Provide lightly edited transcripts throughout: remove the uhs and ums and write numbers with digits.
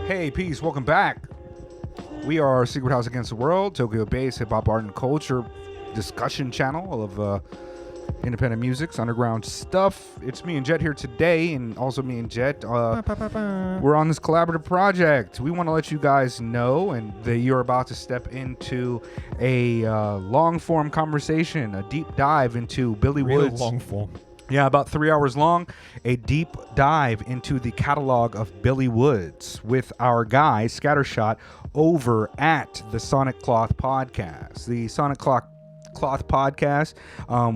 Hey, peace. Welcome back. We are Secret House Against the World, Tokyo-based hip-hop art and culture discussion channel of independent music, underground stuff. It's me and Jet here today, and also me and Jet. We're on this collaborative project. We want to let you guys know and that you're about to step into a long-form conversation, a deep dive into Billy Woods. Long form. Yeah, about 3 hours long, a deep dive into the catalog of Billy Woods with our guy, Scattershot, over at the Sonic Cloth Podcast. The Sonic Cloth Podcast,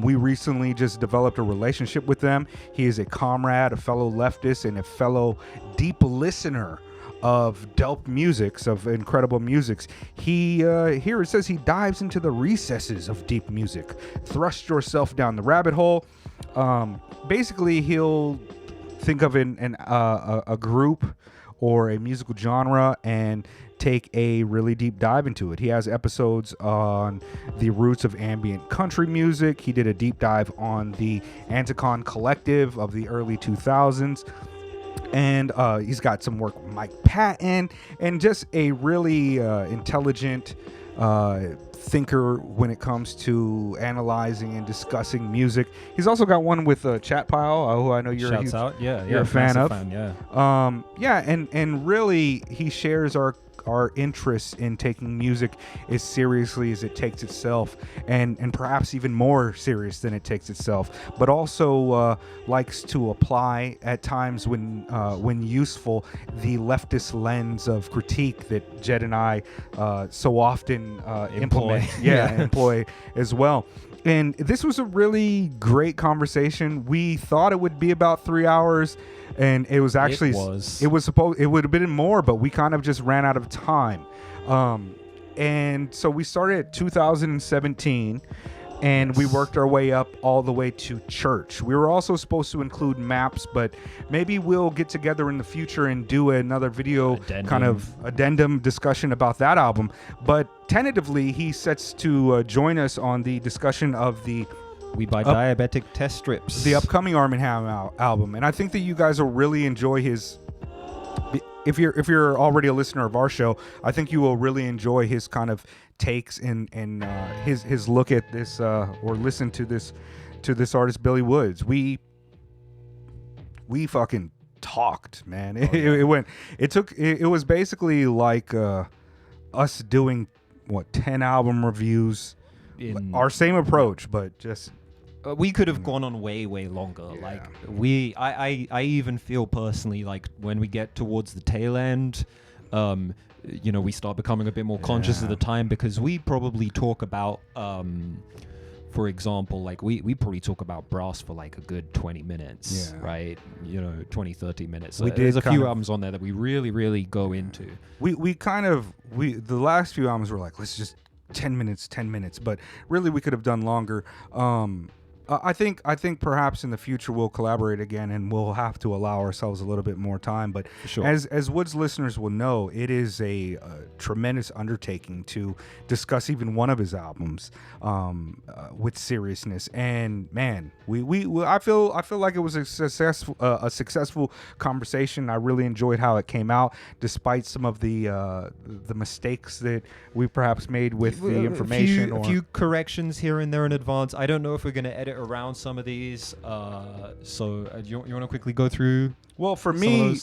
we recently just developed a relationship with them. He is a comrade, a fellow leftist, and a fellow deep listener of dope musics, of incredible musics. He here it says he dives into the recesses of deep music. Thrust yourself down the rabbit hole. Basically, he'll think of a group or a musical genre and take a really deep dive into it. He has episodes on the roots of ambient country music. He did a deep dive on the Anticon Collective of the early 2000s. And he's got some work with Mike Patton, and just a really intelligent thinker when it comes to analyzing and discussing music. He's also got one with Chat Pile, who I know you're a fan of. And really he shares our interests in taking music as seriously as it takes itself, and perhaps even more serious than it takes itself, but also likes to apply at times when useful the leftist lens of critique that Jed and I so often employ as well. And this was a really great conversation. We thought it would be about 3 hours, and it was actually it would have been more, but we kind of just ran out of time. And so we started at 2017, and we worked our way up all the way to Church. We were also supposed to include Maps, but maybe we'll get together in the future and do another video kind of addendum discussion about that album. But tentatively, he sets to join us on the discussion of the We Buy Diabetic Test Strips, the upcoming Armand Hammer album. And I think that you guys will really enjoy his... If you're already a listener of our show, I think you will really enjoy his kind of takes and his look at this or listen to this artist Billy Woods. We fucking talked, man. It was basically like us doing 10 album reviews, our same approach, but just we could have gone on way longer. Yeah. I even feel personally like when we get towards the tail end, we start becoming a bit more conscious of the time, because we probably talk about for example, like we probably talk about Brass for like a good 20 minutes, right? 20, 30 minutes. There's a few albums on there that we really go into. We the last few albums were like, let's just 10 minutes, but really we could have done longer. I think perhaps in the future we'll collaborate again, and we'll have to allow ourselves a little bit more time. But sure. As Woods listeners will know, it is a tremendous undertaking to discuss even one of his albums with seriousness. And man, I feel like it was a successful conversation. I really enjoyed how it came out, despite some of the mistakes that we perhaps made with the information. A few corrections here and there in advance. I don't know if we're going to edit around some of these, so you want to quickly go through? Well, for me,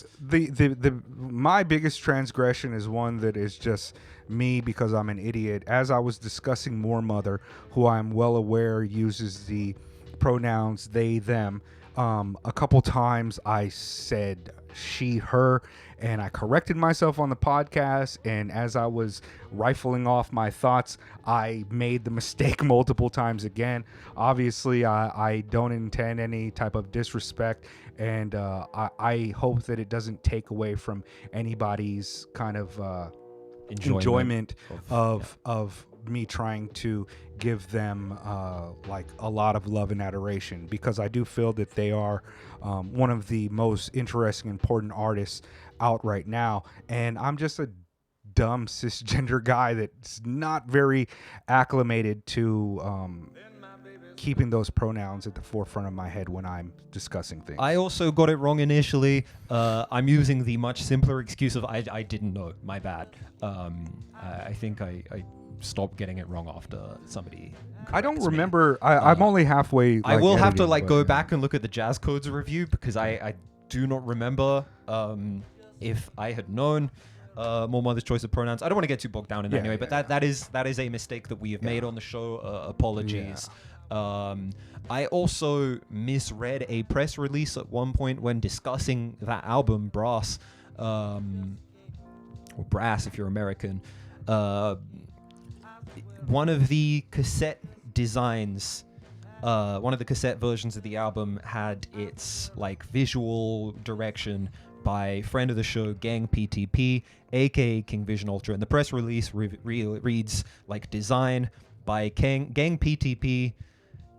my biggest transgression is one that is just me because I'm an idiot. As I was discussing More Mother, who I'm well aware uses the pronouns they, them, a couple times I said she, her, and I corrected myself on the podcast, and as I was rifling off my thoughts, I made the mistake multiple times again. Obviously, I don't intend any type of disrespect, and I hope that it doesn't take away from anybody's kind of enjoyment of me trying to give them like a lot of love and adoration, because I do feel that they are one of the most interesting, important artists out right now, and I'm just a dumb cisgender guy that's not very acclimated to keeping those pronouns at the forefront of my head when I'm discussing things. I also got it wrong initially. I'm using the much simpler excuse of I didn't know. My bad. I think I stopped getting it wrong after somebody. I don't corrects me. remember. I'm only halfway. I will have to editing, go but, back and look at the Jazz Codes review because I do not remember if I had known more mother's choice of pronouns. I don't want to get too bogged down in that anyway, but that is a mistake that we have made on the show. Apologies. I also misread a press release at one point when discussing that album, Brass, or Brass if you're American. One of the cassette designs, one of the cassette versions of the album had its like visual direction by friend of the show Gang PTP, aka King Vision Ultra, and the press release reads like design by Gang PTP,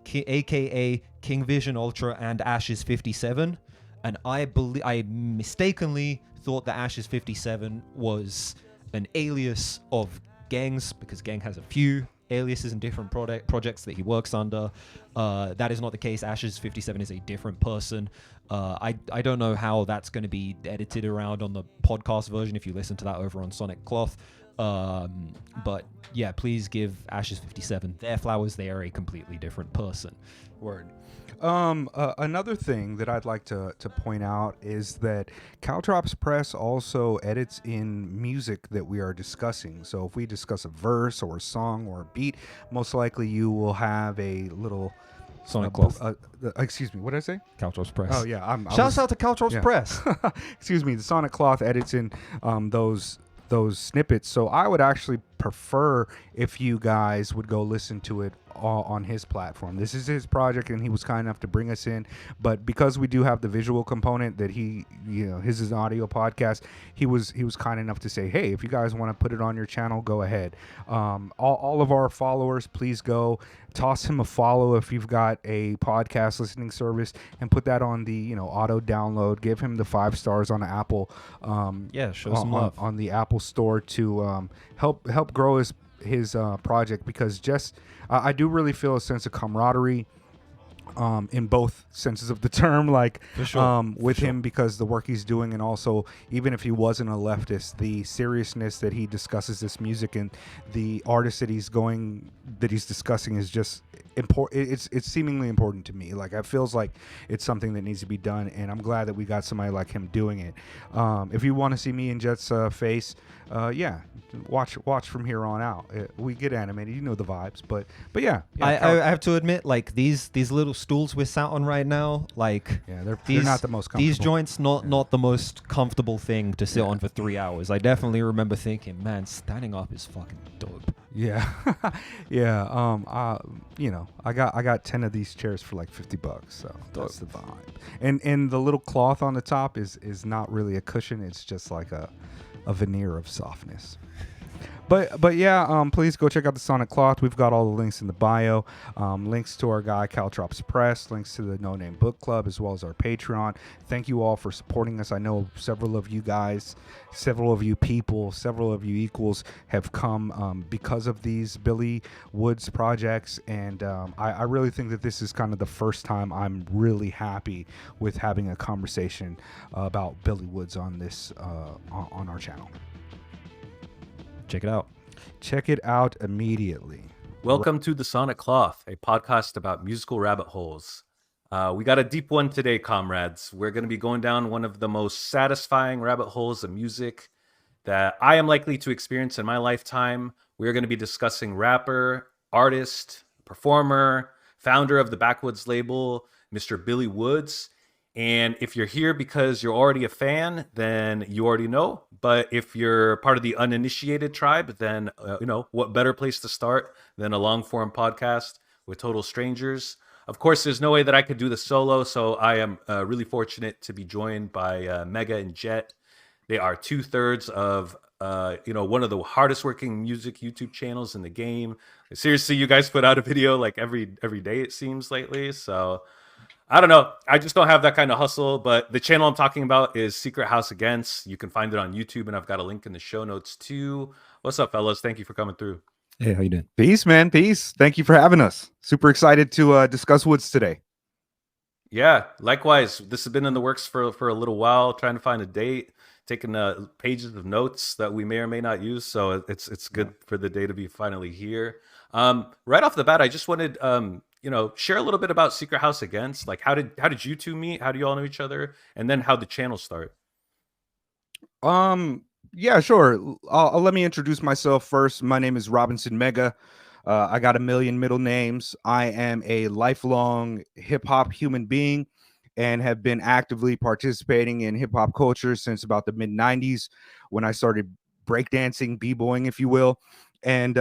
aka King Vision Ultra and Ashes 57, and I mistakenly thought that Ashes 57 was an alias of Gang's, because Gang has a few aliases in different projects that he works under. That is not the case. Ashes 57 is a different person. I don't know how that's going to be edited around on the podcast version if you listen to that over on Sonic Cloth. But yeah, please give Ashes 57 their flowers. They are a completely different person. Word. Another thing that I'd like to point out is that Caltrops Press also edits in music that we are discussing. So if we discuss a verse or a song or a beat, most likely you will have a little Sonic Cloth. Excuse me, what did I say? Caltrops Press. Oh yeah, Shouts out to Caltrops Press. Excuse me, the Sonic Cloth edits in those snippets. So I would actually prefer if you guys would go listen to it on his platform. This is his project and he was kind enough to bring us in, but because we do have the visual component that he, his is an audio podcast, he was kind enough to say, hey, if you guys want to put it on your channel, go ahead. All of our followers, please go toss him a follow if you've got a podcast listening service, and put that on the auto download. Give him the 5 stars on Apple. Show some love on the Apple Store to help grow his project, because I do really feel a sense of camaraderie in both senses of the term, like with him, because the work he's doing, and also even if he wasn't a leftist, the seriousness that he discusses this music and the artist that he's discussing is just important. It's seemingly important to me. Like, it feels like it's something that needs to be done, and I'm glad that we got somebody like him doing it. If you want to see me and Jet's face, watch from here on out. We get animated, the vibes, but yeah. I have to admit, like these little stools we're sat on right now, like they're not the most comfortable. These joints not the most comfortable thing to sit on for 3 hours. I definitely remember thinking, man, standing up is fucking dope. Yeah. I got 10 of these chairs for like $50, so that's the vibe. And the little cloth on the top is not really a cushion, it's just like a veneer of softness. But yeah, please go check out the Sonic Cloth. We've got all the links in the bio. Links to our guy Caltrops Press, links to the No Name Book Club, as well as our Patreon. Thank you all for supporting us. I know several of you guys, several of you people, several of you equals have come because of these Billy Woods projects, and I really think that this is kind of the first time I'm really happy with having a conversation about Billy Woods on this on our channel. Check it out. Check it out immediately. Welcome to the Sonic Cloth, a podcast about musical rabbit holes. We got a deep one today, comrades. We're going to be going down one of the most satisfying rabbit holes of music that I am likely to experience in my lifetime. We're going to be discussing rapper, artist, performer, founder of the Backwoods label, Mr. Billy Woods. And if you're here because you're already a fan, then you already know. But if you're part of the uninitiated tribe, then, what better place to start than a long-form podcast with total strangers? Of course, there's no way that I could do this solo, so I am really fortunate to be joined by Mega and Jet. They are 2/3 of, one of the hardest-working music YouTube channels in the game. Seriously, you guys put out a video like every day, it seems, lately, so... I don't know. I just don't have that kind of hustle, but the channel I'm talking about is Secret House Against. You can find it on YouTube, and I've got a link in the show notes too. What's up, fellas? Thank you for coming through. Hey, how you doing? Peace, man. Peace. Thank you for having us. Super excited to discuss Woods today. Yeah, likewise. This has been in the works for a little while, trying to find a date, taking pages of notes that we may or may not use. So it's Yeah. good for the day to be finally here. Right off the bat, I just wanted share a little bit about Secret House Against. Like, how did you two meet? How do you all know each other? And then how the channel start? Um, yeah, sure. I'll let me introduce myself first. My name is Robinson Mega. I got a million middle names. I am a lifelong hip hop human being and have been actively participating in hip hop culture since about the mid 90s when I started breakdancing, b-boying, if you will. And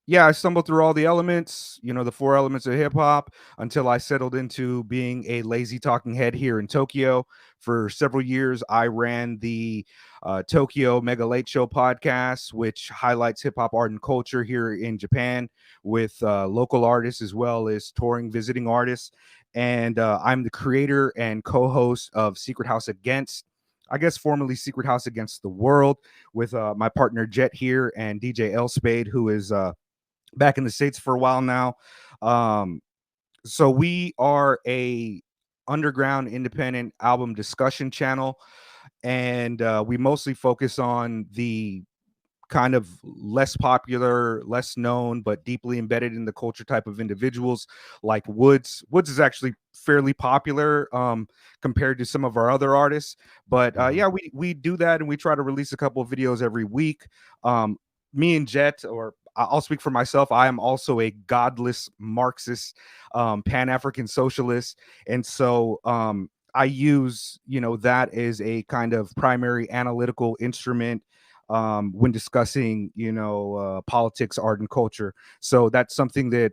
yeah, I stumbled through all the elements, the four elements of hip hop until I settled into being a lazy talking head here in Tokyo. For several years, I ran the Tokyo Mega Late Show podcast, which highlights hip hop art and culture here in Japan with local artists as well as touring visiting artists. And I'm the creator and co host of Secret House Against. I guess formerly Secret House Against the World, with my partner Jet here and DJ L Spade, who is back in the States for a while now. Um, so we are a underground independent album discussion channel, and we mostly focus on the kind of less popular, less known, but deeply embedded in the culture type of individuals like Woods. Woods is actually fairly popular compared to some of our other artists. But yeah, we do that and we try to release a couple of videos every week. Um, Me and Jet, or I'll speak for myself, I am also a godless Marxist, Pan-African socialist. And so I use, that as a kind of primary analytical instrument when discussing, politics, art, and culture. So that's something that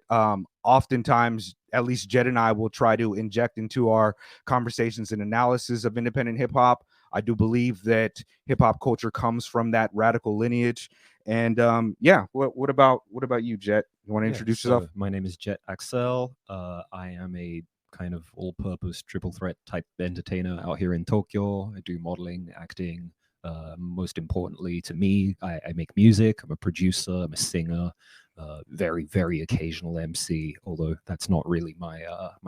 oftentimes, at least Jed and I will try to inject into our conversations and analysis of independent hip hop. I do believe that hip hop culture comes from that radical lineage. And yeah, what about you, Jet? You want to Yeah, introduce yourself? so my name is Jet Axel. I am a kind of all-purpose triple threat type entertainer out here in Tokyo. I do modeling, acting. Most importantly to me, I make music. I'm a producer. I'm a singer. Very, very occasional MC, although that's not really my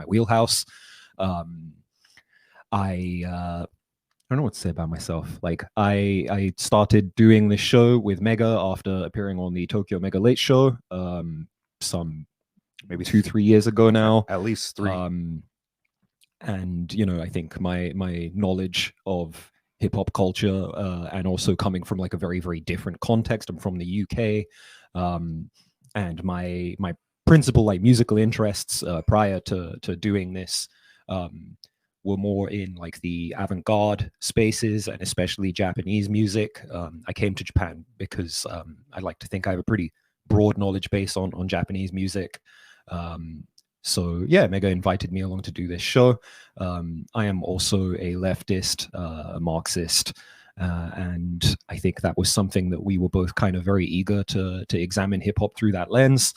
wheelhouse. Um, I don't know what to say about myself. Like I started doing this show with Mega after appearing on the Tokyo Mega Late Show some Maybe 2-3 years ago now. at least three. And I think my knowledge of hip hop culture and also coming from like a very, very different context. I'm from the UK, and my principal like musical interests prior to doing this were more in like the avant-garde spaces and especially Japanese music. I came to Japan because I like to think I have a pretty broad knowledge base on Japanese music. So yeah, Mega invited me along to do this show. I am also a leftist, a Marxist, and I think that was something that we were both kind of very eager to examine hip hop through that lens.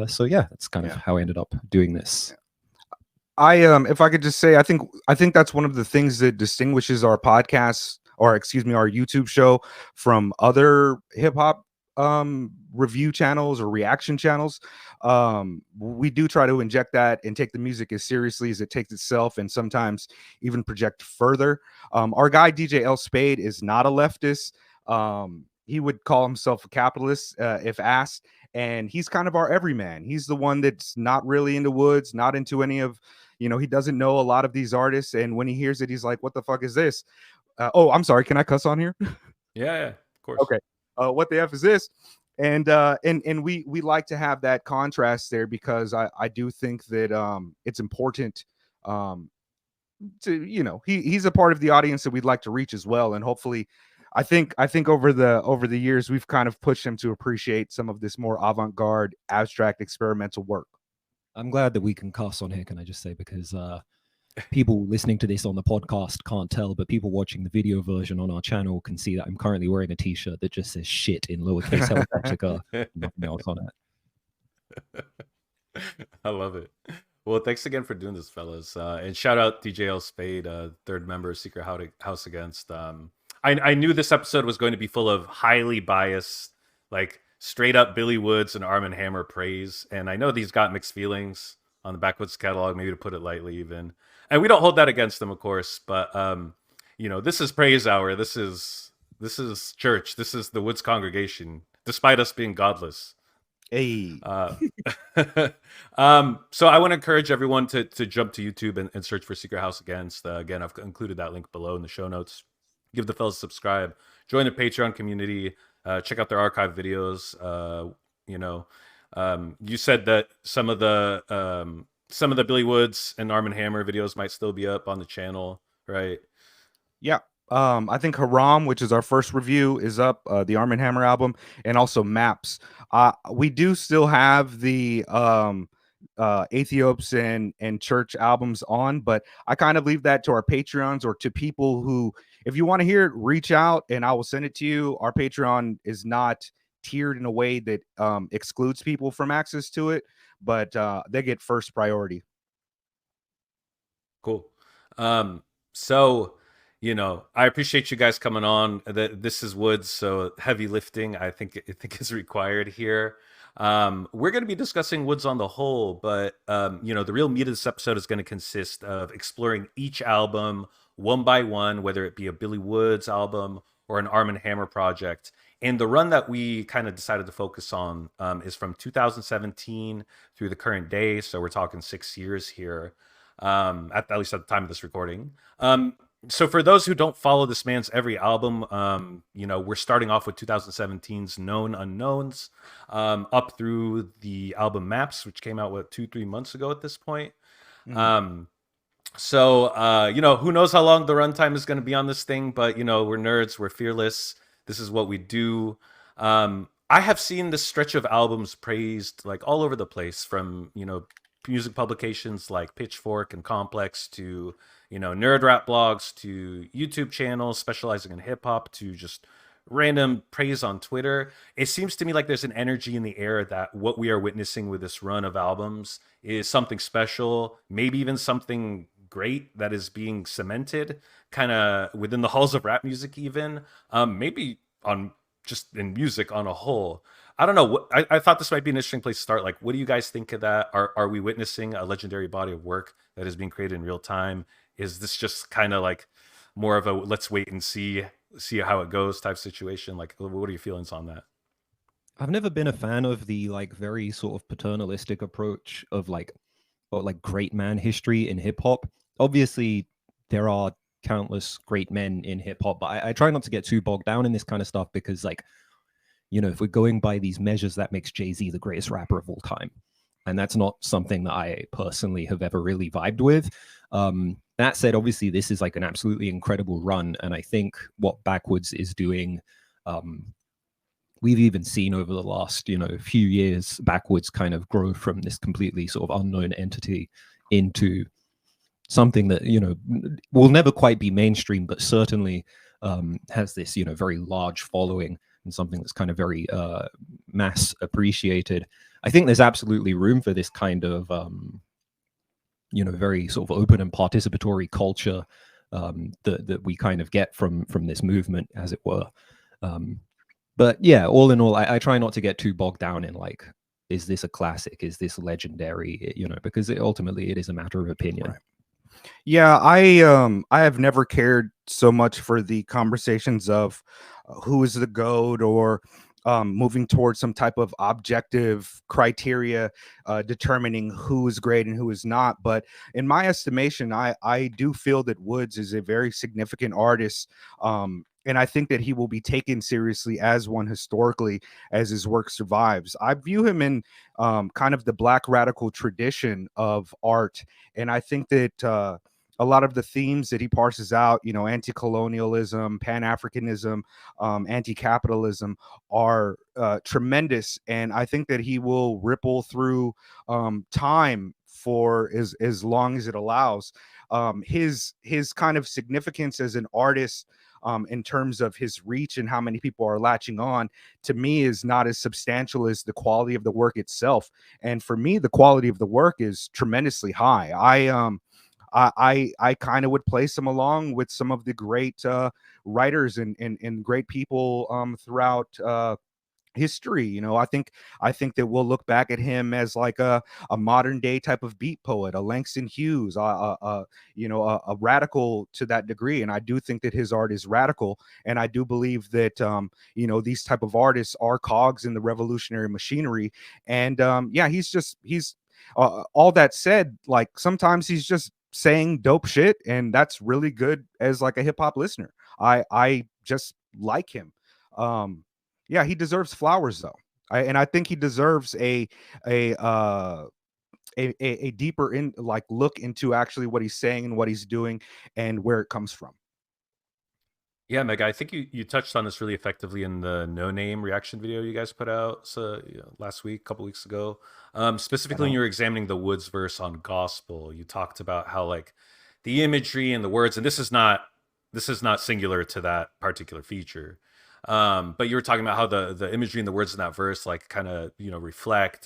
So yeah, that's kind of how I ended up doing this. If I could just say, I think that's one of the things that distinguishes our podcast, or excuse me, our YouTube show from other hip hop review channels or reaction channels. We do try to inject that and take the music as seriously as it takes itself, and sometimes even project further. Our guy DJ L Spade is not a leftist. He would call himself a capitalist if asked, and he's kind of our everyman. He's the one that's not really into Woods, not into any of, he doesn't know a lot of these artists, and when he hears it, he's like, "What the fuck is this?" Oh, I'm sorry. Can I cuss on here? Yeah, of course. Okay. What the f is this? And we like to have that contrast there because I do think that it's important to, he's a part of the audience that we'd like to reach as well, and hopefully I think over the years we've kind of pushed him to appreciate some of this more avant-garde, abstract, experimental work. I'm glad that we can cuss on here, can I just say, because people listening to this on the podcast can't tell, but people watching the video version on our channel can see that I'm currently wearing a t-shirt that just says shit in lowercase helvetica, nothing else on it. I love it. Well, thanks again for doing this, fellas. And shout out DJ L Spade, third member of Secret House Against. I knew this episode was going to be full of highly biased, like straight up Billy Woods and Armand Hammer praise. And I know these got mixed feelings on the Backwoods catalog, maybe to put it lightly, even. And we don't hold that against them, of course. But this is praise hour. This is church. This is the Woods congregation, despite us being godless. Hey. So I want to encourage everyone to jump to YouTube and search for Secret House Against. Again, I've included that link below in the show notes. Give the fellas a subscribe. Join the Patreon community. Check out their archive videos. You said that some of the Billy Woods and Armand Hammer videos might still be up on the channel, right? Yeah. I think Haram, which is our first review, is up, the Armand Hammer album, and also Maps. We do still have the Aethiopes and Church albums on, but I kind of leave that to our Patreons or to people who, if you want to hear it, reach out and I will send it to you. Our Patreon is not tiered in a way that excludes people from access to it, but they get first priority. Cool. So, I appreciate you guys coming on. This is Woods, so heavy lifting I think is required here. We're going to be discussing Woods on the whole, but the real meat of this episode is going to consist of exploring each album one by one, whether it be a Billy Woods album or an Armand Hammer project. And the run that we kind of decided to focus on is from 2017 through the current day. So we're talking 6 years here, at least at the time of this recording. So for those who don't follow this man's every album, we're starting off with 2017's Known Unknowns, up through the album Maps, which came out 2-3 months ago at this point. Mm-hmm. Who knows how long the runtime is going to be on this thing, but we're nerds, we're fearless. This is what we do. I have seen this stretch of albums praised like all over the place, from music publications like Pitchfork and Complex to nerd rap blogs to YouTube channels specializing in hip hop to just random praise on Twitter. It seems to me like there's an energy in the air that what we are witnessing with this run of albums is something special, maybe even something great that is being cemented kind of within the halls of rap music, even maybe on just in music on a whole. I don't know. I thought this might be an interesting place to start. Like, what do you guys think of that? Are we witnessing a legendary body of work that is being created in real time? Is this just kind of like more of a let's wait and see how it goes type situation? Like, what are your feelings on that? I've never been a fan of the like very sort of paternalistic approach of like great man history in hip hop. Obviously, there are countless great men in hip hop, but I try not to get too bogged down in this kind of stuff because, like, if we're going by these measures, that makes Jay-Z the greatest rapper of all time. And that's not something that I personally have ever really vibed with. That said, obviously, this is like an absolutely incredible run. And I think what Backwoods is doing, we've even seen over the last, few years, Backwoods kind of grow from this completely sort of unknown entity into something that, will never quite be mainstream, but certainly has this, very large following and something that's kind of very mass appreciated. I think there's absolutely room for this kind of, very sort of open and participatory culture that we kind of get from this movement, as it were. But yeah, all in all, I try not to get too bogged down in like, is this a classic? Is this legendary? Because ultimately it is a matter of opinion. Right. Yeah, I have never cared so much for the conversations of who is the GOAT or moving towards some type of objective criteria determining who is great and who is not. But in my estimation, I do feel that Woods is a very significant artist. And I think that he will be taken seriously as one historically as his work survives. I view him in kind of the Black radical tradition of art. And I think that a lot of the themes that he parses out, anti-colonialism, Pan-Africanism, anti-capitalism are tremendous. And I think that he will ripple through time for as long as it allows. His kind of significance as an artist, in terms of his reach and how many people are latching on, to me is not as substantial as the quality of the work itself. And for me, the quality of the work is tremendously high. I kind of would place him along with some of the great writers and great people throughout history. I think that we'll look back at him as like a modern day type of beat poet, a Langston Hughes, a radical to that degree. And I do think that his art is radical, and I do believe that these type of artists are cogs in the revolutionary machinery. And yeah, he's all that said, like sometimes he's just saying dope shit, and that's really good as like a hip hop listener. I just like him. um yeah, he deserves flowers though. And I think he deserves a uh a deeper in like look into actually what he's saying and what he's doing and where it comes from. Yeah, Meg, I think you touched on this really effectively in the No Name reaction video you guys put out last week, a couple weeks ago. Specifically, when Uh-huh. you were examining the Woods verse on gospel, you talked about how like the imagery and the words, and this is not singular to that particular feature. But you were talking about how the imagery and the words in that verse like kind of reflect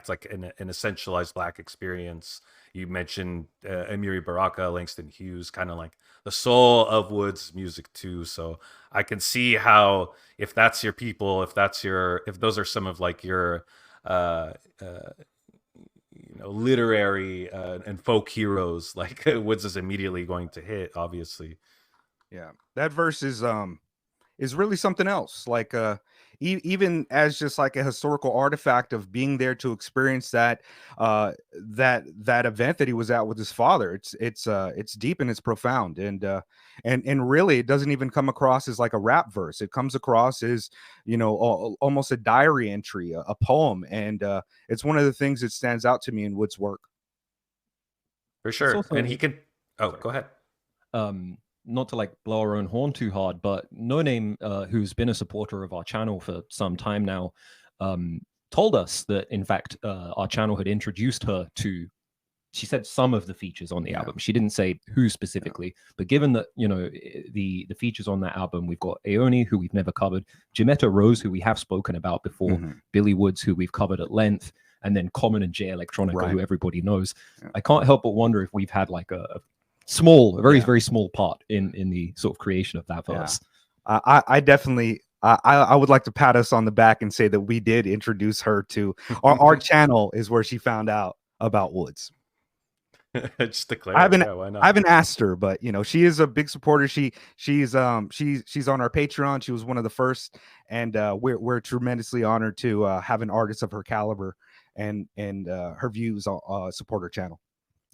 like an essentialized Black experience. You mentioned Amiri Baraka, Langston Hughes, kind of like the soul of Wood's music too. So I can see how if that's your people, if those are some of like your uh, uh, literary and folk heroes, like Woods is immediately going to hit, obviously. Yeah, that verse is really something else. Like even as just like a historical artifact of being there to experience that event that he was at with his father. It's deep and it's profound. And really it doesn't even come across as like a rap verse. It comes across as almost a diary entry, a poem. And it's one of the things that stands out to me in Wood's work. For It's sure. And he also can. Oh, sorry. go ahead. Not to like blow our own horn too hard, but No Name, who's been a supporter of our channel for some time now, told us that in fact our channel had introduced her to. She said some of the features on the Yeah. album. She didn't say who specifically, but given that the features on that album, we've got Aoni, who we've never covered, Jametta Rose, who we have spoken about before, Mhm. Billy Woods, who we've covered at length, and then Common and Jay Electronica, Right. who everybody knows. Yeah. I can't help but wonder if we've had like a very Yeah. very small part in the sort of creation of that Yeah. verse. I definitely I would like to pat us on the back and say that we did introduce her to our channel is where she found out about Woods. Just to I clarify, haven't yeah, why I not? haven't asked her, but she is a big supporter. She's on our Patreon. She was one of the first, and we're tremendously honored to have an artist of her caliber and her views support her channel,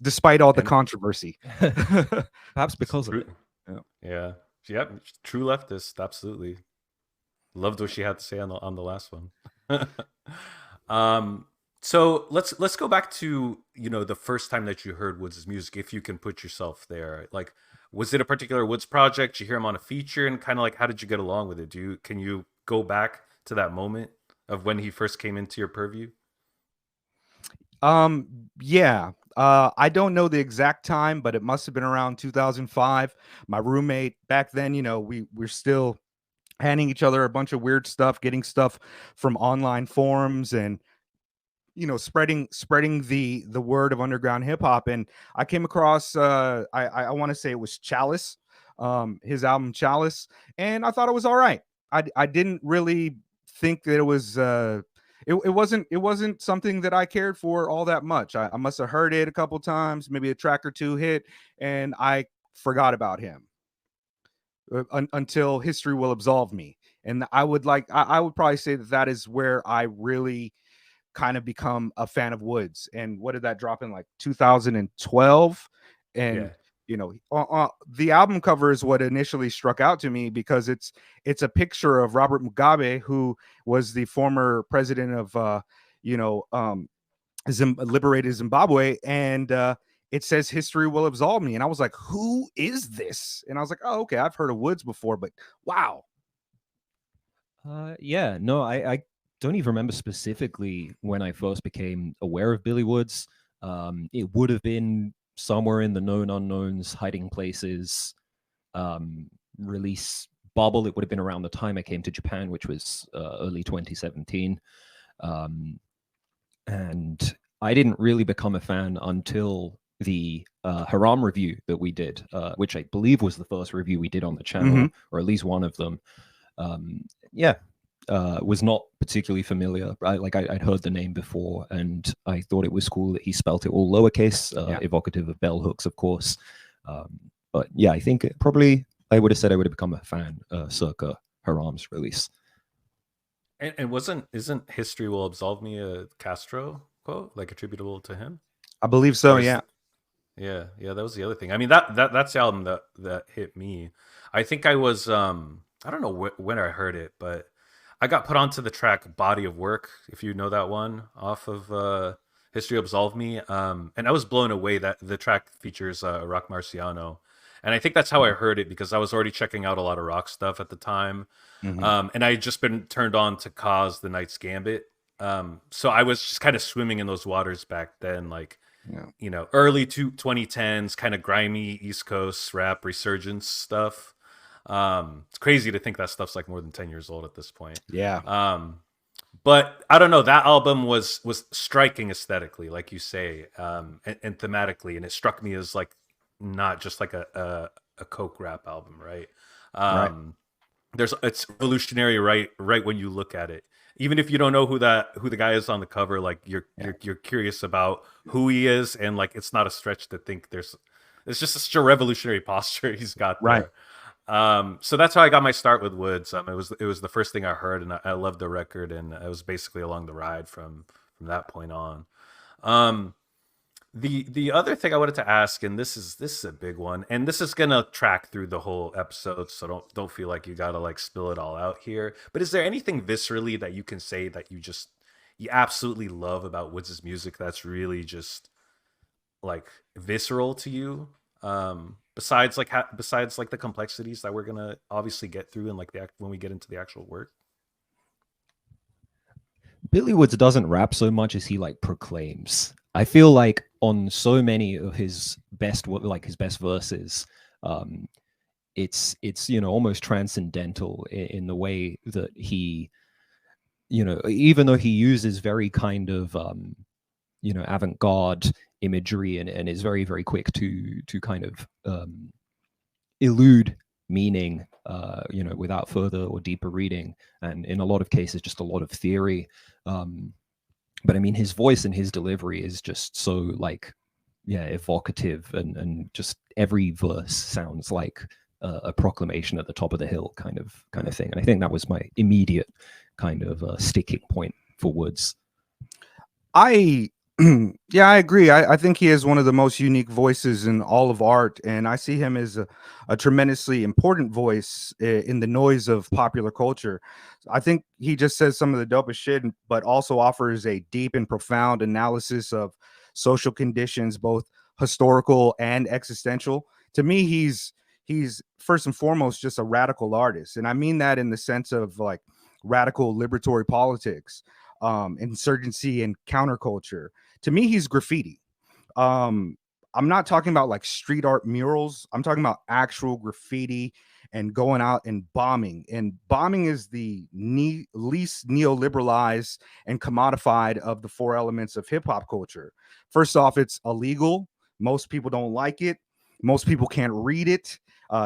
despite all the And controversy. Perhaps because of true, it. Yeah. yeah, yep, true leftist, absolutely. Loved what she had to say on the last one. um, so let's go back to the first time that you heard Woods' music, if you can put yourself there. Like, was it a particular Woods project? Did you hear him on a feature, and kind of like how did you get along with it? Can you go back to that moment of when he first came into your purview? Yeah. I don't know the exact time, but it must have been around 2005. My roommate back then, we're still handing each other a bunch of weird stuff, getting stuff from online forums, and spreading the word of underground hip hop. And I came across I want to say it was Chalice, his album Chalice, and I thought it was all right. I didn't really think that it was it wasn't something that I cared for all that much. I must have heard it a couple times, maybe a track or two hit, and I forgot about him until history will absolve me. And I would probably say that is where I really kind of become a fan of Woods. And what did that drop in, like 2012? Yeah. And the album cover is what initially struck out to me, because it's a picture of Robert Mugabe, who was the former president of you know um liberated Zimbabwe. And it says history will absolve me, and I was like, who is this? And I was like, oh, okay, I've heard of Woods before, but wow. Yeah, no, I don't even remember specifically when I first became aware of Billy Woods. It would have been somewhere in the known unknowns, hiding places, release bubble. It would have been around the time I came to Japan, which was early 2017. And I didn't really become a fan until the Haram review that we did, which I believe was the first review we did on the channel, or at least one of them. Yeah, was not particularly familiar. I'd heard the name before, and I thought it was cool that he spelt it all lowercase, evocative of bell hooks, of course. But yeah, I think I would have said I would have become a fan circa Haram's release. And isn't "History Will Absolve Me" a Castro quote, like attributable to him? I believe so. Yeah. Yeah. That was the other thing. I mean, that's the album that hit me. I think I was I don't know when I heard it, but I got put onto the track "Body of Work," if you know that one, off of "History Absolve Me," and I was blown away that the track features Rock Marciano. And I think that's how I heard it, because I was already checking out a lot of rock stuff at the time. And I had just been turned on to Cause the Night's Gambit. So I was just kind of swimming in those waters back then, like, early 2010s, kind of grimy East Coast rap resurgence stuff. It's crazy to think that stuff's like more than 10 years old at this point. Yeah. But I don't know, that album was striking aesthetically, like you say, and thematically. And it struck me as like, not just like a Coke rap album, right? It's revolutionary right when you look at it. Even if you don't know who the guy is on the cover, like you're curious about who he is, and like it's not a stretch to think it's just such a revolutionary posture he's got there. So that's how I got my start with Woods. It was the first thing I heard, and I loved the record, and I was basically along the ride from that point on. The other thing I wanted to ask, and this is a big one, and this is gonna track through the whole episode, so don't feel like you gotta like spill it all out here. But is there anything viscerally that you can say that you absolutely love about Woods' music that's really just like visceral to you? Besides the complexities that we're gonna obviously get through, and like when we get into the actual work. Billy Woods doesn't rap so much as he like proclaims. I feel like on so many of his best verses, it's almost transcendental in the way that he, even though he uses very kind of avant-garde imagery and is very, very quick to kind of elude meaning, without further or deeper reading, and in a lot of cases just a lot of theory. But I mean, his voice and his delivery is just so like, evocative, and just every verse sounds like a proclamation at the top of the hill kind of thing. And I think that was my immediate kind of sticking point for Woods. I agree. I think he is one of the most unique voices in all of art, and I see him as a tremendously important voice in the noise of popular culture. I think he just says some of the dopest shit, but also offers a deep and profound analysis of social conditions, both historical and existential. To me, he's first and foremost just a radical artist, and I mean that in the sense of like radical liberatory politics, insurgency, and counterculture. To me, he's graffiti. I'm not talking about like street art murals. I'm talking about actual graffiti and going out and bombing. And bombing is the least neoliberalized and commodified of the four elements of hip hop culture. First off, it's illegal. Most people don't like it. Most people can't read it.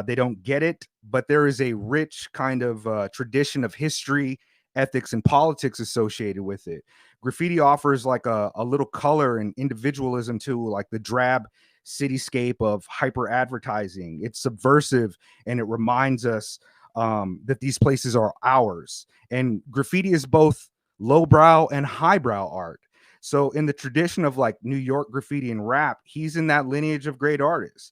They don't get it. But there is a rich kind of tradition of history, ethics, and politics associated with it. Graffiti offers like a little color and individualism to like the drab cityscape of hyper advertising. It's subversive, and it reminds us that these places are ours. And graffiti is both lowbrow and highbrow art. So in the tradition of like New York graffiti and rap, he's in that lineage of great artists.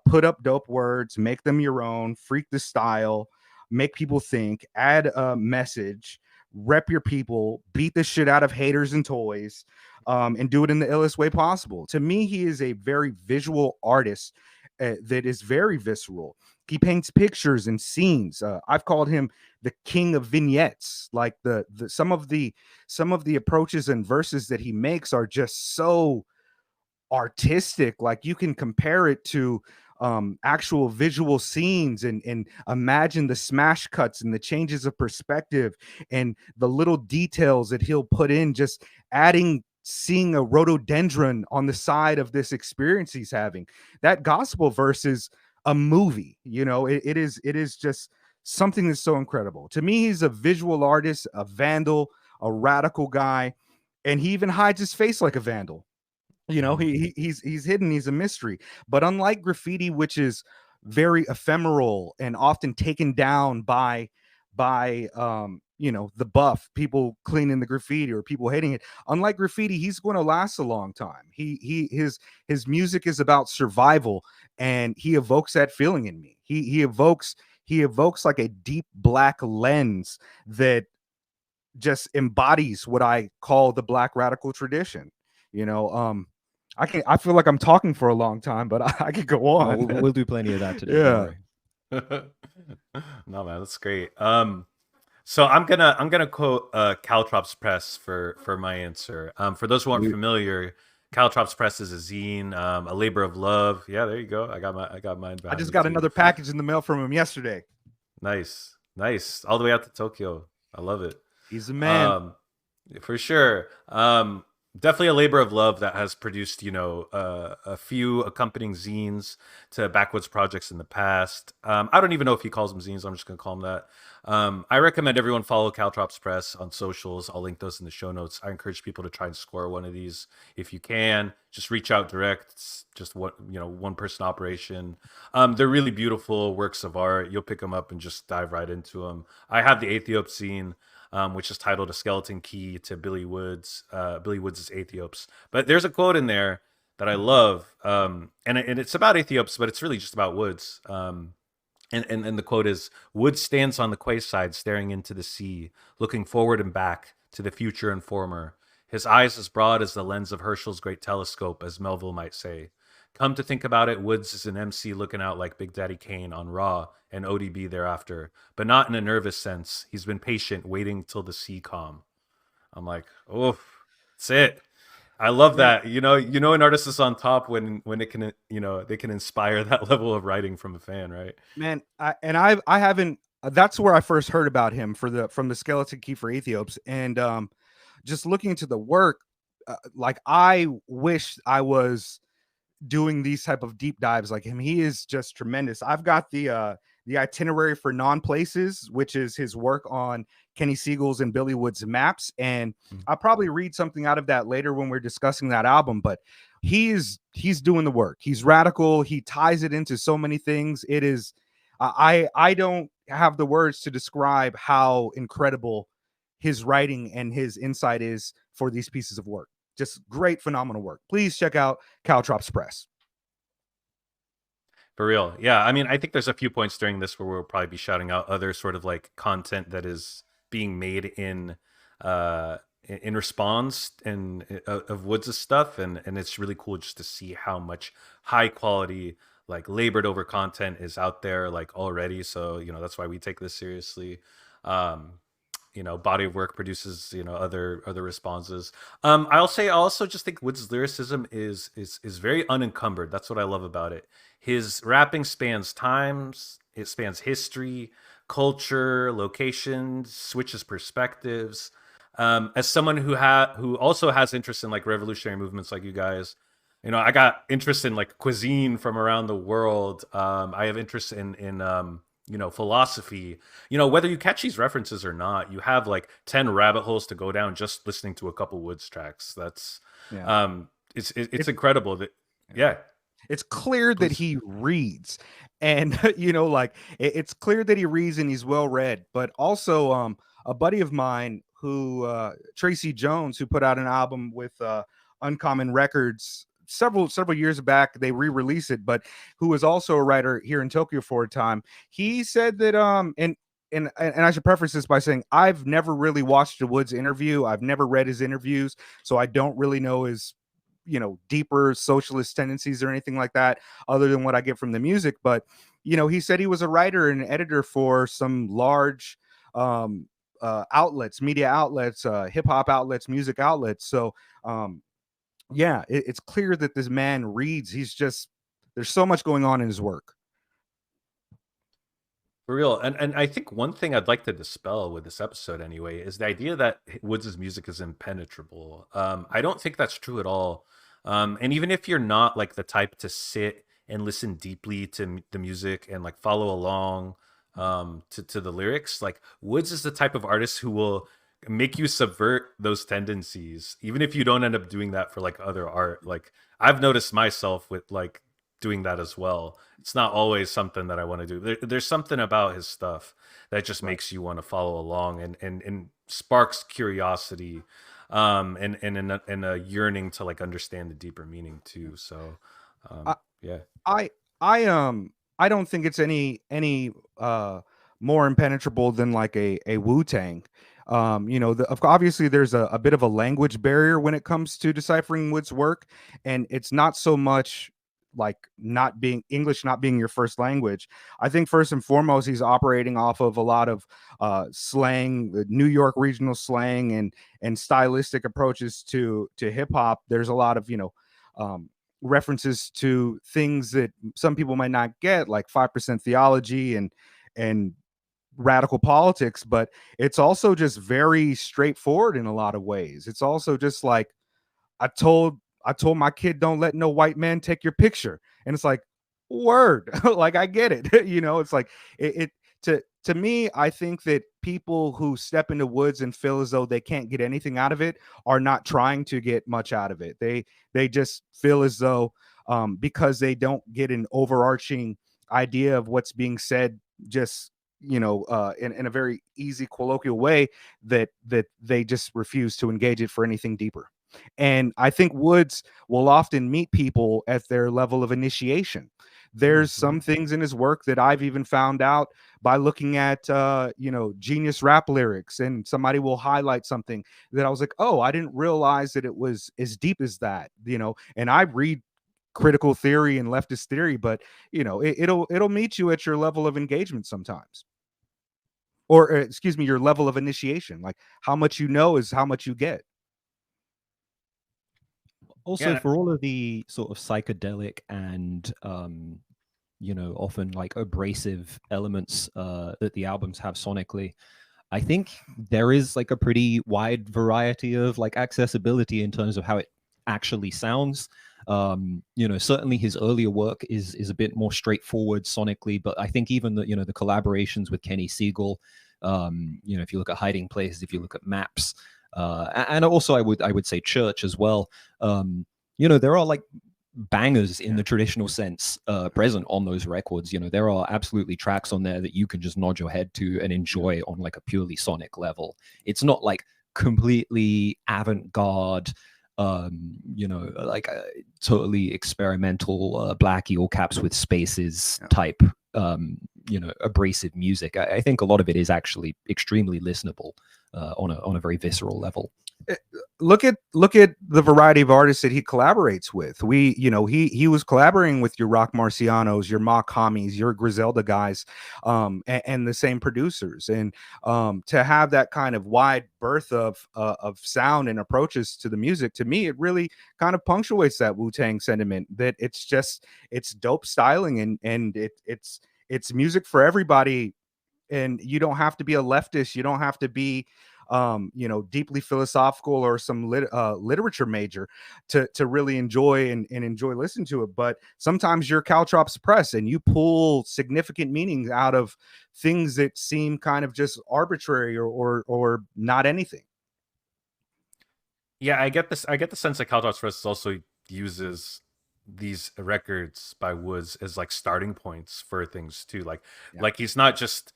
Put up dope words, make them your own, freak the style, make people think, add a message, rep your people, beat the shit out of haters and toys, and do it in the illest way possible. To me, he is a very visual artist that is very visceral. He paints pictures and scenes. I've called him the king of vignettes. Like some of the approaches and verses that he makes are just so artistic. Like you can compare it to actual visual scenes and imagine the smash cuts and the changes of perspective and the little details that he'll put in, just seeing a rhododendron on the side of this experience he's having. That gospel verse is a movie, it is just something that's so incredible. To me, he's a visual artist, a vandal, a radical guy, and he even hides his face like a vandal. You know, he's hidden, he's a mystery. But unlike graffiti, which is very ephemeral and often taken down by you know, the buff, people cleaning the graffiti or people hating it. Unlike graffiti, he's going to last a long time. His music is about survival, and he evokes that feeling in me. He evokes like a deep black lens that just embodies what I call the black radical tradition. You know, I feel like I'm talking for a long time, but I could go Oh, on. we'll do plenty of that today. Yeah. Don't worry. No, man, that's great. So I'm gonna quote Caltrops Press for my answer. For those who aren't familiar, Caltrops Press is a zine, a labor of love. Yeah, there you go. I got mine. I just behind me got too. another package in the mail from him yesterday. Nice, all the way out to Tokyo. I love it. He's a man. For sure. Definitely a labor of love that has produced, a few accompanying zines to Backwoods projects in the past. I don't even know if he calls them zines. I'm just going to call them that. I recommend everyone follow Caltrops Press on socials. I'll link those in the show notes. I encourage people to try and score one of these if you can. Just reach out direct. It's just one person operation. They're really beautiful works of art. You'll pick them up and just dive right into them. I have the Aethiopes zine, which is titled "A Skeleton Key to Billy Woods." Billy Woods' Aethiopes. But there's a quote in there that I love, and it's about Aethiopes, but it's really just about Woods. And the quote is, "Woods stands on the quayside, staring into the sea, looking forward and back to the future and former. His eyes as broad as the lens of Herschel's great telescope, as Melville might say. Come to think about it, Woods is an MC looking out like Big Daddy Kane on Raw and ODB thereafter, but not in a nervous sense. He's been patient, waiting till the sea calm." I'm like, oh, that's it. I love that. An artist is on top when it can, they can inspire that level of writing from a fan, right? Man, I haven't. That's where I first heard about him from the Skeleton Key for Aethiopes, and just looking into the work, like I wish I was doing these type of deep dives like him. He is just tremendous. I've got the itinerary for non-places, which is his work on Kenny Siegel's and Billy Woods maps, and I'll probably read something out of that later when we're discussing that album. But he's doing the work. He's radical. He ties it into so many things. It is I don't have the words to describe how incredible his writing and his insight is for these pieces of work. Just great, phenomenal work. Please check out Caltrops Press. For real. Yeah. I mean, I think there's a few points during this where we'll probably be shouting out other sort of like content that is being made in response of Woods' stuff. And it's really cool just to see how much high quality, like labored over content is out there like already. So, that's why we take this seriously. Body of work produces, other responses. I'll say I also just think Woods' lyricism is very unencumbered. That's what I love about it. His rapping spans times, it spans history, culture, locations, switches perspectives. As someone who also has interest in like revolutionary movements like you guys, I got interest in like cuisine from around the world. I have interest in philosophy. Whether you catch these references or not, you have like 10 rabbit holes to go down just listening to a couple Woods tracks. That's it's incredible that it's clear that he reads, and it's clear that he reads and he's well read. But also a buddy of mine who Tracy Jones, who put out an album with Uncommon Records several years back, they re-released it, but who was also a writer here in Tokyo for a time, he said that and I should preface this by saying I've never really watched a Woods interview. I've never read his interviews, so I don't really know his deeper socialist tendencies or anything like that, other than what I get from the music. But he said he was a writer and editor for some large outlets, media outlets, hip-hop outlets, music outlets. So it's clear that this man reads. There's so much going on in his work. For real. And I think one thing I'd like to dispel with this episode anyway is the idea that Woods' music is impenetrable. I don't think that's true at all. And even if you're not like the type to sit and listen deeply to the music and like follow along to the lyrics. Like Woods is the type of artist who will make you subvert those tendencies, even if you don't end up doing that for like other art. Like I've noticed myself with like doing that as well. It's not always something that I want to do. There's something about his stuff that just Right. makes you want to follow along and sparks curiosity, and a yearning to like understand the deeper meaning too. So, I yeah. I I don't think it's any more impenetrable than like a Wu-Tang. Obviously there's a bit of a language barrier when it comes to deciphering Wood's work, and it's not so much like not being English not being your first language. I think first and foremost he's operating off of a lot of slang, New York regional slang, and stylistic approaches to hip hop. There's a lot of um, references to things that some people might not get, like 5% theology and radical politics, but it's also just very straightforward in a lot of ways. It's also just like I told my kid, don't let no white man take your picture. And it's like, word. Like I get it. It's like it to me, I think that people who step into Woods and feel as though they can't get anything out of it are not trying to get much out of it. They just feel as though because they don't get an overarching idea of what's being said, just in a very easy colloquial way, that they just refuse to engage it for anything deeper. And I think Woods will often meet people at their level of initiation. There's Hmm. some things in his work that I've even found out by looking at genius rap lyrics, and somebody will highlight something that I was like, oh, I didn't realize that it was as deep as that. And I read critical theory and leftist theory, but it'll meet you at your level of engagement sometimes, or excuse me, your level of initiation. Like how much you know is how much you get. Also, Yeah. for all of the sort of psychedelic and often like abrasive elements that the albums have sonically, I think there is like a pretty wide variety of like accessibility in terms of how it actually sounds. Certainly his earlier work is a bit more straightforward sonically, but I think even the collaborations with Kenny Siegel, if you look at Hiding Places, if you look at Maps, and also I would say Church as well. There are like bangers in Yeah. the traditional sense present on those records. There are absolutely tracks on there that you can just nod your head to and enjoy on like a purely sonic level. It's not like completely avant-garde, like a totally experimental blackie all caps with spaces Yeah. type abrasive music. I think a lot of it is actually extremely listenable on a very visceral level. Look at the variety of artists that he collaborates with. He was collaborating with your Rock Marcianos, your Mock Homies, your Griselda guys, and the same producers. And to have that kind of wide berth of sound and approaches to the music, to me, it really kind of punctuates that Wu-Tang sentiment that it's dope styling, and it's music for everybody. And you don't have to be a leftist, you don't have to be deeply philosophical or some literature major to really enjoy and enjoy listening to it. But sometimes you're caltrops press and you pull significant meanings out of things that seem kind of just arbitrary or not anything. Yeah, I get this. I get the sense that Caldox Fest also uses these records by Woods as like starting points for things too. Yeah. Like he's not just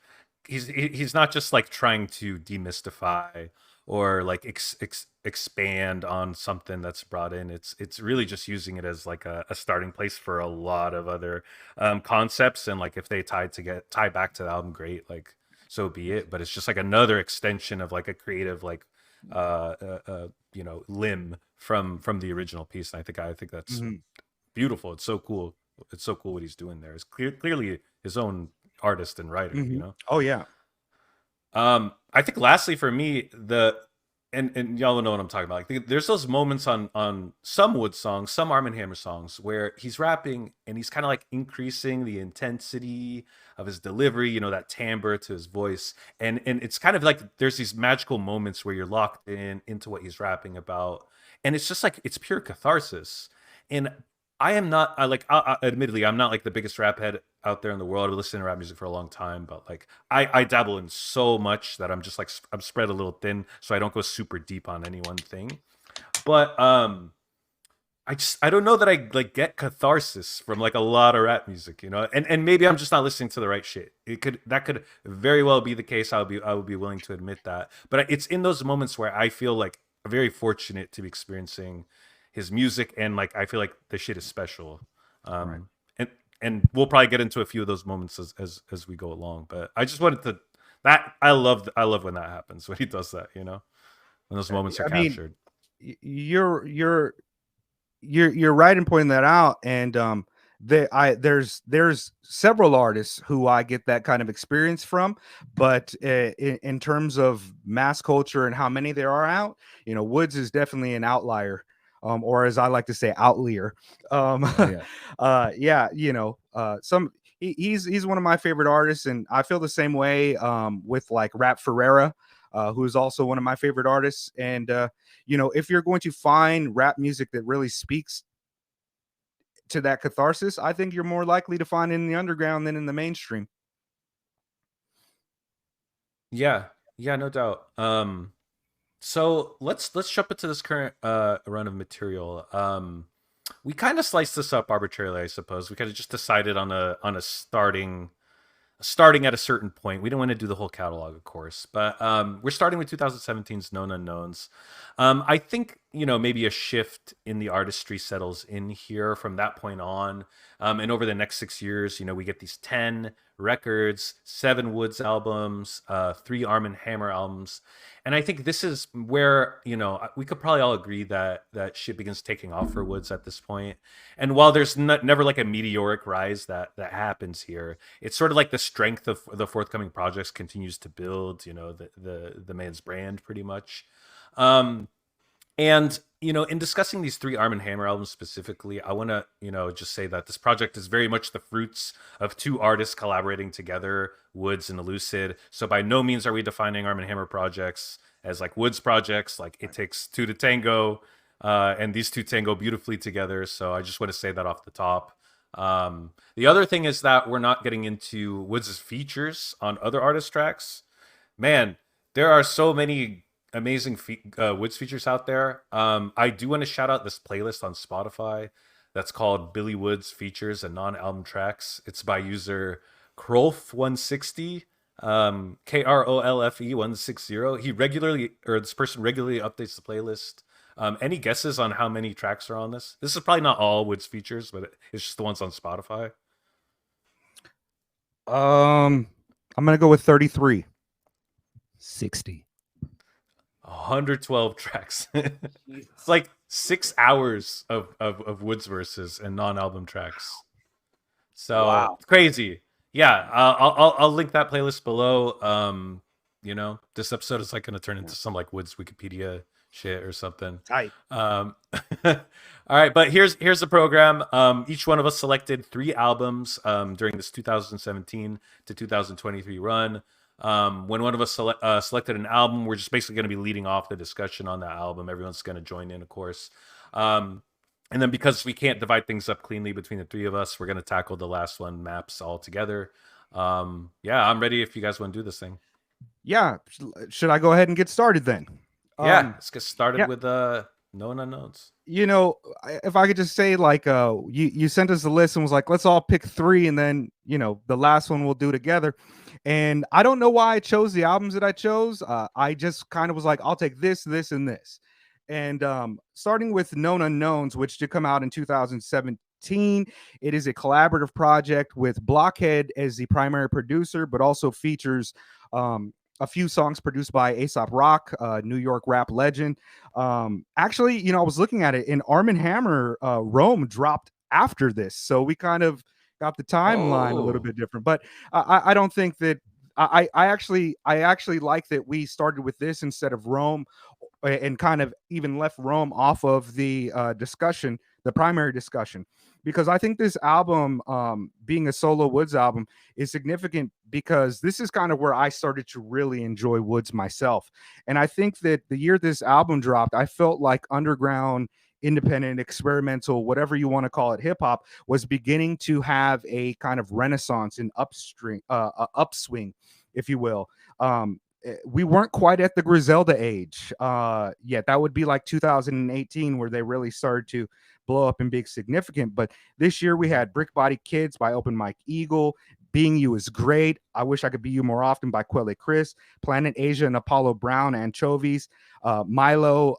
like trying to demystify or like expand on something that's brought in. It's really just using it as like a starting place for a lot of other concepts. And like if they tie back to the album, great. Like so be it. But it's just like another extension of like a creative like limb from the original piece. And I think that's Mhm. beautiful. It's so cool. It's so cool what he's doing there. It's clearly his own artist and writer, you Mhm. know. Oh yeah. I think lastly for me, the and y'all know what I'm talking about. Like there's those moments on some Wood songs, some Armand Hammer songs, where he's rapping and he's kind of like increasing the intensity of his delivery, that timbre to his voice, and it's kind of like there's these magical moments where you're locked in into what he's rapping about, and it's just like it's pure catharsis. And I am not. Admittedly, I'm not like the biggest rap head out there in the world. I've been listening to rap music for a long time, but like I dabble in so much that I'm just like I'm spread a little thin, so I don't go super deep on any one thing. But I don't know that I like get catharsis from like a lot of rap music, you know. And maybe I'm just not listening to the right shit. That could very well be the case. I would be willing to admit that. But it's in those moments where I feel like very fortunate to be experiencing his music, and like I feel like the shit is special. Right. And we'll probably get into a few of those moments as we go along. But I just wanted to that I love when that happens, when he does that, you know, when those moments are I mean, captured. You're right in pointing that out, and there's several artists who I get that kind of experience from, but in terms of mass culture and how many there are out, you know, Woods is definitely an outlier, or as I like to say, outlier. Yeah. Yeah, you know, he's one of my favorite artists, and I feel the same way with like Rap Ferreira, who's also one of my favorite artists, and you know, if you're going to find rap music that really speaks to that catharsis, I think you're more likely to find it in the underground than in the mainstream. Yeah, yeah, no doubt. So let's jump into this current run of material. We kind of sliced this up arbitrarily, I suppose. We kind of just decided on a starting at a certain point. We don't want to do the whole catalog, of course, but we're starting with 2017's Known Unknowns. I think, you know, maybe a shift in the artistry settles in here from that point on. And over the next 6 years, you know, we get these 10 records, 7 Woods albums, 3 Armand Hammer albums. And I think this is where, you know, we could probably all agree that shit begins taking off for Woods at this point. And while there's never like a meteoric rise that happens here, it's sort of like the strength of the forthcoming projects continues to build, you know, the man's brand pretty much. And you know, in discussing these 3 Arm & Hammer albums specifically, I want to, you know, just say that this project is very much the fruits of 2 artists collaborating together, Woods and Elucid. So by no means are we defining Arm & Hammer projects as like Woods projects. Like it takes 2 to tango, and these 2 tango beautifully together. So I just want to say that off the top. The other thing is that we're not getting into Woods' features on other artist tracks. Man, there are so many amazing Woods features out there. I do want to shout out this playlist on Spotify that's called Billy Woods Features and Non-Album Tracks. It's by user Krolf160, Krolfe 160. This person regularly updates the playlist. Any guesses on how many tracks are on this? This is probably not all Woods features, but it's just the ones on Spotify. I'm gonna go with 33. 60. 112 tracks. It's like 6 hours of Woods verses and non-album tracks. So Wow. it's crazy. Yeah, I'll link that playlist below. You know, this episode is like going to turn into some like Woods Wikipedia shit or something. Tight. All right, but here's the program. Each one of us selected 3 albums during this 2017 to 2023 run. When one of us selected an album, we're just basically going to be leading off the discussion on that album. Everyone's going to join in, of course. And then because we can't divide things up cleanly between the 3 of us, we're going to tackle the last one, maps, all together. Yeah, I'm ready if you guys want to do this thing. Yeah. Should I go ahead and get started then? Yeah, let's get started with Known Unknowns. You know, if I could just say, like, you sent us a list and was like, let's all pick 3, and then, you know, the last one we'll do together. And I don't know why I chose the albums that I chose. I just kind of was like, I'll take this, this, and this. And starting with Known Unknowns, which did come out in 2017. It is a collaborative project with Blockhead as the primary producer, but also features a few songs produced by Aesop Rock, New York rap legend. Actually, you know, I was looking at it, and Armand Hammer, Rome dropped after this. So we kind of got the timeline a little bit different. But I don't think that I actually like that we started with this instead of Rome, and kind of even left Rome off of the discussion, the primary discussion, because I think this album, being a solo Woods album, is significant because this is kind of where I started to really enjoy Woods myself. And I think that the year this album dropped, I felt like underground independent, experimental, whatever you want to call it, hip hop was beginning to have a kind of renaissance and upswing, if you will. We weren't quite at the Griselda age yet. That would be like 2018 where they really started to blow up and be significant. But this year we had Brick Body Kids by Open Mike Eagle. Being You is Great. I Wish I Could Be You More Often by Quelle Chris. Planet Asia and Apollo Brown, Anchovies. Milo,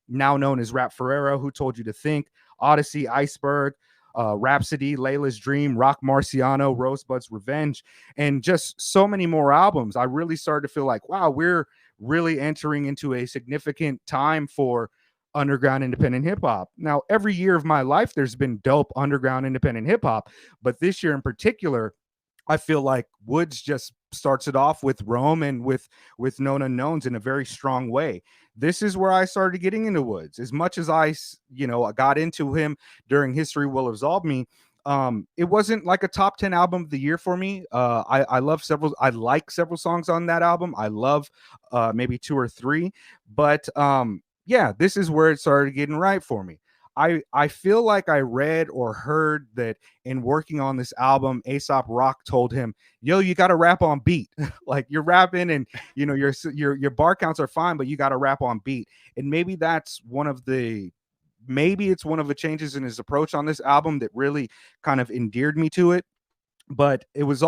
now known as Rap Ferrero, Who Told You to Think. Odyssey, Iceberg. Rhapsody, Layla's Dream, Rock Marciano, Rosebud's Revenge, and just so many more albums. I really started to feel like, wow, we're really entering into a significant time for underground independent hip hop. Now, every year of my life, there's been dope underground independent hip hop, but this year in particular, I feel like Woods just starts it off with Rome and with Known Unknowns in a very strong way. This is where I started getting into Woods. As much as I got into him during History Will Absolve Me, it wasn't like a top 10 album of the year for me. I like several songs on that album. I love maybe two or three, but yeah, this is where it started getting right for me. I feel like I read or heard that in working on this album, Aesop Rock told him, "Yo, you got to rap on beat. Like you're rapping, and your bar counts are fine, but you got to rap on beat." And maybe it's one of the changes in his approach on this album that really kind of endeared me to it. But it was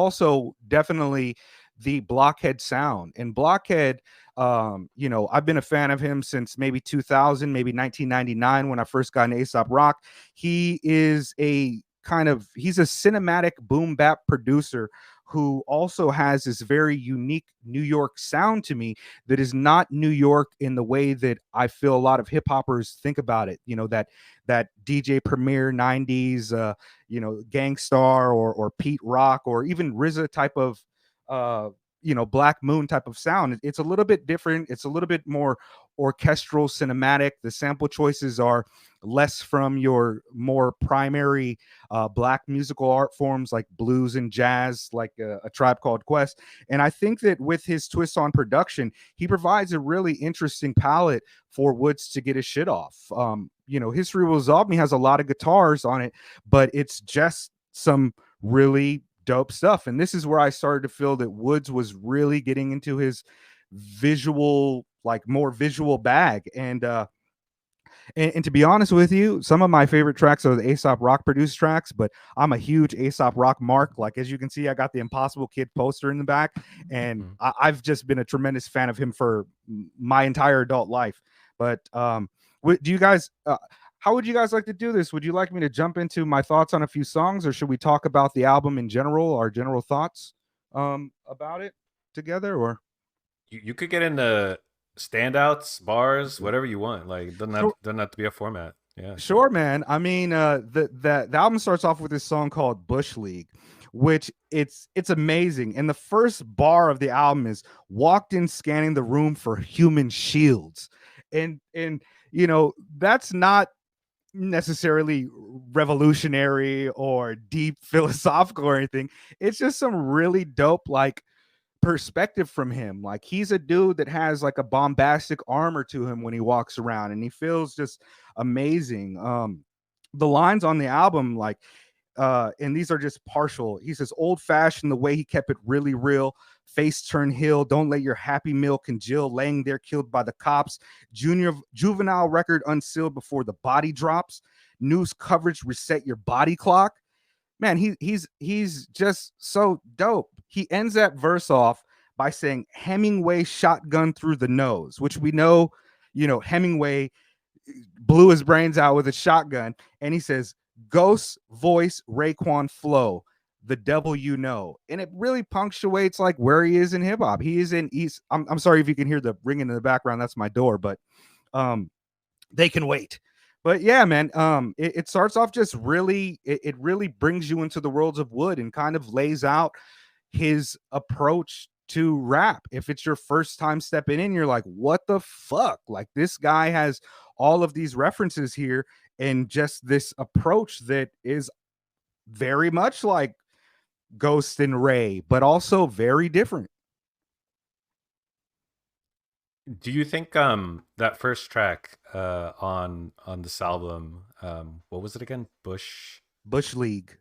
definitely the Blockhead sound. And Blockhead, I've been a fan of him since maybe 2000, maybe 1999 when I first got into Aesop Rock. He's a cinematic boom bap producer who also has this very unique New York sound to me that is not New York in the way that I feel a lot of hip hoppers think about it. That DJ Premier 90s, Gangstar or Pete Rock or even RZA type of Black Moon type of sound. It's a little bit different. It's a little bit more orchestral, cinematic. The sample choices are less from your more primary Black musical art forms like blues and jazz, like a Tribe Called Quest. And I think that with his twist on production, he provides a really interesting palette for Woods to get his shit off. History Will Absolve Me has a lot of guitars on it, but it's just some really dope stuff. And this is where I started to feel that Woods was really getting into his more visual bag. And to be honest with you, some of my favorite tracks are the Aesop Rock produced tracks, but I'm a huge Aesop Rock mark. Like, as you can see, I got the Impossible Kid poster in the back, and I've just been a tremendous fan of him for my entire adult life. But do you guys how would you guys like to do this? Would you like me to jump into my thoughts on a few songs, or should we talk about the album in general, our general thoughts about it together? Or You could get into standouts, bars, whatever you want. Like it doesn't have to be a format. Yeah. Sure, man. I mean, the album starts off with this song called Bush League, which it's amazing. And the first bar of the album is walked in scanning the room for human shields. And that's not necessarily revolutionary or deep philosophical or anything. It's just some really dope perspective from him. Like, he's a dude that has like a bombastic armor to him when he walks around, and he feels just amazing. The lines on the album, and these are just partial. He says, "Old fashioned, the way he kept it really real. Face turn hill. Don't let your happy meal congeal. Laying there killed by the cops. Juvenile record unsealed before the body drops. News coverage reset your body clock." Man, he's just so dope. He ends that verse off by saying Hemingway shotgun through the nose, which we know, Hemingway blew his brains out with a shotgun. And he says, "Ghost voice Raekwon flow, the devil you know." And it really punctuates like where he is in hip hop. He is in East. I'm sorry if you can hear the ringing in the background. That's my door, but they can wait. But yeah, man, it starts off just really, it really brings you into the worlds of Wood and kind of lays out his approach to rap. If it's your first time stepping in, you're like, what the fuck? Like, this guy has all of these references here and just this approach that is very much like Ghost and Ray, but also very different. Do you think that first track on this album, what was it again? Bush League.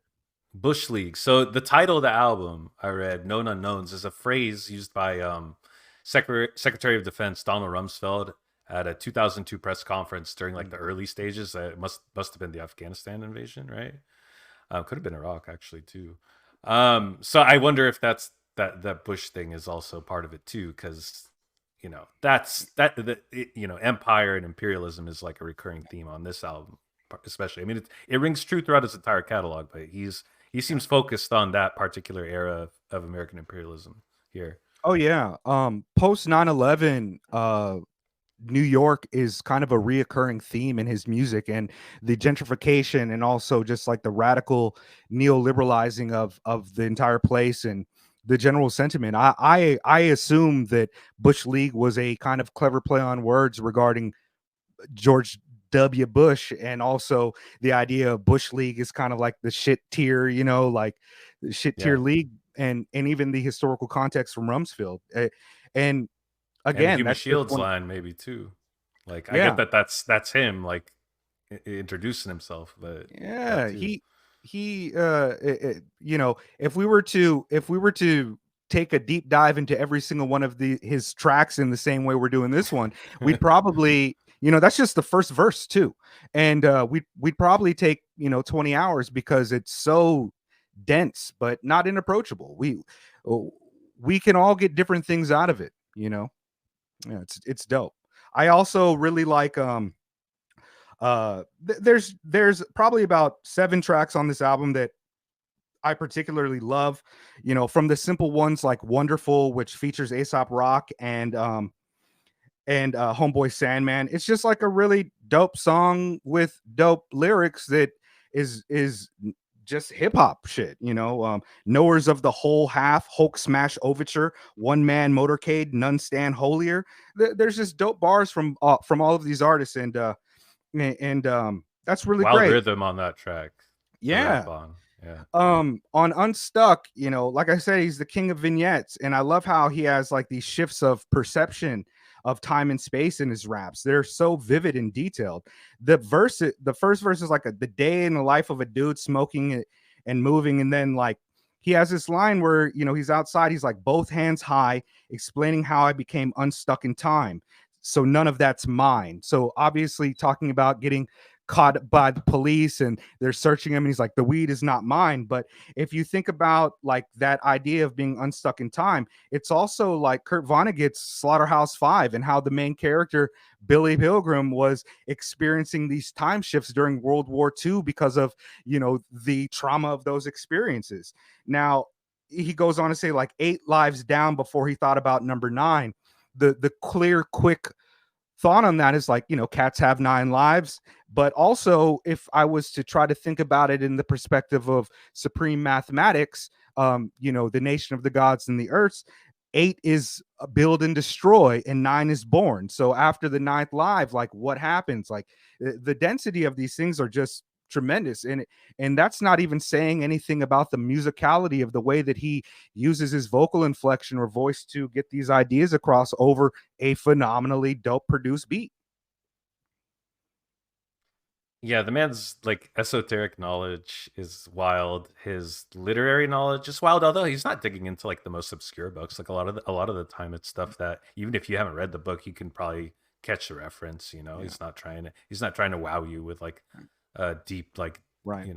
Bush League. So the title of the album I read, Known Unknowns, is a phrase used by Secretary of Defense Donald Rumsfeld at a 2002 press conference during like the early stages. It must have been the Afghanistan invasion, right? Could have been Iraq actually too. So I wonder if that Bush thing is also part of it too, because empire and imperialism is like a recurring theme on this album, especially. I mean, it rings true throughout his entire catalog, but he seems focused on that particular era of American imperialism here. Oh yeah. Post 9/11, New York is kind of a reoccurring theme in his music, and the gentrification and also just like the radical neoliberalizing of the entire place and the general sentiment. I assume that Bush League was a kind of clever play on words regarding George W. Bush, and also the idea of Bush League is kind of like the shit tier, like the shit tier Yeah, league, and even the historical context from Rumsfeld. And and the again, Human that's just Shields one. line maybe too. Like I get Yeah, that that's him like introducing himself, but that yeah. too. If we were to take a deep dive into every single one of his tracks in the same way we're doing this one, we'd probably, that's just the first verse too, and we'd probably take 20 hours because it's so dense but not inapproachable. We can all get different things out of it. Yeah, it's dope. I also really like there's probably about 7 tracks on this album that I particularly love, from the simple ones like Wonderful, which features Aesop Rock and Homeboy Sandman. It's just like a really dope song with dope lyrics that is just hip hop shit. Knowers of the Whole Half, Hulk Smash Overture, One Man Motorcade, None Stand Holier. There's just dope bars from all of these artists, and that's really Wild great. rhythm on that track to Yeah. rap on. Yeah. On Unstuck, like I said, he's the king of vignettes, and I love how he has like these shifts of perception of time and space in his raps. They're so vivid and detailed. The first verse is like the day in the life of a dude smoking it and moving, and then like he has this line where he's outside, he's like both hands high, explaining how I became unstuck in time. So none of that's mine. So obviously talking about getting caught by the police and they're searching him, and he's like, the weed is not mine. But if you think about like that idea of being unstuck in time, it's also like Kurt Vonnegut's Slaughterhouse-Five, and how the main character Billy Pilgrim was experiencing these time shifts during World War II because of the trauma of those experiences. Now he goes on to say like 8 lives down before he thought about number 9. The clear, quick thought on that is like, cats have 9 lives. But also, if I was to try to think about it in the perspective of supreme mathematics, the nation of the gods and the earths, 8 is build and destroy, and 9 is born. So after the 9th live, like what happens? Like the density of these things are just tremendous, and that's not even saying anything about the musicality of the way that he uses his vocal inflection or voice to get these ideas across over a phenomenally dope produced beat. Yeah, the man's like esoteric knowledge is wild. His literary knowledge is wild, although he's not digging into like the most obscure books. Like a lot of the time it's stuff that even if you haven't read the book, you can probably catch the reference, Yeah. He's not trying to wow you with like deep like Right.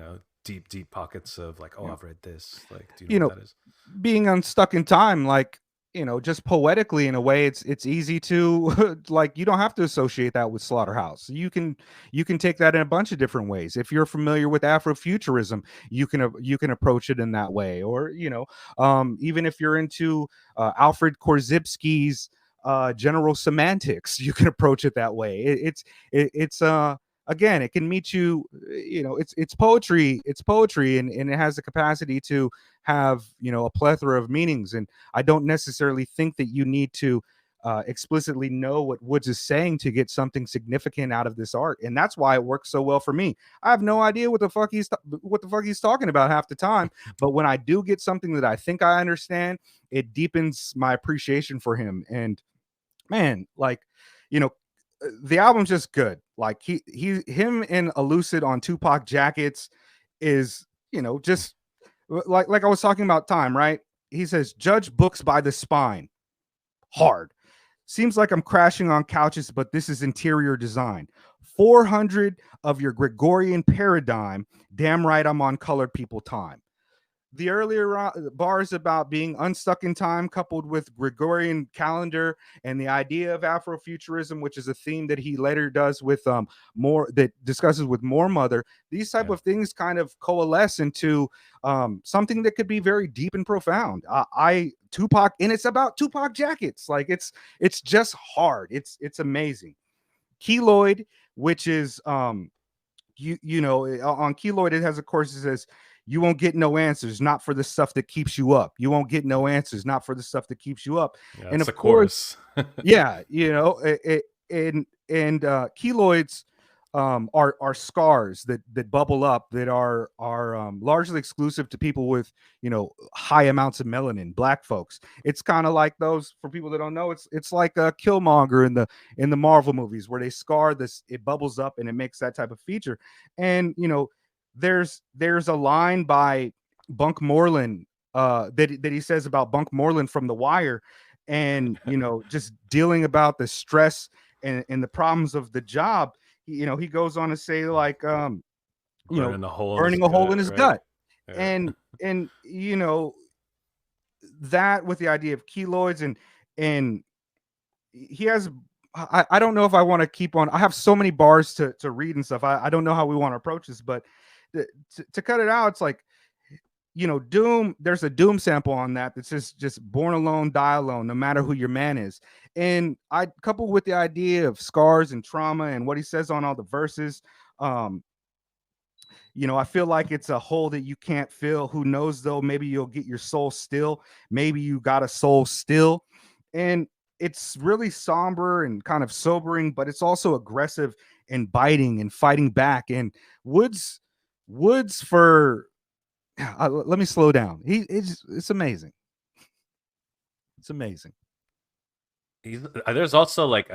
deep pockets of like, oh, Yeah. I've read this. Like, do you know You what know, that is? being unstuck in time, like, just poetically in a way, it's easy to like, you don't have to associate that with Slaughterhouse. You can take that in a bunch of different ways. If you're familiar with Afrofuturism, you can approach it in that way. Or even if you're into Alfred Korzybski's general semantics, you can approach it that way. It's again, it can meet you. It's poetry. It's poetry, and it has the capacity to have a plethora of meanings. And I don't necessarily think that you need to explicitly know what Woods is saying to get something significant out of this art, and that's why it works so well for me. I have no idea what the fuck he's talking about half the time, but when I do get something that I think I understand, it deepens my appreciation for him. And man, like, you know, the album's just good. Like him and Elucid on Tupac Jackets is, just like I was talking about time, right? He says, judge books by the spine. Hard. Seems like I'm crashing on couches, but this is interior design. 400 of your Gregorian paradigm. Damn right I'm on colored people time. The earlier bars about being unstuck in time coupled with Gregorian calendar and the idea of Afrofuturism, which is a theme that he later does with more that discusses with More Mother. These type of things kind of coalesce into something that could be very deep and profound. I Tupac, and it's about Tupac Jackets. Like it's just hard. It's amazing. Keloid, which is on Keloid, it has a course that says, you won't get no answers, not for the stuff that keeps you up. You won't get no answers, not for the stuff that keeps you up. Yeah, and it's of a course, chorus. yeah, keloids are scars that bubble up that are largely exclusive to people with high amounts of melanin, black folks. It's kind of like those, for people that don't know, it's like a Killmonger in the Marvel movies, where they scar this, it bubbles up and it makes that type of feature. And there's a line by Bunk Moreland that he says about Bunk Moreland from The Wire, and just dealing about the stress and the problems of the job. He goes on to say, like, Burning a hole burning a hole in his right? gut. Yeah. And that with the idea of keloids, and he has, I don't know if I want to keep on. I have so many bars to read and stuff. I don't know how we want to approach this, but to cut it out, it's like, Doom, there's a Doom sample on that says, just born alone, die alone, no matter who your man is. And I coupled with the idea of scars and trauma and what he says on all the verses. I feel like it's a hole that you can't fill. Who knows though? Maybe you'll get your soul still. Maybe you got a soul still. And it's really somber and kind of sobering, but it's also aggressive and biting and fighting back. And Woods for let me slow down. It's amazing. It's amazing. There's also like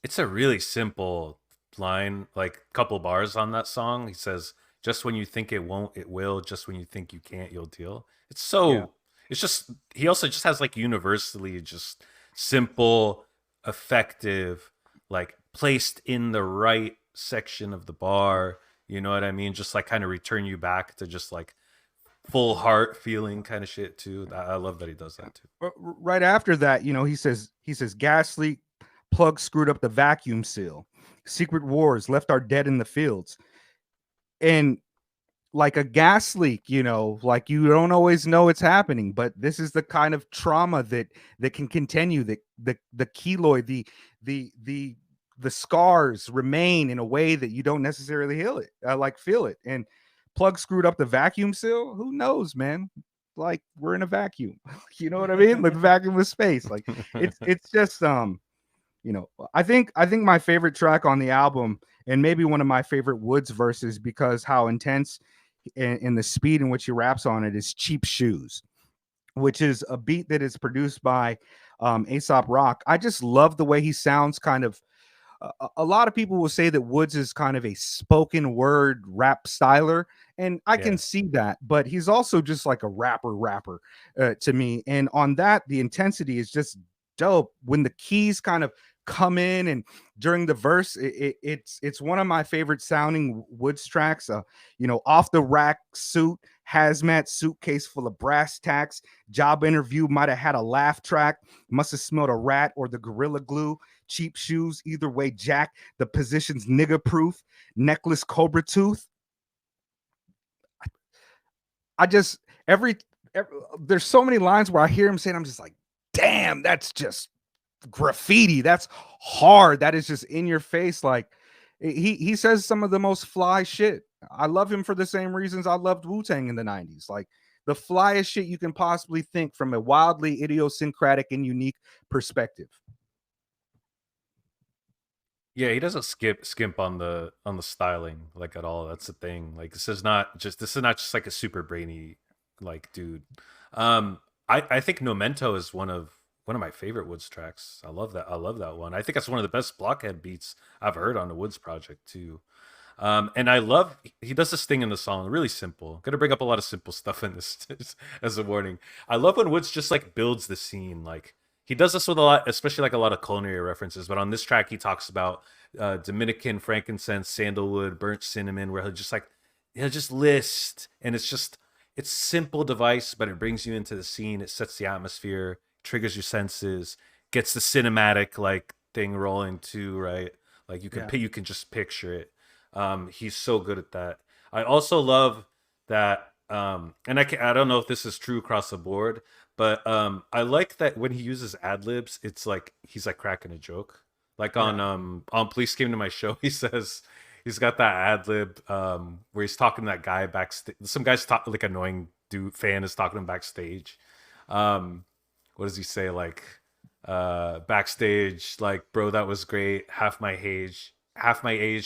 it's a really simple line, like couple bars on that song. He says, just when you think it won't, it will. Just when you think you can't, you'll deal. It's so, it's just, he also just has like universally just simple, effective, like placed in the right section of the bar. You know what I mean? Just like kind of return you back to just like full heart feeling kind of shit too. I love that he does that too. Right after that, he says gas leak, plug screwed up the vacuum seal. Secret wars left our dead in the fields. And like a gas leak, like you don't always know it's happening, but this is the kind of trauma that can continue. The keloid, the scars remain in a way that you don't necessarily heal it, feel it. And plug screwed up the vacuum seal. Who knows, man? Like, we're in a vacuum. You know what I mean? Like, the vacuum of space. Like, it's just I think my favorite track on the album, and maybe one of my favorite Woods verses, because how intense and the speed in which he raps on it, is Cheap Shoes, which is a beat that is produced by Aesop Rock. I just love the way he sounds. Kind of a lot of people will say that Woods is kind of a spoken word rap styler, and I can see that, but he's also just like a rapper to me. And on that, the intensity is just dope when the keys kind of come in, and during the verse, it's one of my favorite sounding Woods tracks. Off the rack suit, hazmat suitcase full of brass tacks, job interview might have had a laugh track, must have smelled a rat or the gorilla glue. Cheap shoes, either way, Jack. The position's nigga proof. Necklace, cobra tooth. I just every there's so many lines where I hear him saying, I'm just like, damn, that's just graffiti. That's hard. That is just in your face. Like, he says some of the most fly shit. I love him for the same reasons I loved Wu-Tang in the 90s. Like, the flyest shit you can possibly think from a wildly idiosyncratic and unique perspective. Yeah, he doesn't skimp on the styling like at all. That's the thing. Like, this is not just like a super brainy like dude. I think Memento is one of one of my favorite Woods tracks. I love that. I love that one. I think that's one of the best blockhead beats I've heard on the Woods project too. And I love he does this thing in the song, really simple. Gonna bring up a lot of simple stuff in this as a warning. I love when Woods just like builds the scene. Like he does this with a lot, especially like a lot of culinary references. But on this track, he talks about Dominican frankincense, sandalwood, burnt cinnamon, where he'll just list, and it's simple device, but it brings you into the scene. It sets the atmosphere, triggers your senses, gets the cinematic like thing rolling too, right? Like you can just picture it. He's so good at that. I also love that, and I don't know if this is true across the board, but I like that when he uses ad libs, it's like he's like cracking a joke. Like on Police Came to My Show, he says he's got that ad lib where he's talking to that guy backstage. Some guy's like annoying dude fan is talking to him backstage. What does he say? Like backstage, like, bro, that was great. Half my age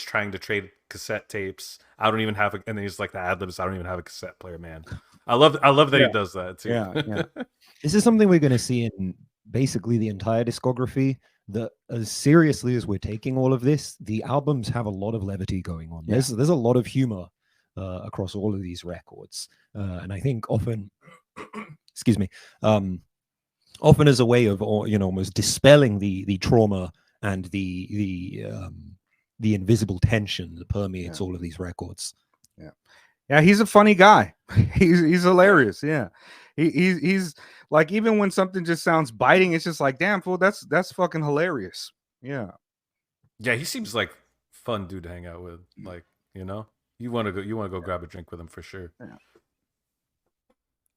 trying to trade cassette tapes. I don't even have and then he's like the ad libs, I don't even have a cassette player, man. I love that he does that too. Yeah. This is something we're going to see in basically the entire discography. That as seriously as we're taking all of this, the albums have a lot of levity going on. There's a lot of humor across all of these records, and I think often, excuse me, often as a way of almost dispelling the trauma and the invisible tension that permeates all of these records. Yeah, he's a funny guy. He's hilarious. Yeah, he's like, even when something just sounds biting, it's just like, damn fool, that's fucking hilarious. Yeah, he seems like fun dude to hang out with. Like, you want to go grab a drink with him for sure.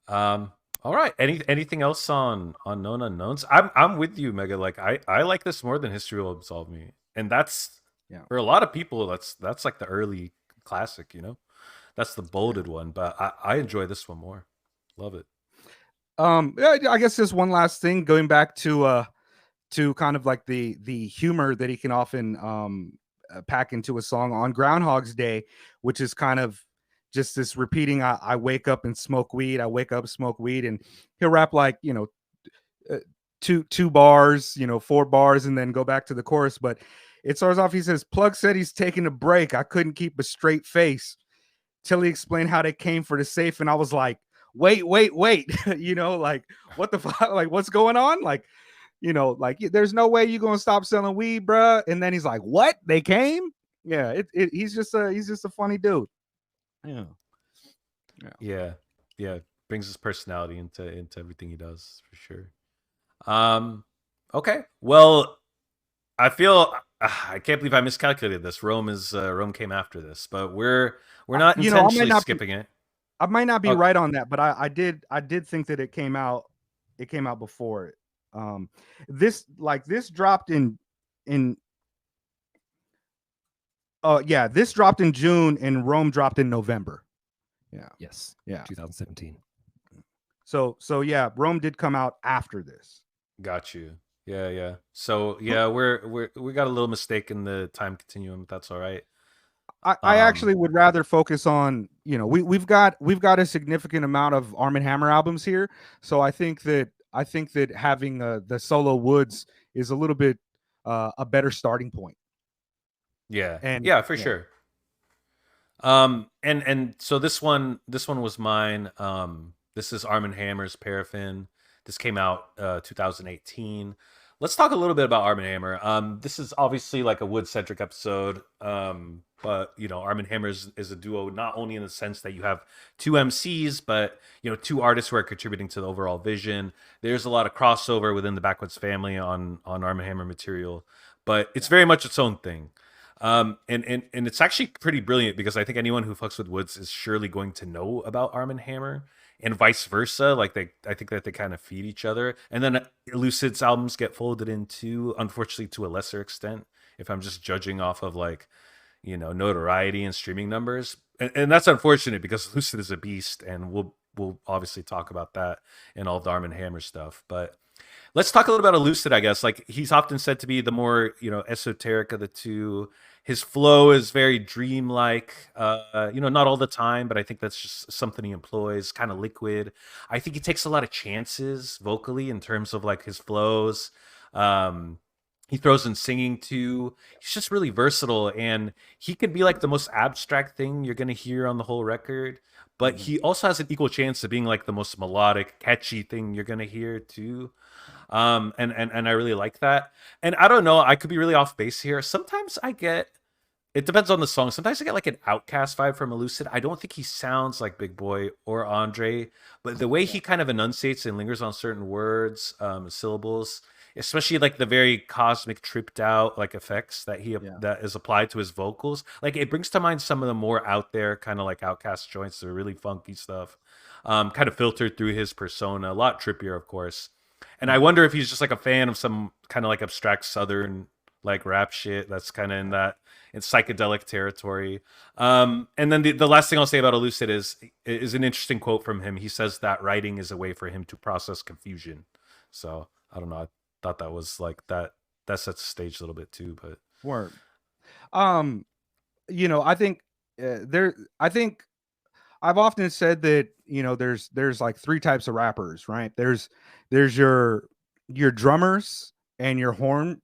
Yeah. All right. Anything else on Known Unknowns? I'm with you, Mega. Like I like this more than History Will Absolve Me, and that's for a lot of people. That's like the early classic. That's the bolded one, but I enjoy this one more. Love it. I guess just one last thing, going back to kind of like the humor that he can often pack into a song on Groundhog's Day, which is kind of just this repeating, I wake up and smoke weed, I wake up, smoke weed, and he'll rap like, two bars, 4 bars, and then go back to the chorus. But it starts off, he says, Plug said he's taking a break, I couldn't keep a straight face till he explained how they came for the safe. And I was like, wait, like, what the fuck? Like, what's going on? Like, like, there's no way you're going to stop selling weed, bruh. And then he's like, what? They came? Yeah. He's just a funny dude. Yeah. Brings his personality into everything he does, for sure. Okay. Well, I feel I can't believe I miscalculated this. Rome came after this, but we're not intentionally skipping it. I might not be right on that, but I did think that it came out before it. This dropped in this dropped in June and Rome dropped in November. Yeah. Yes. Yeah. 2017. So yeah, Rome did come out after this. Got you. Yeah. So yeah, we got a little mistake in the time continuum, but that's all right. I actually would rather focus on, we've got a significant amount of Armand Hammer albums here, so I think that having the solo Woods is a little bit a better starting point. Yeah, for sure. And so this one was mine. This is Armand Hammer's Paraffin. This came out 2018. Let's talk a little bit about Armand Hammer. This is obviously like a Wood-centric episode, but Armand Hammer is a duo, not only in the sense that you have 2 MCs, but 2 artists who are contributing to the overall vision. There's a lot of crossover within the Backwoods family on Armand Hammer material, but it's very much its own thing. And it's actually pretty brilliant, because I think anyone who fucks with Woods is surely going to know about Armand Hammer, and vice versa. Like I think that they kind of feed each other. And then Lucid's albums get folded into, unfortunately, to a lesser extent, if I'm just judging off of like, notoriety and streaming numbers. And that's unfortunate, because Lucid is a beast, and we'll obviously talk about that and all the Armand Hammer stuff. But let's talk a little about Lucid, I guess. Like, he's often said to be the more, esoteric of the two. His flow is very dreamlike. Not all the time, but I think that's just something he employs. Kind of liquid. I think he takes a lot of chances vocally in terms of like his flows. Um, he throws in singing too. He's just really versatile, and he could be like the most abstract thing you're gonna hear on the whole record. But he also has an equal chance of being like the most melodic, catchy thing you're gonna hear too. And I really like that. And I don't know, I could be really off base here. Sometimes I get it depends on the song. Sometimes I get like an Outcast vibe from Elucid. I don't think he sounds like Big Boy or Andre, but the way he kind of enunciates and lingers on certain words, syllables, especially like the very cosmic, tripped out like effects that that is applied to his vocals, like it brings to mind some of the more out there kind of like Outcast joints, the really funky stuff, kind of filtered through his persona. A lot trippier, of course. And I wonder if he's just like a fan of some kind of like abstract Southern like rap shit that's kind of in psychedelic territory. And then the last thing I'll say about Elucid is an interesting quote from him. He says that writing is a way for him to process confusion. So I don't know. I thought that was like that sets the stage a little bit too. But Word. I think I think I've often said that there's like three types of rappers, right? There's your drummers and your horn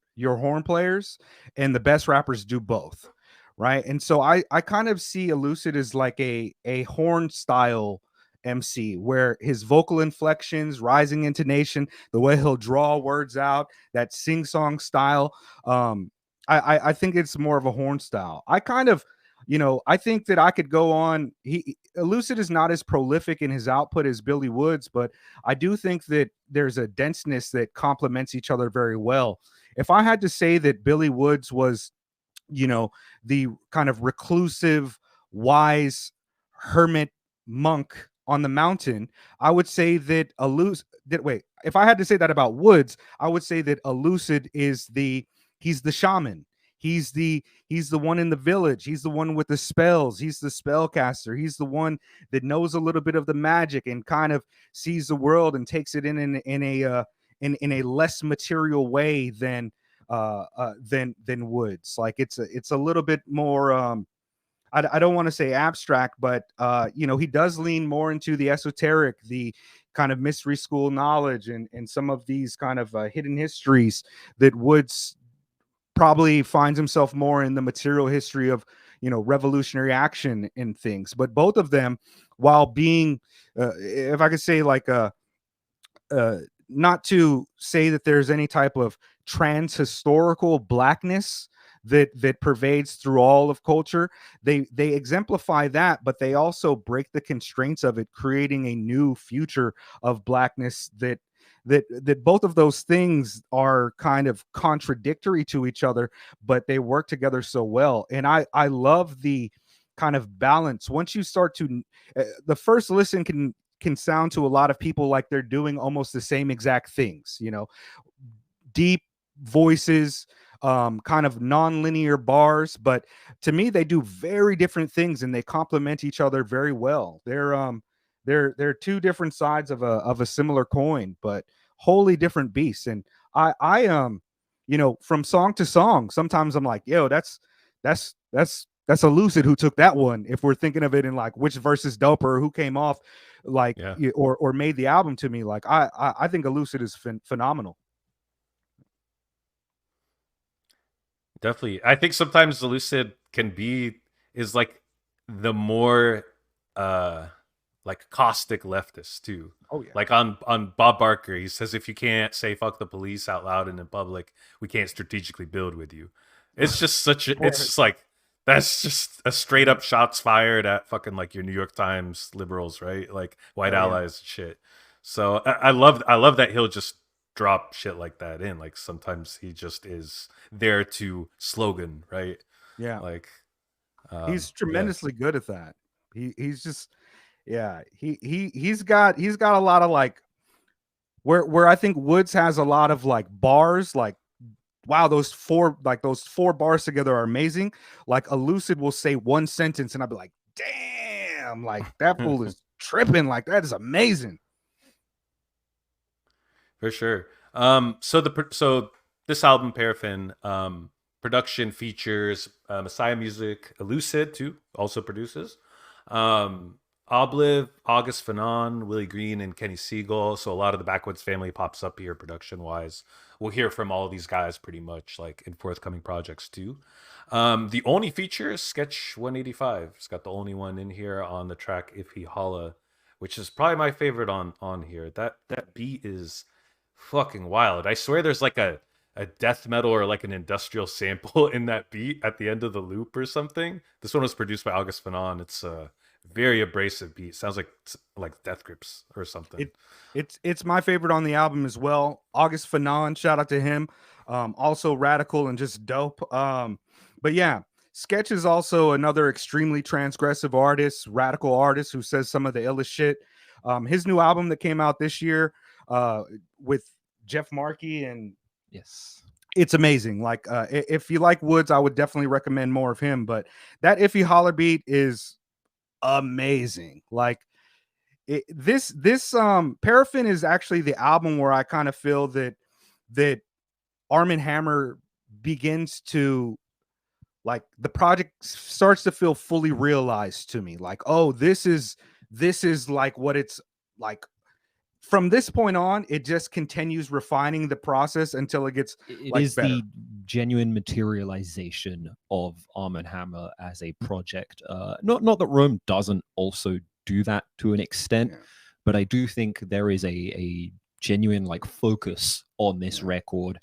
players, and the best rappers do both, right? And so I kind of see Elucid as like a horn style MC, where his vocal inflections, rising intonation, the way he'll draw words out, that sing song style. I think it's more of a horn style. I kind of I think that I could go on. Elucid is not as prolific in his output as Billy Woods, but I do think that there's a denseness that complements each other very well. If I had to say that Billy Woods was, the kind of reclusive, wise hermit monk on the mountain, I would say that if I had to say that about Woods, I would say that Elucid he's the shaman. He's the one in the village. He's the one with the spells. He's the spellcaster. He's the one that knows a little bit of the magic and kind of sees the world and takes it in a less material way than Woods. Like it's a little bit more I don't want to say abstract, but he does lean more into the esoteric, the kind of mystery school knowledge and some of these kind of hidden histories that Woods probably finds himself more in the material history of revolutionary action and things. But both of them, while being if I could say like not to say that there's any type of trans-historical blackness that pervades through all of culture, they exemplify that, but they also break the constraints of it, creating a new future of blackness that both of those things are kind of contradictory to each other, but they work together so well. And I love the kind of balance. Once you start to the first listen can sound to a lot of people like they're doing almost the same exact things, deep voices, kind of non-linear bars, but to me they do very different things and they complement each other very well. They're two different sides of a similar coin, but wholly different beasts. And I from song to song, sometimes I'm like, yo, that's Elucid who took that one. If we're thinking of it in like which verse is doper, who came off, like or made the album to me, like I think Elucid is phenomenal. definitely, I think sometimes Elucid is like the more like caustic leftist too. Oh yeah. Like on Bob Barker, he says if you can't say fuck the police out loud and in public, we can't strategically build with you. It's just it's just like that's just a straight up shots fired at fucking like your New York Times liberals, right? Like white allies and shit. So I love that he'll just drop shit like that in. Like sometimes he just is there to slogan, right? Yeah. Like he's tremendously good at that. He's just he's got a lot of like where I think Woods has a lot of like bars, like wow, those four bars together are amazing. Like Elucid will say one sentence and I'll be like, damn, like that fool is tripping, like that is amazing. For sure. So this album, Paraffin, production features Messiah Music, Elucid too also produces. Obliv, August Fanon, Willie Green, and Kenny Siegel. So a lot of the Backwoods family pops up here production wise. We'll hear from all of these guys pretty much like in forthcoming projects too. The only feature is Sketch 185. It's got the only one in here on the track If He Holla, which is probably my favorite on here. That beat is fucking wild. I swear there's like a death metal or like an industrial sample in that beat at the end of the loop or something. This one was produced by August Fanon. It's a very abrasive beat. Sounds like Death Grips or something. It's my favorite on the album as well. August Fanon, shout out to him. Also radical and just dope. But yeah, Sketch is also another extremely transgressive artist, radical artist who says some of the illest shit. His new album that came out this year with Jeff Markey, and Yes, it's amazing. Like if you like Woods, I would definitely recommend more of him. But that Iffy Holler beat is amazing. Like this Paraffin is actually the album where I kind of feel that Armand Hammer begins to, like, the project starts to feel fully realized to me. Like, oh, this is like what it's like. From this point on, it just continues refining the process until it gets it like is better. the genuine materialization of Armand Hammer as a project. Not that Rome doesn't also do that to an extent, Yeah. but I do think there is a genuine like focus on this record.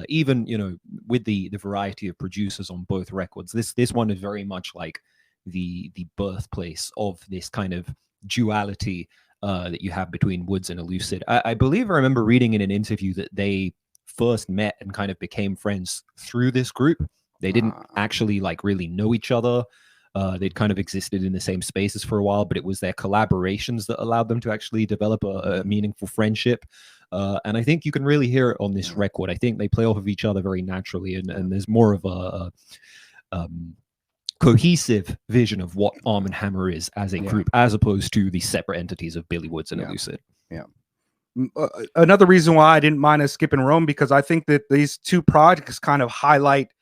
Even with the variety of producers on both records, this one is very much like the birthplace of this kind of duality that you have between Woods and Elucid. I believe I remember reading in an interview that they first met and kind of became friends through this group. They didn't actually like really know each other. They'd kind of existed in the same spaces for a while, but it was their collaborations that allowed them to actually develop a meaningful friendship. And I think you can really hear it on this record. I think they play off of each other very naturally, and there's more of a cohesive vision of what Armand Hammer is as a group, as opposed to the separate entities of Billy Woods and Elucid. Yeah. Another reason why I didn't mind us skipping Rome, because I think that these two projects kind of highlight,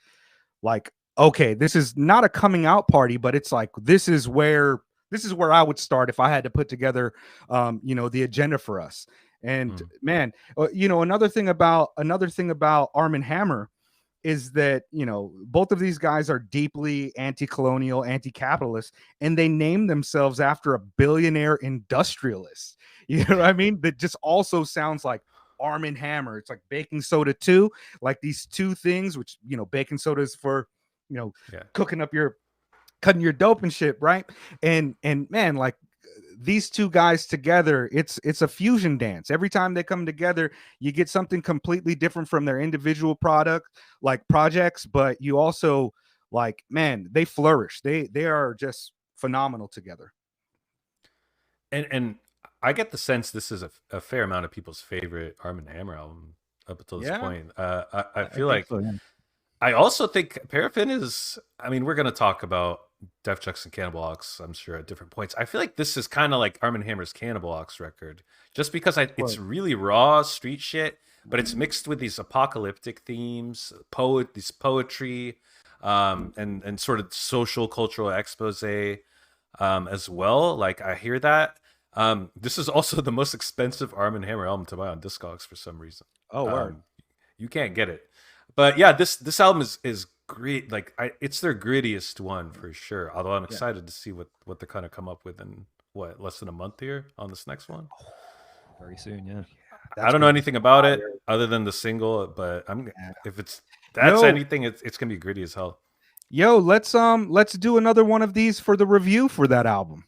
like, okay, this is not a coming out party, but it's like this is where I would start if I had to put together the agenda for us. And man, another thing about Armand Hammer is that both of these guys are deeply anti-colonial, anti-capitalist, and they name themselves after a billionaire industrialist. You know what I mean? That just also sounds like Armand Hammer. It's like baking soda too, like these two things, which baking soda is for cutting your dope and shit, right? And man, like, these two guys together, it's a fusion dance. Every time they come together, you get something completely different from their individual projects, but you also, like, man, they flourish. They are just phenomenal together. And I get the sense this is a fair amount of people's favorite Armand Hammer album up until this point. I feel like so, yeah. I also think Paraffin is, I mean, we're going to talk about Def Chucks and Cannibal Ox, I'm sure, at different points. I feel like this is kind of like Armand Hammer's Cannibal Ox record, just because it's really raw street shit, but it's mixed with these apocalyptic themes, this poetry, and sort of social cultural expose as well. Like, I hear that. This is also the most expensive Armand Hammer album to buy on Discogs for some reason. Oh, word. You can't get it. But yeah, this album is great. Like, it's their grittiest one for sure. Although I'm excited to see what they kind of come up with in less than a month here on this next one. Very soon, yeah. I don't know anything about it other than the single, but if that's anything, it's gonna be gritty as hell. Yo, let's do another one of these for the review for that album.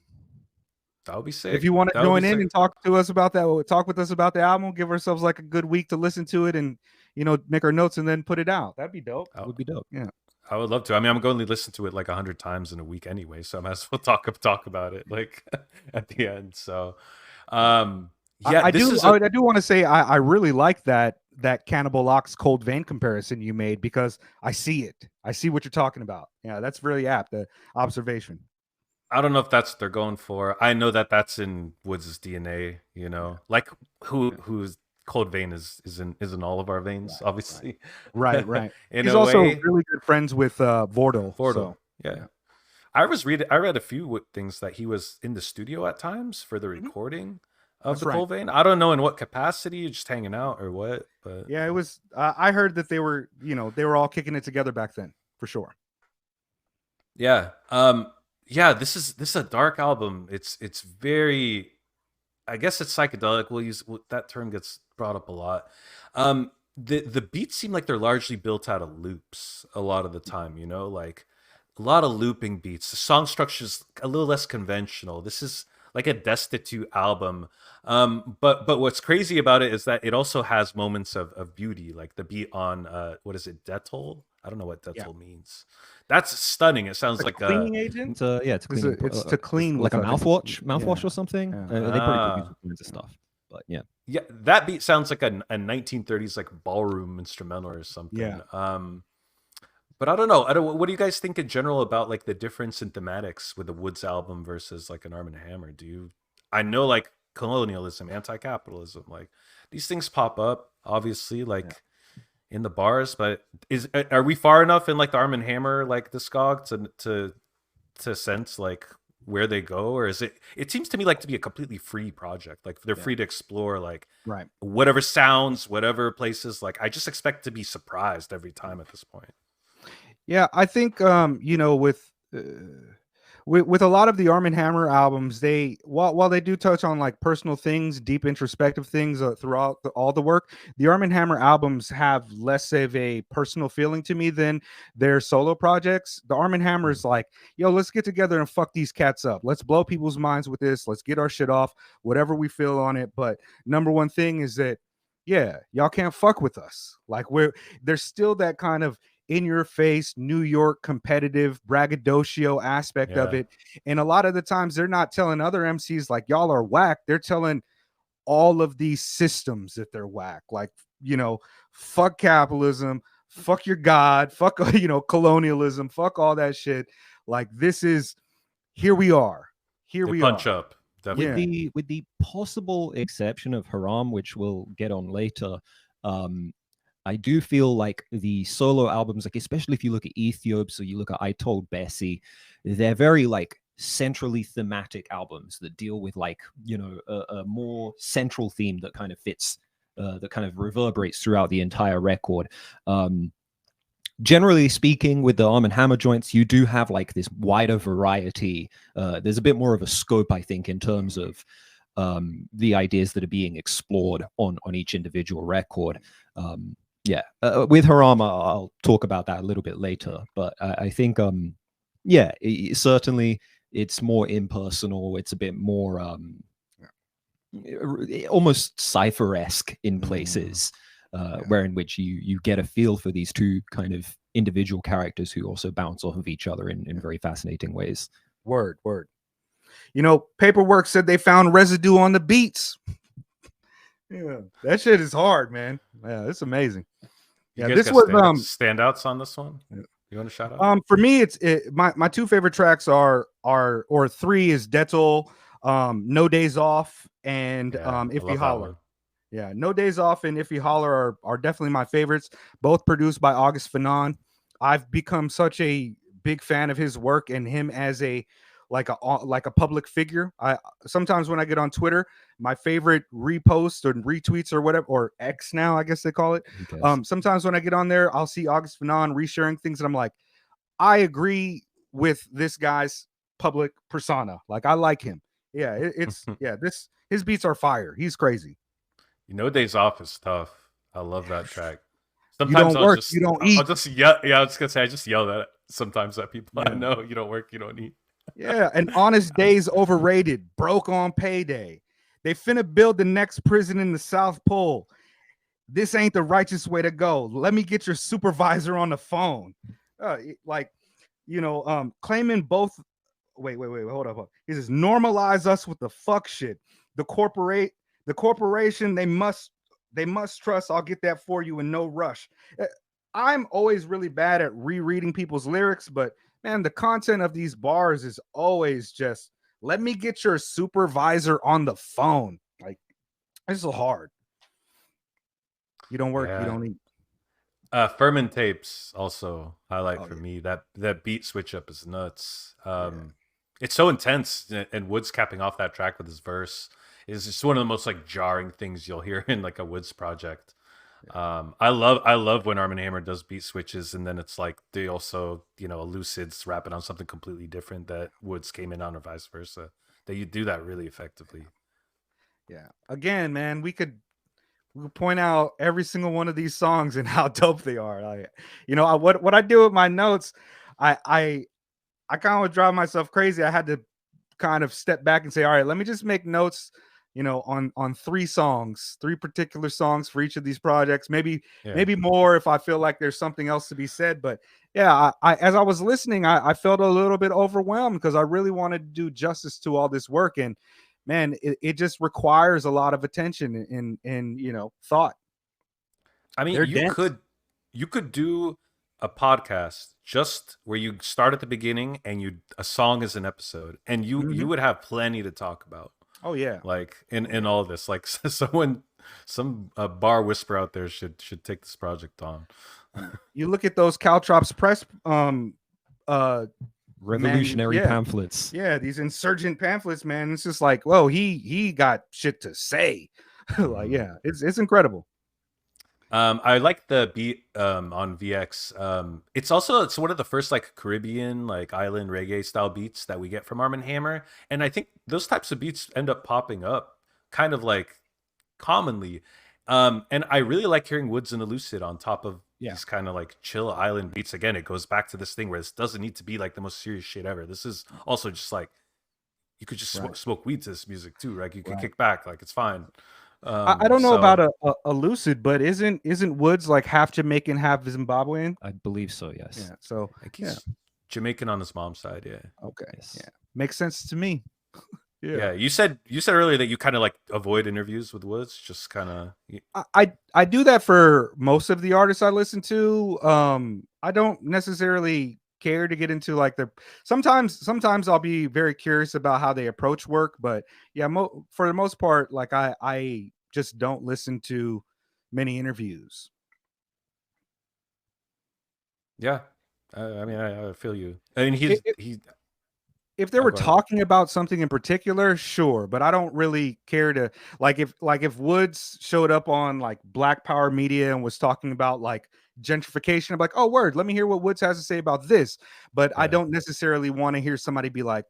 That would be sick. If you want to join in and talk with us about the album, give ourselves like a good week to listen to it and make our notes and then put it out. That'd be dope. That would be dope. Yeah, I would love to. I mean, I'm going to listen to it like 100 times in a week anyway, so I might as well talk about it like at the end. So, I do want to say I really like that Cannibal Ox Cold Vein comparison you made, because I see it. I see what you're talking about. Yeah, that's really apt. The observation. I don't know if that's what they're going for. I know that that's in Woods' DNA. Like who's Code Vein is in all of our veins, obviously. Right. In He's a also way, really good friends with Vordel. Vortal. So Yeah. I read a few things that he was in the studio at times for the recording of That's the right. Code Vein. I don't know in what capacity, just hanging out or what, but yeah, it was. I heard that they were all kicking it together back then for sure. yeah. Yeah, this is a dark album. It's very, I guess it's psychedelic. That term gets brought up a lot. The beats seem like they're largely built out of loops a lot of the time, like a lot of looping beats. The song structure's a little less conventional. This is like a destitute album. But what's crazy about it is that it also has moments of beauty, like the beat on what is it, Detol? I don't know what Detol means. That's stunning. It sounds like cleaning agent. It's it's cleaning. It's to clean like with a I think. mouthwash or something. Yeah. They probably produce all kinds of stuff, but yeah. Yeah, that beat sounds like a 1930s like ballroom instrumental or something. Yeah. But I don't know. What do you guys think in general about like the difference in thematics with the Woods album versus like an Armand Hammer? I know like colonialism, anti-capitalism, like these things pop up obviously like in the bars, but are we far enough in like the Armand Hammer like discog to sense like where they go, or is it seems to me like to be a completely free project, like they're free to explore like Right. whatever sounds, whatever places. Like I just expect to be surprised every time at this point. Yeah, I think with a lot of the Armand Hammer albums, they while they do touch on like personal things, deep introspective things throughout all the work, the Armand Hammer albums have less of a personal feeling to me than their solo projects. The Armand Hammer is like, yo, let's get together and fuck these cats up. Let's blow people's minds with this. Let's get our shit off, whatever we feel on it. But number one thing is that, yeah, y'all can't fuck with us. Like there's still that kind of in your face New York competitive braggadocio aspect of it. And a lot of the times they're not telling other MCs like y'all are whack. They're telling all of these systems that they're whack. Like, fuck capitalism, fuck your God, fuck, colonialism, fuck all that shit. Like this is, here we are. Here They we punch are. up. Definitely. With the possible exception of Haram, which we'll get on later, I do feel like the solo albums, like especially if you look at Aethiopes or you look at I Told Bessie, they're very like centrally thematic albums that deal with like, a more central theme that kind of fits, that kind of reverberates throughout the entire record. Generally speaking, with the Armand Hammer joints, you do have like this wider variety. There's a bit more of a scope, I think, in terms of the ideas that are being explored on each individual record. With Haram, I'll talk about that a little bit later. But I think, certainly it's more impersonal. It's a bit more almost cipher-esque in places. Where in which you get a feel for these two kind of individual characters who also bounce off of each other in very fascinating ways. Word. Paperwork said they found residue on the beats. Yeah, that shit is hard, man. Yeah, it's amazing. Yeah, this was standouts on this one. You want to shout out? For me, my two favorite tracks are three is Detol, No Days Off, and If You Holler. Yeah, No Days Off and If You Holler are definitely my favorites, both produced by August Fanon. I've become such a big fan of his work and him as a public figure. I sometimes when I get on Twitter, my favorite reposts or retweets or whatever, or X now, I guess they call it. Sometimes when I get on there, I'll see August Fanon resharing things and I'm like, I agree with this guy's public persona. Like I like him. Yeah, his beats are fire. He's crazy. Days Off is tough. I love that track. Sometimes you don't eat. I'll just yell. Yeah, I was gonna say I just yell that sometimes at people. I know you don't work, you don't eat. Yeah, and Honest Days overrated. Broke on payday. They finna build the next prison in the South Pole. This ain't the righteous way to go. Let me get your supervisor on the phone. Claiming both. Wait, hold up. He says normalize us with the fuck shit. The corporation, they must trust. I'll get that for you in no rush. I'm always really bad at rereading people's lyrics, but man, the content of these bars is always just let me get your supervisor on the phone. Like, it's so hard. You don't work, you Yeah. don't eat. Furman tapes also highlight Oh for yeah, me. That beat switch up is nuts. yeah. It's so intense, and Woods capping off that track with his verse is just one of the most like jarring things you'll hear in like a Woods project. I love when Armand Hammer does beat switches, and then it's like they also, Lucid's rapping on something completely different that Woods came in on, or vice versa. That you do that really effectively. Yeah. Again, man, we could point out every single one of these songs and how dope they are. Like, what I do with my notes, I kind of drive myself crazy. I had to kind of step back and say, all right, let me just make notes, on three particular songs for each of these projects. Yeah. Maybe more if I feel like there's something else to be said. But yeah, I as I was listening, I felt a little bit overwhelmed because I really wanted to do justice to all this work. And man, it just requires a lot of attention and thought. I mean, They're you dense. could you could do a podcast just where you start at the beginning and you a song is an episode, and you Mhm. would have plenty to talk about. Oh yeah. Like in Oh yeah. in all this, like some bar whisper out there should take this project on. You look at those Caltrops press uh Revolutionary yeah. pamphlets. Yeah, these insurgent pamphlets, man. It's just like, whoa, he got shit to say. Like, Mhm. yeah, it's incredible. I like the beat on VX. It's one of the first like Caribbean like island reggae style beats that we get from Armand Hammer, and I think those types of beats end up popping up kind of like commonly. And I really like hearing Woods and Elucid on top of Yeah. these kind of like chill island beats. Again, it goes back to this thing where this doesn't need to be like the most serious shit ever. This is also just like you could just Right. smoke weed to this music too, right? You could Right. kick back, like it's fine. I don't know about So a lucid, but isn't Woods like half Jamaican, half Zimbabwean? I believe so, yes. Yeah. So I think yeah. he's Jamaican on his mom's side, yeah. Okay. Yes. Yeah. Makes sense to me. Yeah. Yeah, you said earlier that you kind of like avoid interviews with Woods, just kind of. I do that for most of the artists I listen to. I don't necessarily care to get into like the sometimes I'll be very curious about how they approach work, but yeah, for the most part, like I just don't listen to many interviews. Yeah, I mean, I feel you. I mean, I- i- he. if they Oh, were go ahead. talking about something in particular, sure, but I don't really care to like if Woods showed up on like Black Power Media and was talking about like gentrification, I'm like, oh word, let me hear what Woods has to say about this. But I Yeah, don't necessarily want to hear somebody be like,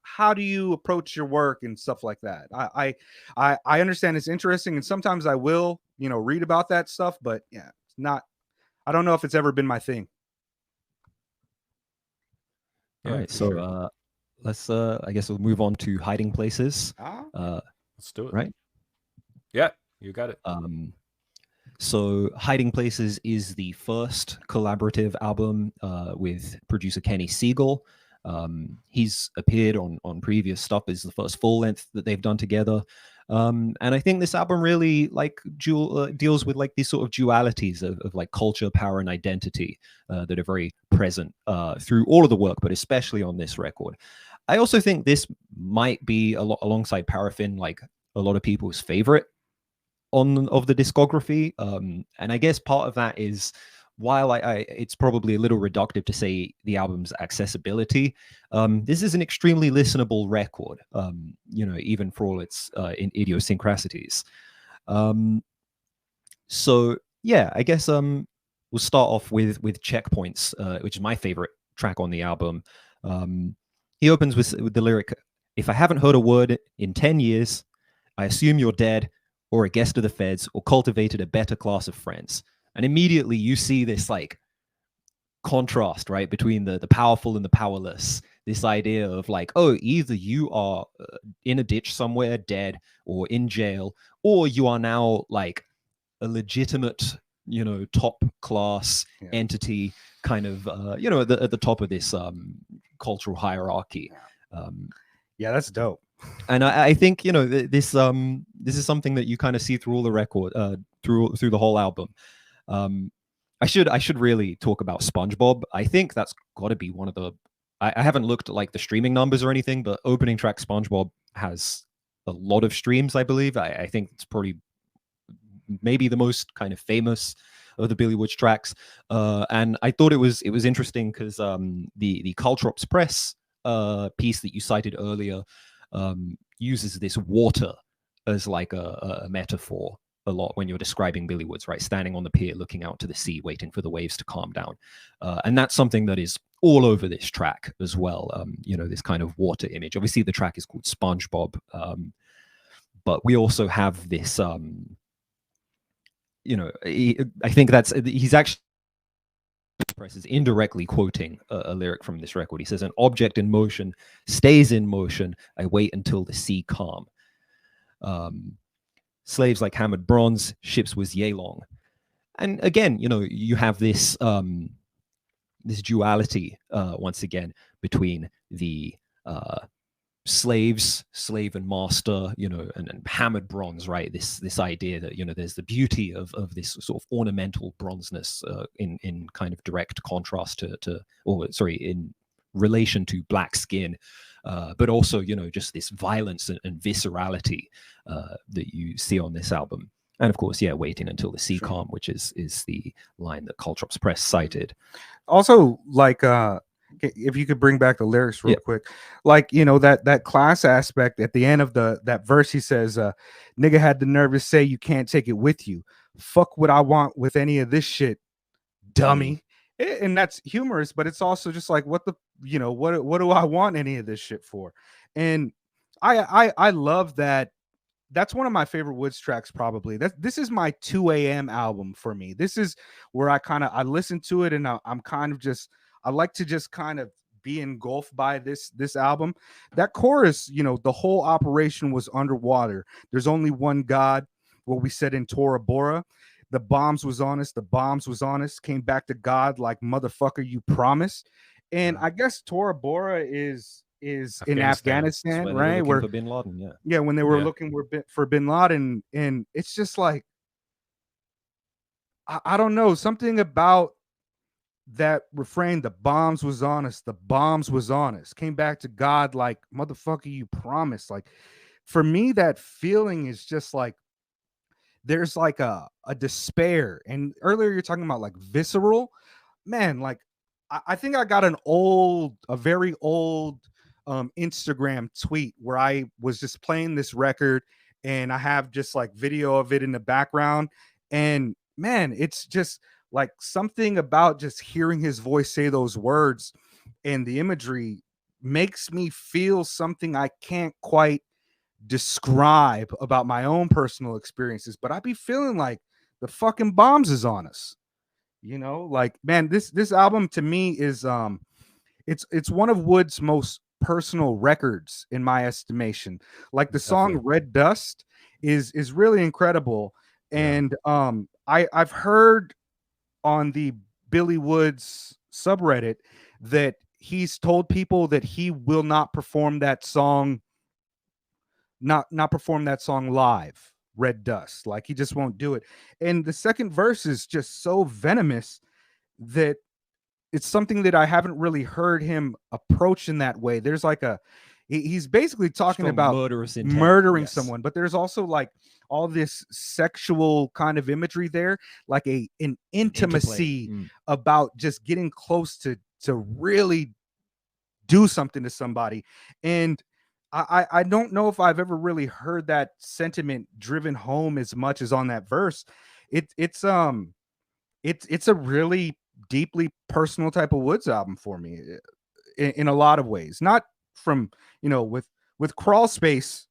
how do you approach your work and stuff like that. I understand it's interesting, and sometimes I will read about that stuff, but yeah, it's not. I don't know if it's ever been my thing. All yeah, right, for so sure. let's I guess we'll move on to hiding places. Ah, Uh, Let's do it. right. Yeah, you got it. So Hiding Places is the first collaborative album with producer Kenny Siegel. He's appeared on previous stuff. It's the first full length that they've done together. And I think this album really like deals with like these sort of dualities of like culture, power, and identity that are very present through all of the work, but especially on this record. I also think this might be alongside Paraffin, like a lot of people's favorite of the discography. And I guess part of that is while it's probably a little reductive to say the album's accessibility, this is an extremely listenable record, even for all its idiosyncrasies. So yeah, I guess we'll start off with Checkpoints, which is my favorite track on the album. He opens with the lyric, "If I haven't heard a word in 10 years, I assume you're dead or a guest of the feds or cultivated a better class of friends." And immediately you see this like contrast, right, between the powerful and the powerless. This idea of like, oh, either you are in a ditch somewhere dead or in jail, or you are now like a legitimate, top class yeah. entity, kind of, at the top of this cultural hierarchy. Yeah, that's dope. And I think this is something that you kind of see through all the record, through the whole album. I should really talk about SpongeBob. I think that's got to be one of the. I haven't looked at like the streaming numbers or anything, but opening track SpongeBob has a lot of streams. I believe. I think it's probably maybe the most kind of famous of the Billy Woods tracks. And I thought it was interesting because the Caltrops Press piece that you cited earlier uses this water as like a metaphor a lot when you're describing Billy Woods, right? Standing on the pier, looking out to the sea, waiting for the waves to calm down. And that's something that is all over this track as well. This kind of water image. Obviously, the track is called SpongeBob, but we also have this. I think he's actually is indirectly quoting a lyric from this record. He says, "An object in motion stays in motion. I wait until the sea calm. Slaves like hammered bronze, ships was yea long." And again, you have this this duality once again between the slave and master, and hammered bronze, right? This idea that there's the beauty of this sort of ornamental bronzeness in kind of direct contrast in relation to black skin, but also just this violence and viscerality that you see on this album. And of course, waiting until the sea calm, which is the line that Caltrops Press cited. Also, like if you could bring back the lyrics real quick, like that class aspect at the end of that verse, he says, "Nigga had the nerve to say you can't take it with you. Fuck what I want with any of this shit, dummy." And that's humorous, but it's also just like, what do I want any of this shit for? And I love that. That's one of my favorite Woods tracks, probably. This is my 2 a.m. album for me. This is where I listen to it, and I'm kind of just, I like to just kind of be engulfed by this album. That chorus, the whole operation was underwater. There's only one God, what we said in Tora Bora. The bombs was honest. The bombs was honest. Came back to God like motherfucker, you promised. And I guess Tora Bora is in Afghanistan, right? Where for Bin Laden, when they were looking for Bin Laden, and it's just like, I don't know, something about that refrain. The bombs was honest. The bombs was honest. Came back to God like motherfucker, you promised. Like, for me, that feeling is just like, there's like a despair. And earlier you're talking about like visceral, man. Like, I think I got a very old Instagram tweet where I was just playing this record, and I have just like video of it in the background. And man, it's just like something about just hearing his voice say those words, and the imagery makes me feel something I can't quite describe about my own personal experiences, but I be feeling like the fucking bombs is on us. Like, man, this album to me is it's one of Wood's most personal records in my estimation. Like, the song Red Dust is really incredible. And I've heard on the Billy Woods subreddit that he's told people that he will not perform that song, not perform that song live, Red Dust. Like, he just won't do it. And the second verse is just so venomous that it's something that I haven't really heard him approach in that way. There's like he's basically talking about murdering someone, but there's also like all this sexual kind of imagery there, like an intimacy about just getting close to really do something to somebody. And I don't know if I've ever really heard that sentiment driven home as much as on that verse. It's a really deeply personal type of Woods album for me in a lot of ways. Not from, with Crawl Space,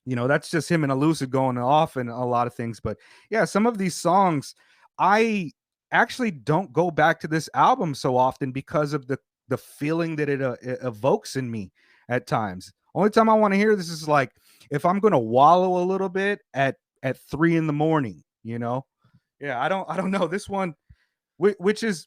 that's just him and Elucid going off and a lot of things. But yeah, some of these songs, I actually don't go back to this album so often because of the feeling that it evokes in me at times. Only time I want to hear this is like if I'm going to wallow a little bit at 3 a.m. Yeah, I don't know this one, which is,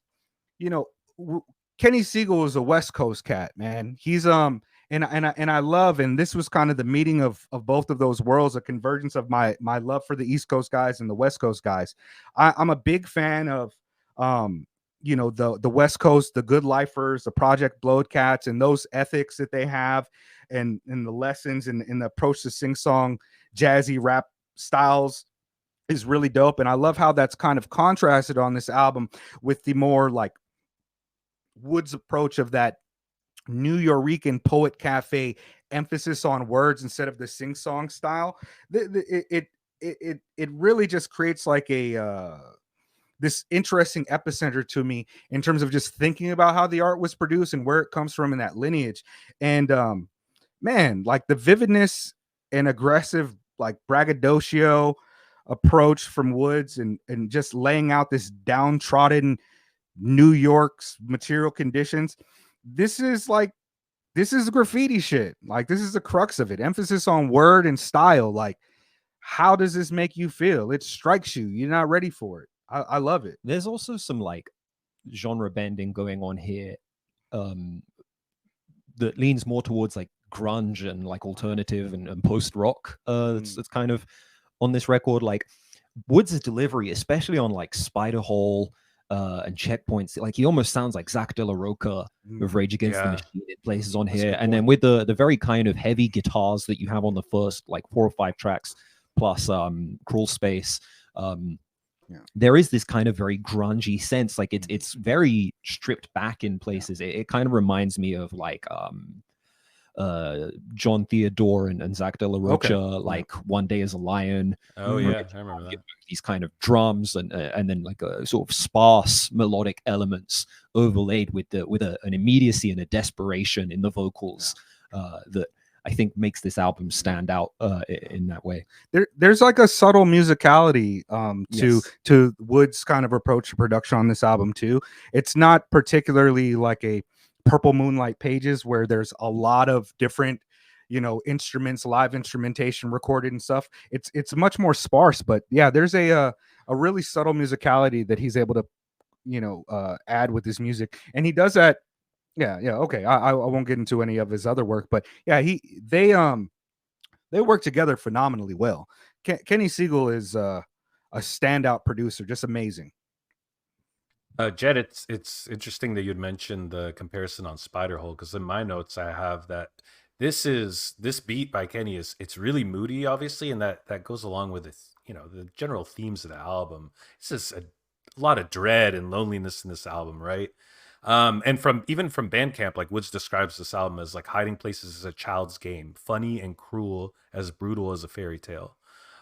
Kenny Siegel is a West Coast cat, man. He's and I love, and this was kind of the meeting of both of those worlds, a convergence of my love for the East Coast guys and the West Coast guys. I'm a big fan of the West Coast, the Good Lifers, the Project Blowed Cats, and those ethics that they have, and the lessons and the approach to sing song, jazzy rap styles. is really dope. And I love how that's kind of contrasted on this album with the more like Woods approach of that New Yorican poet cafe emphasis on words instead of the sing song style. It really just creates like a this interesting epicenter to me in terms of just thinking about how the art was produced and where it comes from in that lineage. And man, like the vividness and aggressive like braggadocio approach from Woods, and just laying out this downtrodden New York's material conditions. This is like this is graffiti shit. Like this is the crux of it. Emphasis on word and style. Like, how does this make you feel? It strikes you. You're not ready for it. I love it. There's also some like genre bending going on here that leans more towards like grunge and like alternative and post rock. It's kind of on this record. Like Woods' delivery, especially on like Spider Hole and Checkpoints, like he almost sounds like Zach De La Rocha of Rage Against the Machine in places on here. And then with the very kind of heavy guitars that you have on the first like 4 or 5 tracks, plus Crawl Space, there is this kind of very grungy sense. Like it's very stripped back in places. It kind of reminds me of like John Theodore and Zach De La Rocha, like One Day as a Lion. Oh yeah, I remember that. These kind of drums and then like a sort of sparse melodic elements overlaid with an immediacy and a desperation in the vocals that I think makes this album stand out in that way. There's like a subtle musicality to Wood's kind of approach to production on this album too. It's not particularly like a Purple Moonlight Pages where there's a lot of different, instruments, live instrumentation recorded and stuff. It's much more sparse, but yeah, there's a really subtle musicality that he's able to add with his music, and he does that. Yeah, okay. I won't get into any of his other work, but yeah, they work together phenomenally well. Kenny Siegel is a standout producer, just amazing. Jed, it's interesting that you'd mentioned the comparison on Spiderhole, because in my notes I have that this beat by Kenny it's really moody, obviously, and that goes along with it, the general themes of the album. It's just a lot of dread and loneliness in this album, right? And from Bandcamp, like Woods describes this album as like hiding places as a child's game, funny and cruel, as brutal as a fairy tale.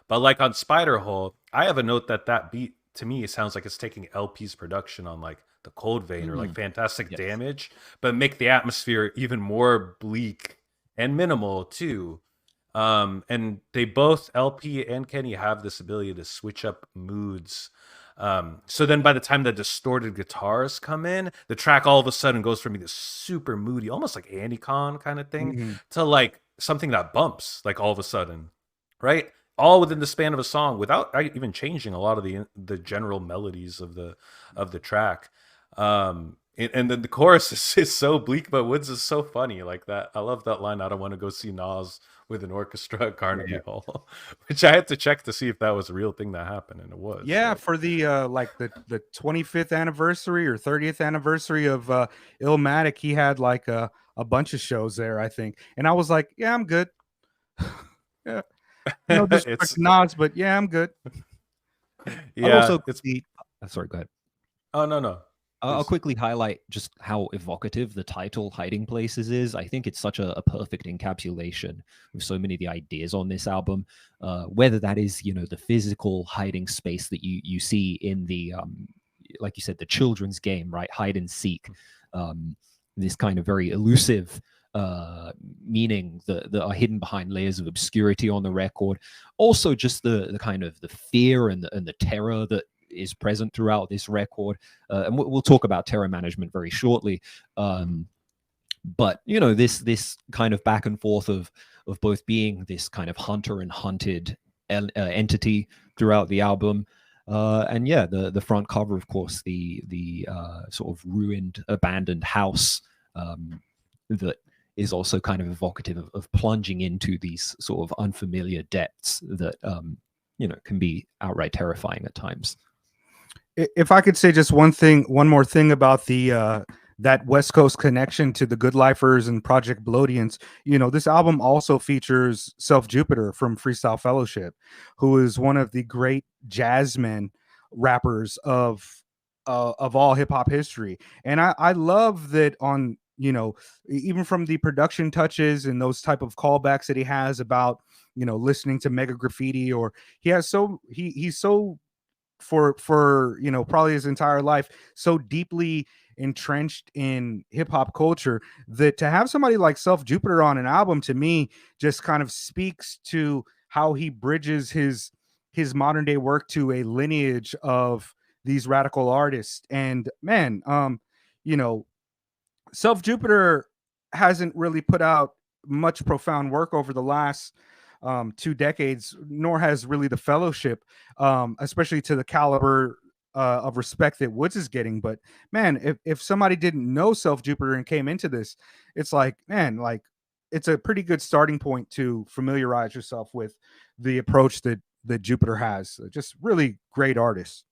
But like on Spiderhole, I have a note that beat to me sounds like it's taking LP's production on like the Cold Vein or like Fantastic Damage, but make the atmosphere even more bleak and minimal too. And they both, LP and Kenny, have this ability to switch up moods. So then by the time the distorted guitars come in, the track all of a sudden goes from being this super moody, almost like Andy Con kind of thing, to like something that bumps like all of a sudden, right? All within the span of a song without even changing a lot of the general melodies of the track. And then the chorus is so bleak, but Woods is so funny like that. I love that line. I don't want to go see Nas with an orchestra at Carnegie Hall, which I had to check to see if that was a real thing that happened, and it was. Yeah, for the like the 25th anniversary or 30th anniversary of Illmatic, he had like a bunch of shows there, I think, and I was like, yeah, I'm good. Yeah, no disrespect to Nas, but yeah, I'm good. Yeah, also sorry, go ahead. Oh no. I'll quickly highlight just how evocative the title Hiding Places is. I think it's such a perfect encapsulation of so many of the ideas on this album, whether that is, the physical hiding space that you see in the, like you said, the children's game, right? Hide and seek, this kind of very elusive meaning that are hidden behind layers of obscurity on the record. Also just the kind of the fear and the terror that is present throughout this record, and we'll talk about terror management very shortly, but this kind of back and forth of both being this kind of hunter and hunted entity throughout the album, and the front cover, of course, the sort of ruined, abandoned house that is also kind of evocative of plunging into these sort of unfamiliar depths that can be outright terrifying at times. If I could say just one more thing about the that West Coast connection to the Good Lifers and Project Blodians. This album also features Self Jupiter from Freestyle Fellowship, who is one of the great jazzmen rappers of all hip hop history. And I love that on, even from the production touches and those type of callbacks that he has about, listening to Mega Graffiti, or he's so for probably his entire life so deeply entrenched in hip hop culture that to have somebody like Self Jupiter on an album, to me, just kind of speaks to how he bridges his modern day work to a lineage of these radical artists. And man, you know Self Jupiter hasn't really put out much profound work over the last 2 decades, nor has really the Fellowship, especially to the caliber of respect that Woods is getting. But man, if somebody didn't know Self Jupiter and came into this, it's like, man, like it's a pretty good starting point to familiarize yourself with the approach that Jupiter has. Just really great artists.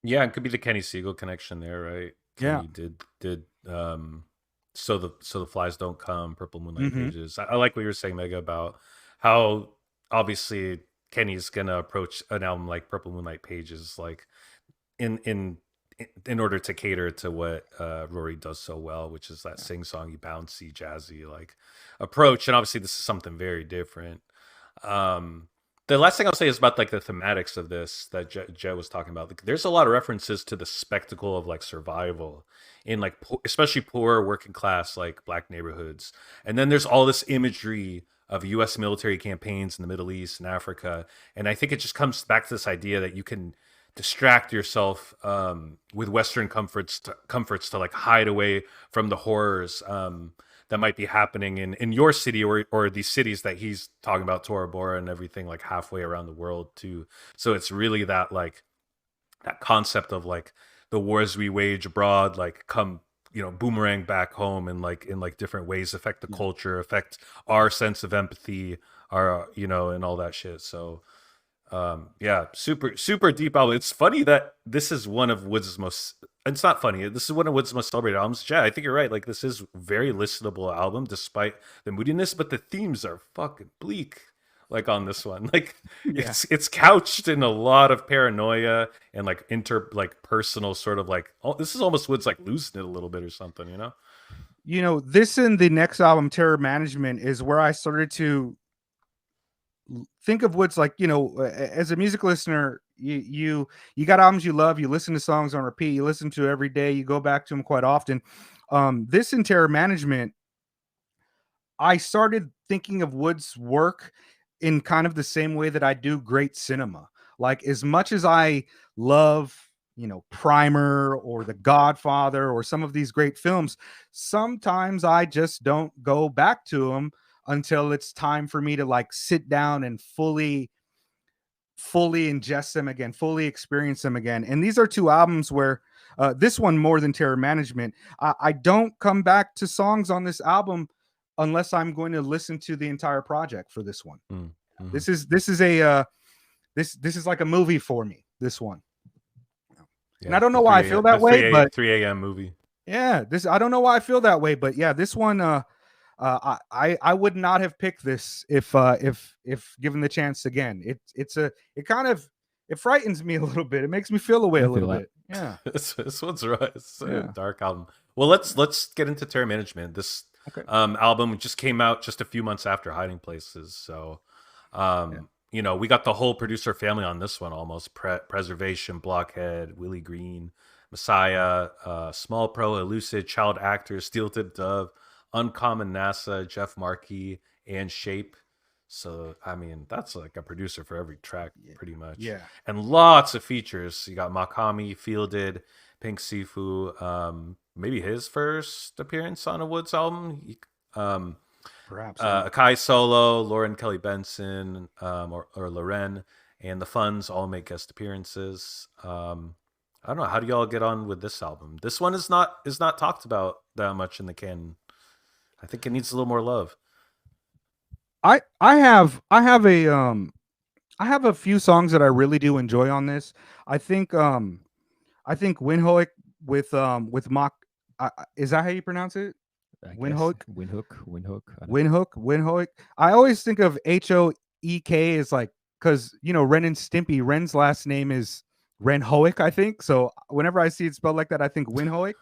Yeah, it could be the Kenny Siegel connection there, right? Yeah. Kenny did so the flies don't come, Purple Moonlight Hmm. Pages. I like what you were saying, Mega, about how obviously Kenny's gonna approach an album like Purple Moonlight Pages like in in in order to cater to what Rory does so well, which is that sing-songy, bouncy, jazzy like approach. And obviously this is something very different. Um, the last thing I'll say is about like the thematics of this that Joe was talking about. Like, there's a lot of references to the spectacle of like survival in like especially poor working class like black neighborhoods, and then there's all this imagery of U.S. military campaigns in the Middle East and Africa, and I think it just comes back to this idea that you can distract yourself with Western comforts to like hide away from the horrors that might be happening in your city or these cities that he's talking about, Tora Bora and everything, like halfway around the world too. So it's really that like that concept of like the wars we wage abroad like come boomerang back home and like in like different ways affect the culture, affect our sense of empathy, our and all that shit. So yeah, super deep album. It's funny that this is one of Woods' most, it's not funny, this is one of Woods' most celebrated albums. Yeah, I think you're right, like this is very listenable album despite the moodiness, but the themes are fucking bleak like on this one. Like Yeah. it's couched in a lot of paranoia and like personal sort of like, oh, this is almost Woods like losing it a little bit or something, This and the next album, Terror Management, is where I started to think of Woods like, as a music listener, you got albums you love, you listen to songs on repeat, you listen to every day, you go back to them quite often. This and Terror Management, I started thinking of Woods' work in kind of the same way that I do great cinema. Like, as much as I love, Primer or The Godfather or some of these great films, sometimes I just don't go back to them until it's time for me to like sit down and fully ingest them again, fully experience them again. And these are two albums where this one more than Terror Management, I don't come back to songs on this album unless I'm going to listen to the entire project for this one. Mm-hmm. This is a this is like a movie for me. This one, and I don't know why I feel that way, but 3 a.m. movie. Yeah, I don't know why I feel that way, but yeah, this one I would not have picked this if given the chance again. It frightens me a little bit. It makes me feel away a little bit. Yeah, this one's right. It's a dark album. Well, let's get into Terror Management. This album just came out just a few months after Hiding Places, so we got the whole producer family on this one almost. Preservation, Blockhead, Willie Green, Messiah, Small Pro, Elucid, Child Actors, Steel Tip Dove, Uncommon NASA, Jeff Markey, and Shape. So I mean, that's like a producer for every track, pretty much. Yeah. And lots of features. You got Makami, Fielded, Pink Sifu, maybe his first appearance on a Woods album. Perhaps. Akai Solo, Lauren Kelly Benson, or Loren, and the Funds all make guest appearances. I don't know. How do y'all get on with this album? This one is not talked about that much in the canon. I think it needs a little more love. I have a few songs that I really do enjoy on this. I think Winhoek with Mock. Is that how you pronounce it? I guess Windhoek. Windhoek. Windhoek. I always think of Hoek as like, because Ren and Stimpy. Ren's last name is Ren Hoek, I think. So whenever I see it spelled like that, I think Windhoek.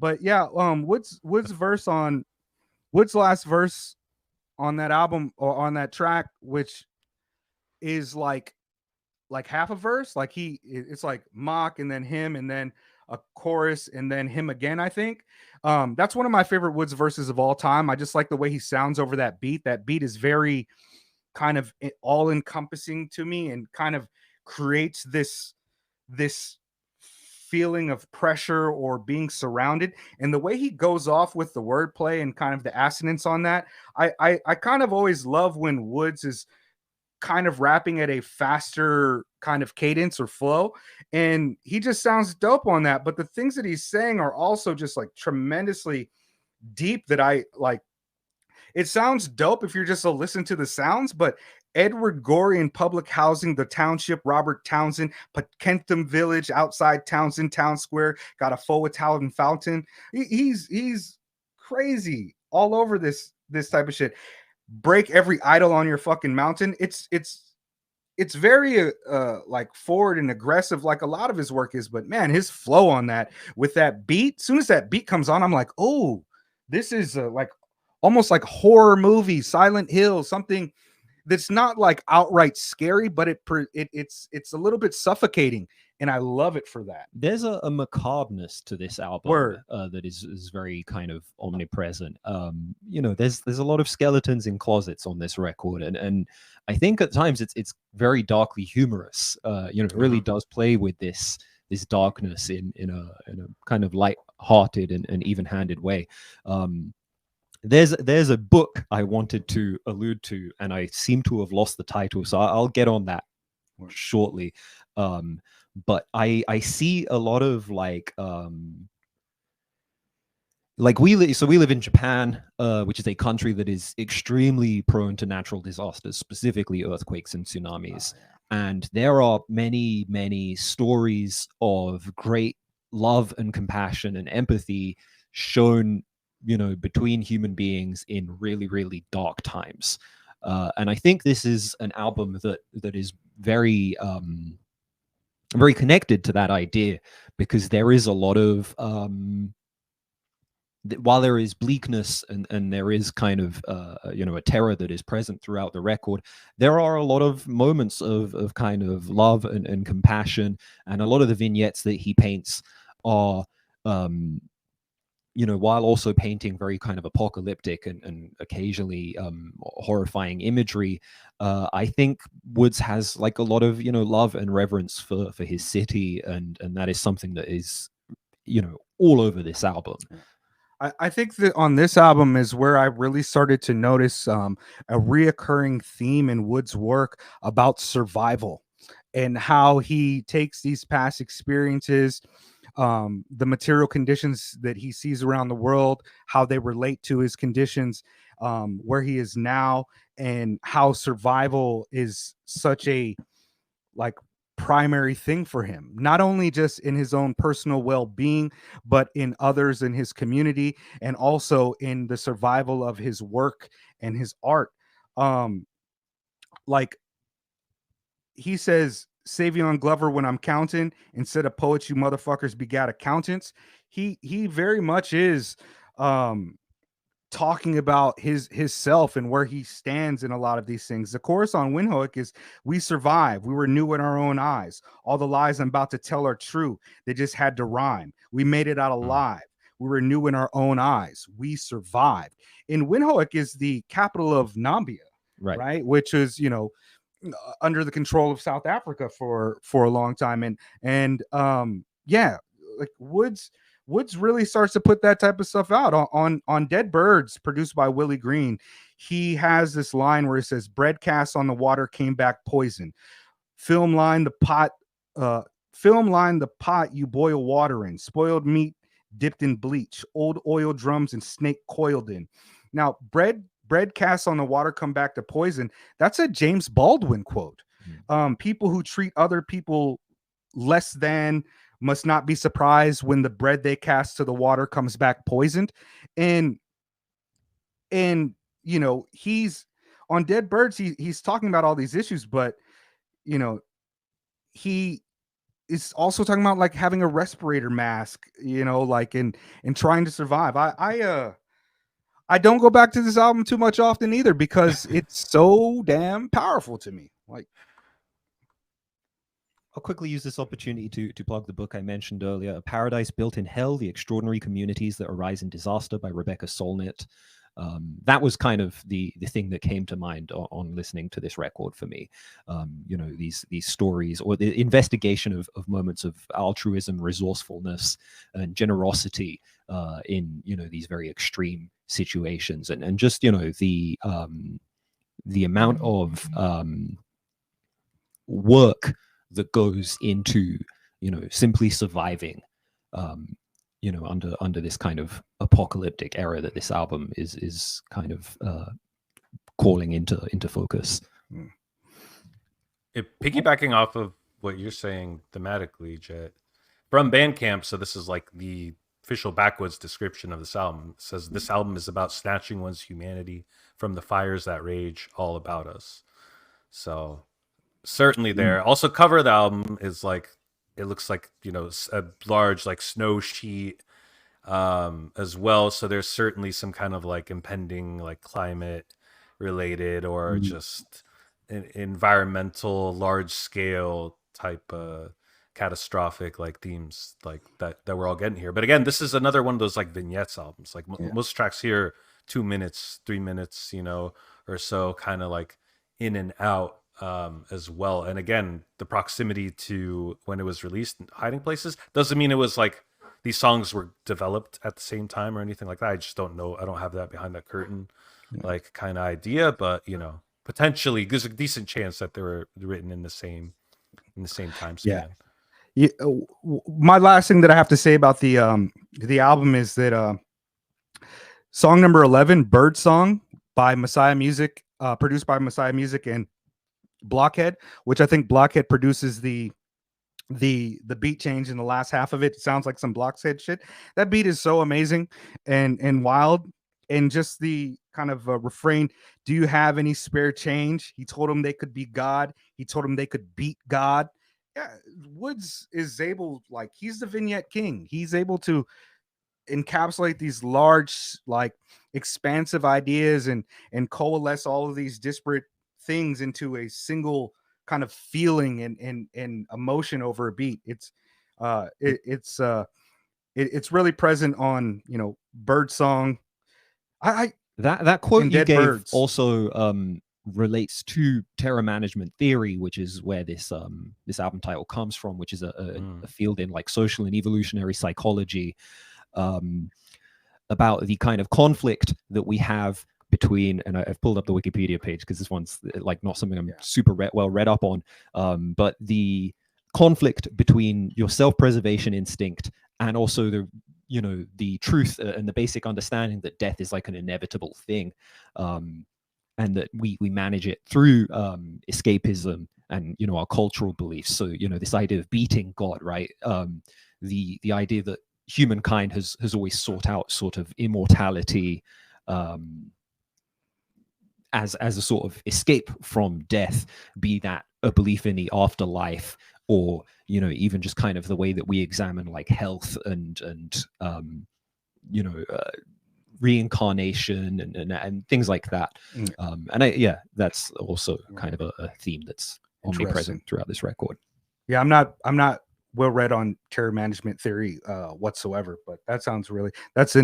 But yeah, Wood's last verse on that album or on that track, which is like half a verse, like it's like Mock and then him and then a chorus and then him again, I think. That's one of my favorite Woods verses of all time. I just like the way he sounds over that beat. That beat is very kind of all encompassing to me and kind of creates this feeling of pressure or being surrounded. And the way he goes off with the wordplay and kind of the assonance on that, I kind of always love when Woods is kind of rapping at a faster kind of cadence or flow, and he just sounds dope on that. But the things that he's saying are also just like tremendously deep, that I like. It sounds dope if you're just a listen to the sounds, but Edward Gorey in public housing, the township, Robert Townsend, Kentham Village, outside Townsend Town Square, got a faux Italian fountain. He's crazy all over this type of shit. Break every idol on your fucking mountain. It's very like forward and aggressive, like a lot of his work is. But man, his flow on that with that beat, as soon as that beat comes on, I'm like, oh, this is like almost like horror movie, Silent Hill, something that's not like outright scary, but it's a little bit suffocating, and I love it for that. There's a macabreness to this album that is very kind of omnipresent. There's a lot of skeletons in closets on this record, and I think at times it's very darkly humorous. It really does play with this darkness in a kind of light-hearted and even-handed way. There's a book I wanted to allude to, and I seem to have lost the title, so I'll get on that shortly. But I see a lot of like we live in Japan, which is a country that is extremely prone to natural disasters, specifically earthquakes and tsunamis. And there are many stories of great love and compassion and empathy shown, between human beings in really dark times. And I think this is an album that is very very connected to that idea, because there is a lot of while there is bleakness and there is kind of a terror that is present throughout the record, there are a lot of moments of kind of love and compassion, and a lot of the vignettes that he paints are while also painting very kind of apocalyptic and occasionally horrifying imagery, I think Woods has like a lot of love and reverence for his city, and that is something that is all over this album. I think that on this album is where I really started to notice a reoccurring theme in Wood's work about survival, and how he takes these past experiences, the material conditions that he sees around the world, how they relate to his conditions, where he is now, and how survival is such a like primary thing for him, not only just in his own personal well-being, but in others in his community, and also in the survival of his work and his art. Like he says, Savion Glover, when I'm counting, instead of poets, you motherfuckers begat accountants. He very much is talking about his self and where he stands in a lot of these things. The chorus on Windhoek is, we survived, we were new in our own eyes, all the lies I'm about to tell are true, they just had to rhyme, we made it out alive, we were new in our own eyes, we survived. And Windhoek is the capital of Nambia, right? Which is under the control of South Africa for a long time, and like Woods really starts to put that type of stuff out on Dead Birds, produced by Willie Green. He has this line where he says, bread cast on the water came back poison, film line the pot you boil water in, spoiled meat dipped in bleach, old oil drums and snake coiled in. Now bread cast on the water come back to poison, that's a James Baldwin quote. People who treat other people less than must not be surprised when the bread they cast to the water comes back poisoned. And he's on Dead Birds, he's talking about all these issues, but you know, he is also talking about like having a respirator mask, like and trying to survive. I don't go back to this album too much often either because it's so damn powerful to me. Like, I'll quickly use this opportunity to plug the book I mentioned earlier, A Paradise Built in Hell, The Extraordinary Communities That Arise in Disaster by Rebecca Solnit. That was kind of the thing that came to mind on listening to this record for me. These stories or the investigation of moments of altruism, resourcefulness, and generosity in these very extreme situations, and just the amount of work that goes into simply surviving under this kind of apocalyptic era that this album is kind of calling into focus. Piggybacking off of what you're saying thematically, Jet, from Bandcamp, so this is like the official backwoods description of this album. It says this album is about snatching one's humanity from the fires that rage all about us. So certainly there. Also, cover of the album is like, it looks like a large like snow sheet as well. So there's certainly some kind of like impending like climate related or just environmental large scale type catastrophic like themes like that we're all getting here. But again, this is another one of those like vignettes albums. Like most tracks here, 2 minutes, 3 minutes, or so, kind of like in and out as well. And again, the proximity to when it was released in Hiding Places doesn't mean it was like these songs were developed at the same time or anything like that. I just don't know. I don't have that behind that curtain like kind of idea, but potentially there's a decent chance that they were written in the same time span. Yeah. My last thing that I have to say about the album is that song number 11, Bird Song by Messiah Music, produced by Messiah Music and Blockhead, which I think Blockhead produces the beat change in the last half of it. It sounds like some Blockhead shit. That beat is so amazing and wild, and just the kind of refrain, do you have any spare change? He told them they could be God. He told them they could beat God. Yeah, Woods is able, like, he's the vignette king. He's able to encapsulate these large, like, expansive ideas and coalesce all of these disparate things into a single kind of feeling and emotion over a beat. It's really present on Bird Song. That quote you Dead gave Birds also relates to terror management theory, which is where this album title comes from, which is a field in like social and evolutionary psychology, about the kind of conflict that we have between, and I've pulled up the Wikipedia page because this one's like not something I'm super well read up on, but the conflict between your self-preservation instinct and also the truth and the basic understanding that death is like an inevitable thing, and that we manage it through escapism and our cultural beliefs. So this idea of beating God, right? The idea that humankind has always sought out sort of immortality as a sort of escape from death, be that a belief in the afterlife, or even just kind of the way that we examine like health and reincarnation and things like that. And that's also kind of a theme that's omnipresent throughout this record. Yeah, I'm not well read on terror management theory whatsoever, but that's an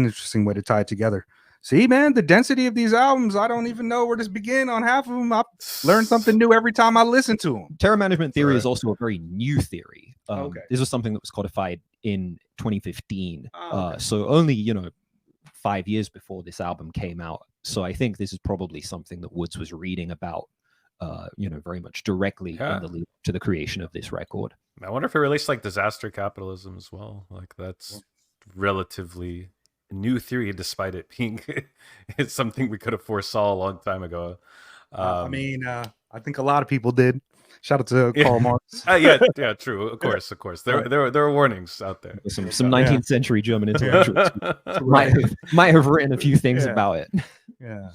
interesting way to tie it together. See, man, the density of these albums, I don't even know where to begin on half of them. I learn something new every time I listen to them. Terror management theory is also a very new theory. This was something that was codified in 2015. So only, 5 years before this album came out. So I think this is probably something that Woods was reading about, very much directly in the lead to the creation of this record. I wonder if it relates like disaster capitalism as well. Like that's relatively new theory, despite it being it's something we could have foresaw a long time ago. I think a lot of people did. Shout out to Karl Marx. Yeah, true. Of course. There are warnings out there. Some 19th century German intellectuals might have written a few things about it. Yeah.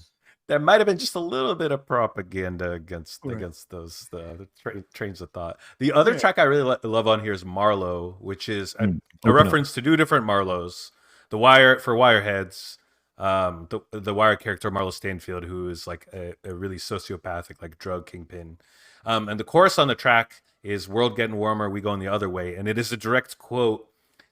There might have been just a little bit of propaganda against those the trains of thought. The other track I really love on here is Marlowe, which is a reference to two different Marlowes. The Wire for Wireheads, the Wire character Marlowe Stanfield, who is like a really sociopathic like drug kingpin. And the chorus on the track is "World getting warmer, we going the other way," and it is a direct quote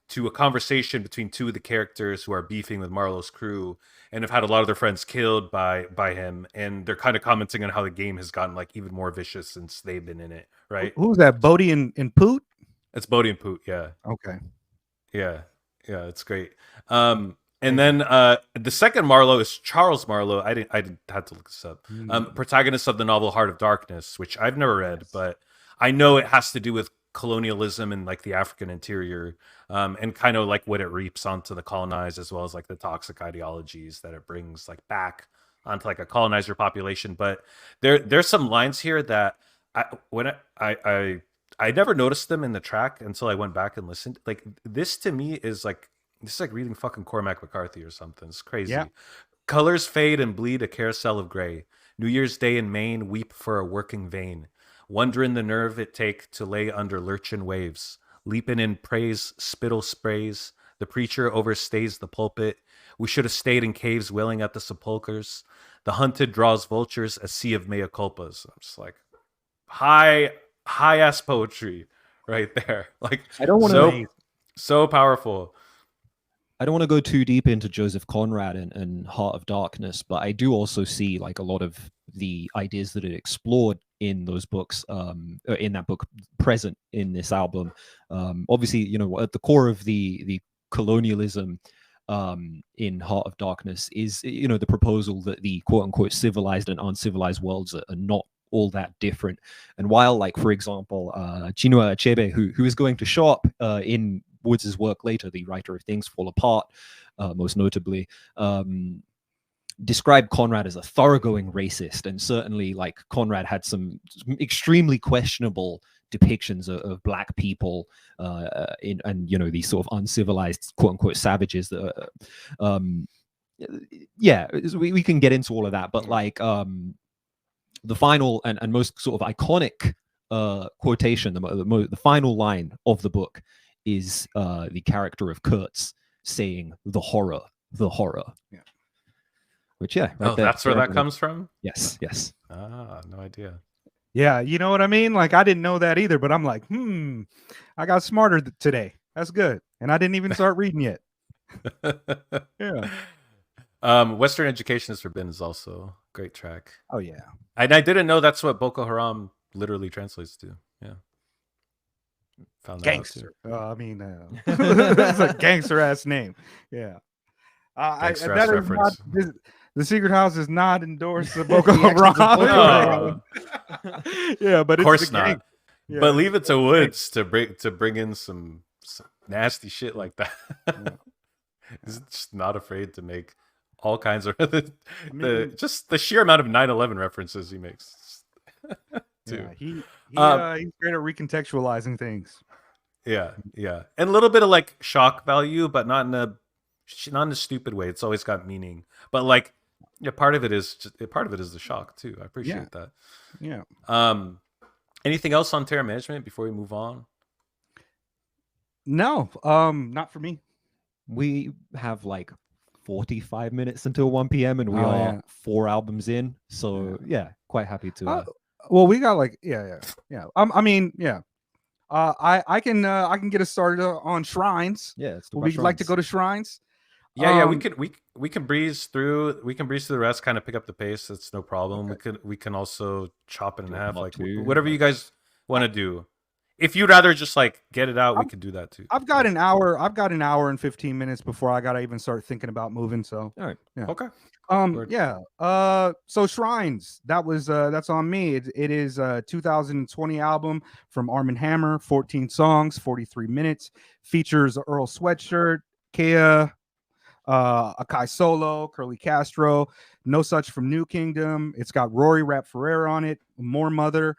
to a conversation between two of the characters who are beefing with Marlowe's crew and have had a lot of their friends killed by him, and they're kind of commenting on how the game has gotten like even more vicious since they've been in it, right? Who's that? Bodie and Poot? It's Bodie and Poot, yeah. Okay. Yeah, it's great. And then the second Marlowe is Charles Marlowe. I didn't have to look this up. Protagonist of the novel Heart of Darkness, which I've never read, but I know it has to do with colonialism and like the African interior, and kind of like what it reaps onto the colonized, as well as like the toxic ideologies that it brings like back onto like a colonizer population. But there's some lines here that I never noticed them in the track until I went back and listened. Like this to me is like reading fucking Cormac McCarthy or something. It's crazy. Yeah. Colors fade and bleed a carousel of gray. New Year's Day in Maine, weep for a working vein. Wondering the nerve it take to lay under lurchin' waves. Leaping in praise, spittle sprays. The preacher overstays the pulpit. We should have stayed in caves wailing at the sepulchres. The hunted draws vultures, a sea of mea culpas. I'm just like, high ass poetry right there. Like, I don't want to so powerful. I don't want to go too deep into Joseph Conrad and Heart of Darkness, but I do also see like a lot of the ideas that it explored in those books, in that book, present in this album. Obviously, you know, at the core of the colonialism in Heart of Darkness is, you know, the proposal that the quote unquote civilized and uncivilized worlds are not all that different. And while, like, for example, Chinua Achebe, who is going to show up in Woods' work later, the writer of Things Fall Apart, most notably, described Conrad as a thoroughgoing racist. And certainly, like, Conrad had some extremely questionable depictions of black people and, you know, these sort of uncivilized, quote unquote, savages that we can get into all of that, but like the final and most sort of iconic quotation, the final line of the book is the character of Kurtz saying the horror. Yeah. Which, yeah. Right there, that's where that comes from? Yes. Ah, no idea. Yeah, you know what I mean? Like, I didn't know that either, but I'm like, I got smarter today. That's good. And I didn't even start reading yet. Yeah. Western Education is Forbidden is also a great track. Oh, yeah. And I didn't know that's what Boko Haram literally translates to. Yeah. Found that gangster. I mean, that's a gangster ass name. Yeah. Gangster ass reference. The Secret House is not endorsed the Boko Haram. Yeah, but of course it's not. Yeah. But leave it to Woods to bring in some nasty shit like that. Yeah. He's just not afraid to make all kinds of just the sheer amount of 9/11 references he makes. Too. Yeah, he's great at recontextualizing things. Yeah, and a little bit of like shock value, but not in a stupid way. It's always got meaning, but like, yeah, part of it is the shock too. I appreciate that. Yeah. Anything else on terror management before we move on? No, not for me. We have like 45 minutes until 1 p.m. and we are 4 albums in. So yeah, quite happy to. Well, we got like I mean, yeah. I can get us started on shrines. Yeah, would we like to go to shrines? Yeah, we can breeze through. We can breeze through the rest. Kind of pick up the pace. That's no problem. Okay. We can also chop it in half, like whatever you guys want to do. If you'd rather just like get it out, we could do that too. I've got an hour and 15 minutes before I gotta even start thinking about moving. So all right, yeah, okay. So Shrines, that's on me. It is a 2020 album from Armand Hammer, 14 songs, 43 minutes, features Earl Sweatshirt, Kea, Akai Solo, Curly Castro, No Such from New Kingdom. It's got Rory Rap Ferrer on it, More Mother,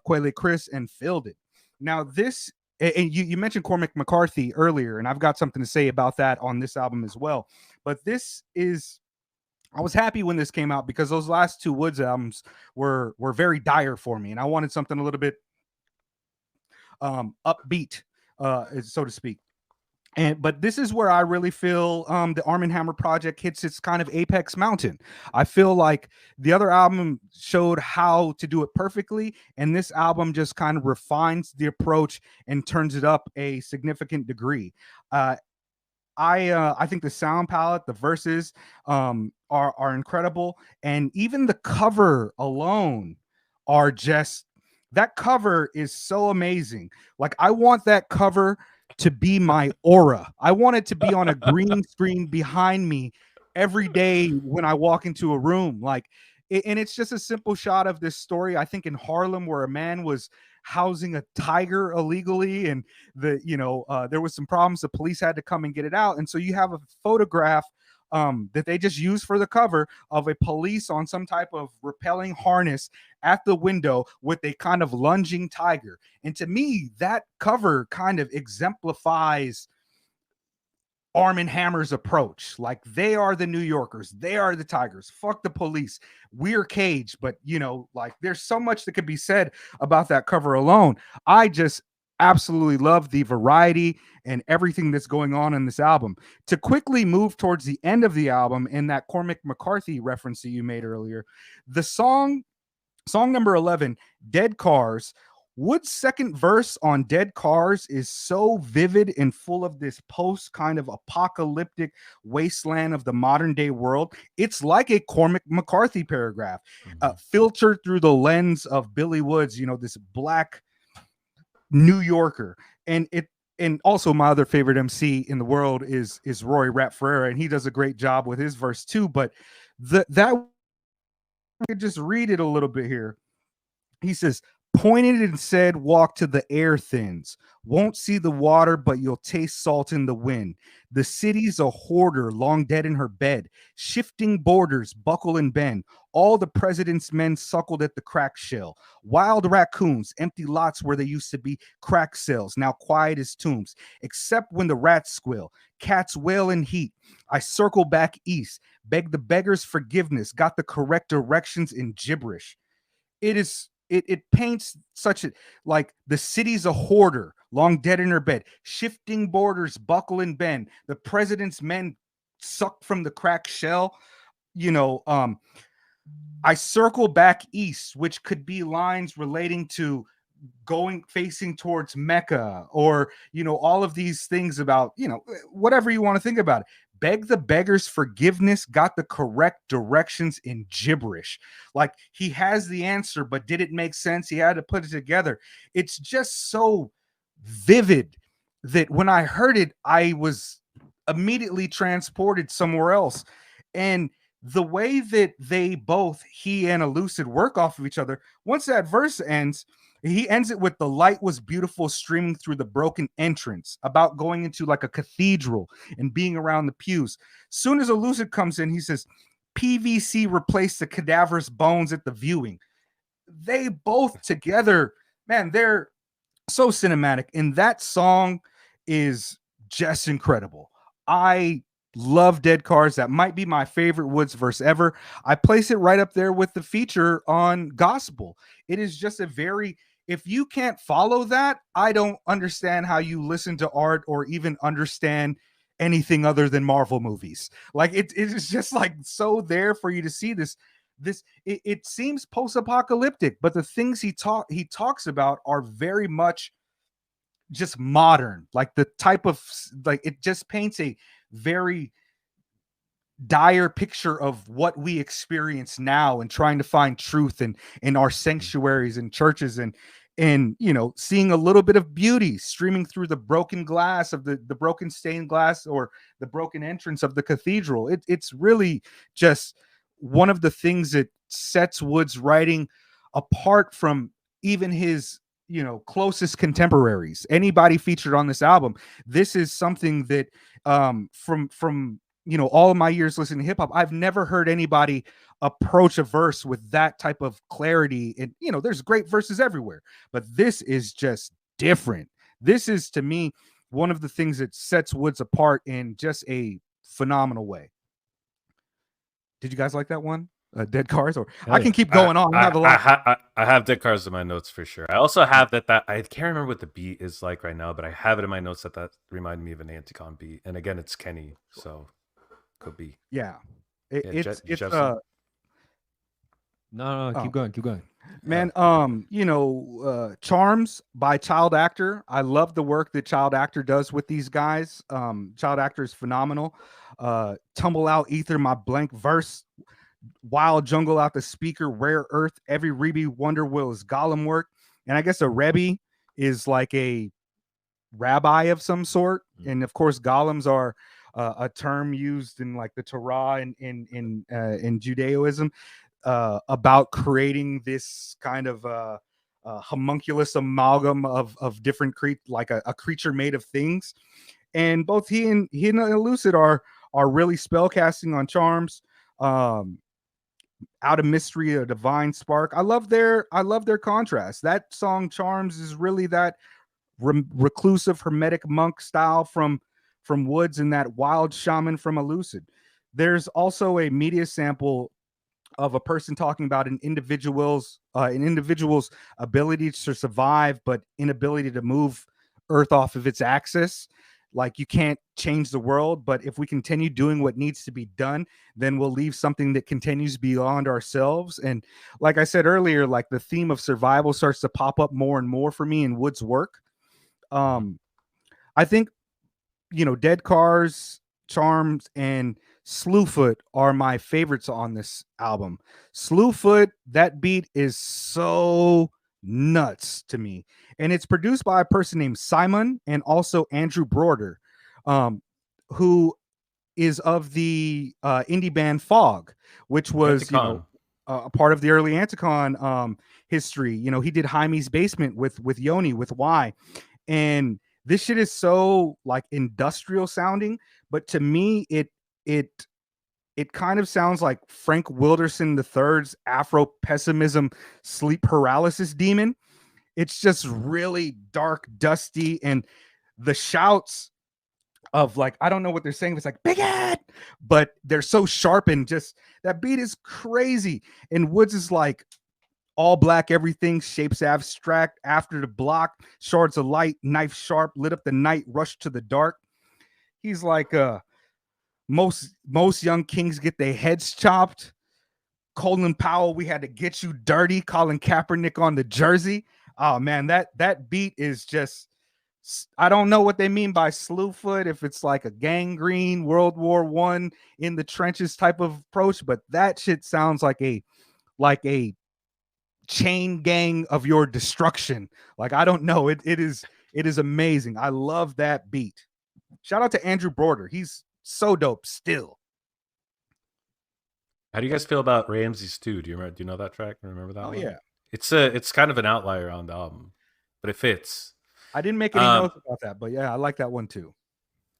Quelle Chris, and Filled It. Now, this, and you mentioned Cormac McCarthy earlier, and I've got something to say about that on this album as well. But this is, I was happy when this came out because those last two Woods albums were very dire for me, and I wanted something a little bit upbeat, so to speak. But this is where I really feel the Armand Hammer project hits its kind of apex mountain. I feel like the other album showed how to do it perfectly, and this album just kind of refines the approach and turns it up a significant degree. I think the sound palette, the verses, are incredible, and even the cover alone are just, that cover is so amazing. Like, I want that cover to be my aura. I want it to be on a green screen behind me every day when I walk into a room. Like, and it's just a simple shot of this story, I think in Harlem, where a man was housing a tiger illegally, and there was some problems. The police had to come and get it out, and so you have a photograph that they just used for the cover of a police on some type of repelling harness at the window with a kind of lunging tiger. And to me, that cover kind of exemplifies Armand Hammer's approach. Like, they are the New Yorkers, they are the Tigers. Fuck the police. We're Cage. But like, there's so much that could be said about that cover alone. I just absolutely love the variety and everything that's going on in this album. To quickly move towards the end of the album and that Cormac McCarthy reference that you made earlier, the song number 11, Dead Cars. Wood's second verse on Dead Cars is so vivid and full of this post kind of apocalyptic wasteland of the modern day world. It's like a Cormac McCarthy paragraph, filtered through the lens of Billy Woods, this black New Yorker. And also my other favorite MC in the world is Roy Rap Ferreira, and he does a great job with his verse too. But that I could just read it a little bit here. He says, pointed and said, walk to the air thins. Won't see the water, but you'll taste salt in the wind. The city's a hoarder, long dead in her bed. Shifting borders, buckle and bend. All the president's men suckled at the crack shell. Wild raccoons, empty lots where they used to be crack cells, now quiet as tombs, except when the rats squeal. Cats wail in heat. I circle back east, beg the beggars forgiveness, got the correct directions in gibberish. It paints such a, like, the city's a hoarder, long dead in her bed. Shifting borders, buckle and bend. The president's men sucked from the cracked shell. I circle back east, which could be lines relating to facing towards Mecca, or all of these things about whatever you want to think about it. Beg the beggars forgiveness, got the correct directions in gibberish. Like, he has the answer, but did it make sense? He had to put it together. It's just so vivid that when I heard it, I was immediately transported somewhere else. And the way that he and Elucid work off of each other, once that verse ends, he ends it with, the light was beautiful streaming through the broken entrance, about going into like a cathedral and being around the pews. Soon as Elucid comes in, he says, PVC replaced the cadaver's bones at the viewing. They both together, man, they're so cinematic. And that song is just incredible. I love Dead Cars. That might be my favorite Woods verse ever. I place it right up there with the feature on Gospel. It is just if you can't follow that, I don't understand how you listen to art or even understand anything other than Marvel movies. Like, it is just like so there for you to see this. It seems post-apocalyptic, but the things he talks about are very much just modern. Like, the type of, like, it just paints a very dire picture of what we experience now, and trying to find truth in our sanctuaries and churches, and seeing a little bit of beauty streaming through the broken glass of the broken stained glass, or the broken entrance of the cathedral. It's really just one of the things that sets Wood's writing apart from even his closest contemporaries. Anybody featured on this album, this is something that from all of my years listening to hip hop, I've never heard anybody approach a verse with that type of clarity. And, there's great verses everywhere, but this is just different. This is, to me, one of the things that sets Woods apart in just a phenomenal way. Did you guys like that one? Dead Cars? Or I can keep going on. I have Dead Cars in my notes for sure. I also have that I can't remember what the beat is like right now, but I have it in my notes that reminded me of an Anticon beat. And again, it's Kenny, so could be. Yeah. No, keep going. Man, Charms by Child Actor. I love the work that Child Actor does with these guys. Child Actor is phenomenal. Tumble Out Ether, my blank verse. Wild Jungle out the speaker, Rare Earth, every Rebbe Wonder Will is Gollum work. And I guess a Rebbe is like a rabbi of some sort. And of course, Golems are a term used in like the Torah in Judaism about creating this kind of homunculus amalgam of different like a creature made of things. And both he and Elucid are really spell casting on Charms. Out of Mystery, a Divine Spark. I love their contrast. That song Charms is really that reclusive hermetic monk style from Woods and that wild shaman from Elucid. There's also a media sample of a person talking about an individual's ability to survive but inability to move Earth off of its axis. Like, you can't change the world, but if we continue doing what needs to be done, then we'll leave something that continues beyond ourselves. And like I said earlier, like the theme of survival starts to pop up more and more for me in Wood's work. I think, Dead Cars, Charms, and Slewfoot are my favorites on this album. Slewfoot, that beat is so nuts to me, and it's produced by a person named Simon and also Andrew Broder, who is of the indie band Fog, which was Anticon. A part of the early Anticon history. He did Jaime's Basement with Yoni with Y, and this shit is so like industrial sounding, but to me it kind of sounds like Frank Wilderson III's Afro pessimism sleep paralysis demon. It's just really dark, dusty, and the shouts of like, I don't know what they're saying. It's like, Big Ed, but they're so sharp, and just that beat is crazy. And Woods is like all black, everything, shapes abstract, after the block, shards of light, knife sharp, lit up the night, rushed to the dark. He's like, most young kings get their heads chopped. Colin Powell, we had to get you dirty. Colin Kaepernick on the jersey. Oh man, that beat is just, I don't know what they mean by Slewfoot, if it's like a gangrene World War I in the trenches type of approach, but that shit sounds like a chain gang of your destruction. Like, I don't know. It is amazing. I love that beat. Shout out to Andrew Broder. He's so dope still. How do you guys feel about Ramses too? Do you know that track? Remember that one? Yeah. It's kind of an outlier on the album, but it fits. I didn't make any notes about that, but yeah, I like that one too.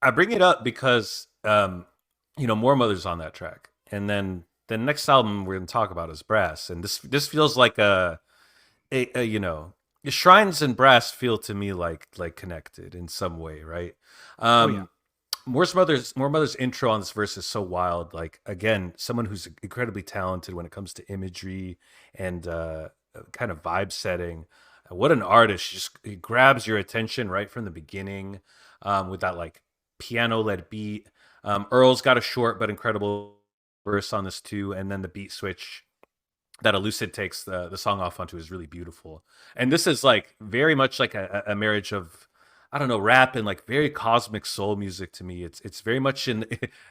I bring it up because More Mother's on that track, and then the next album we're going to talk about is Brass, and this feels like a Shrines and Brass feel to me like connected in some way, right? More Mother's intro on this verse is so wild. Like, again, someone who's incredibly talented when it comes to imagery and kind of vibe setting. What an artist! He grabs your attention right from the beginning with that like piano-led beat. Earl's got a short but incredible verse on this too, and then the beat switch that Elucid takes the song off onto is really beautiful. And this is like very much like a marriage of, I don't know, rap and like very cosmic soul music to me. It's very much in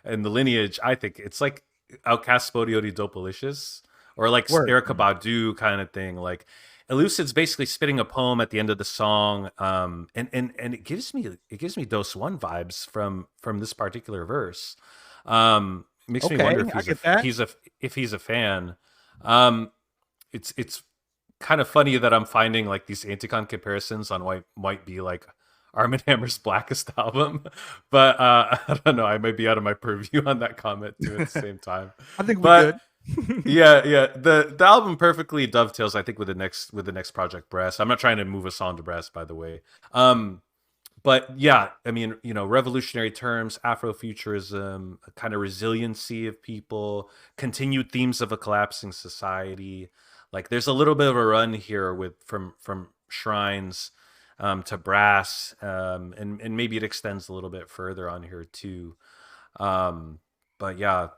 the lineage. I think it's like Outkast, Spodioti, Dopalicious, or like Erykah Badu kind of thing. Like, Elucid's basically spitting a poem at the end of the song, and it gives me Dose One vibes from this particular verse. Makes me wonder if he's a fan. It's kind of funny that I'm finding like these Anticon comparisons on what might be like Armand Hammer's blackest album, but I don't know. I might be out of my purview on that comment too. At the same time, I think we but good. yeah. The album perfectly dovetails, I think, with the next project, Brass. I'm not trying to move us on to Brass, by the way. But yeah, I mean, revolutionary terms, Afrofuturism, a kind of resiliency of people, continued themes of a collapsing society. Like, there's a little bit of a run here with from Shrines to Brass, and maybe it extends a little bit further on here too. But yeah,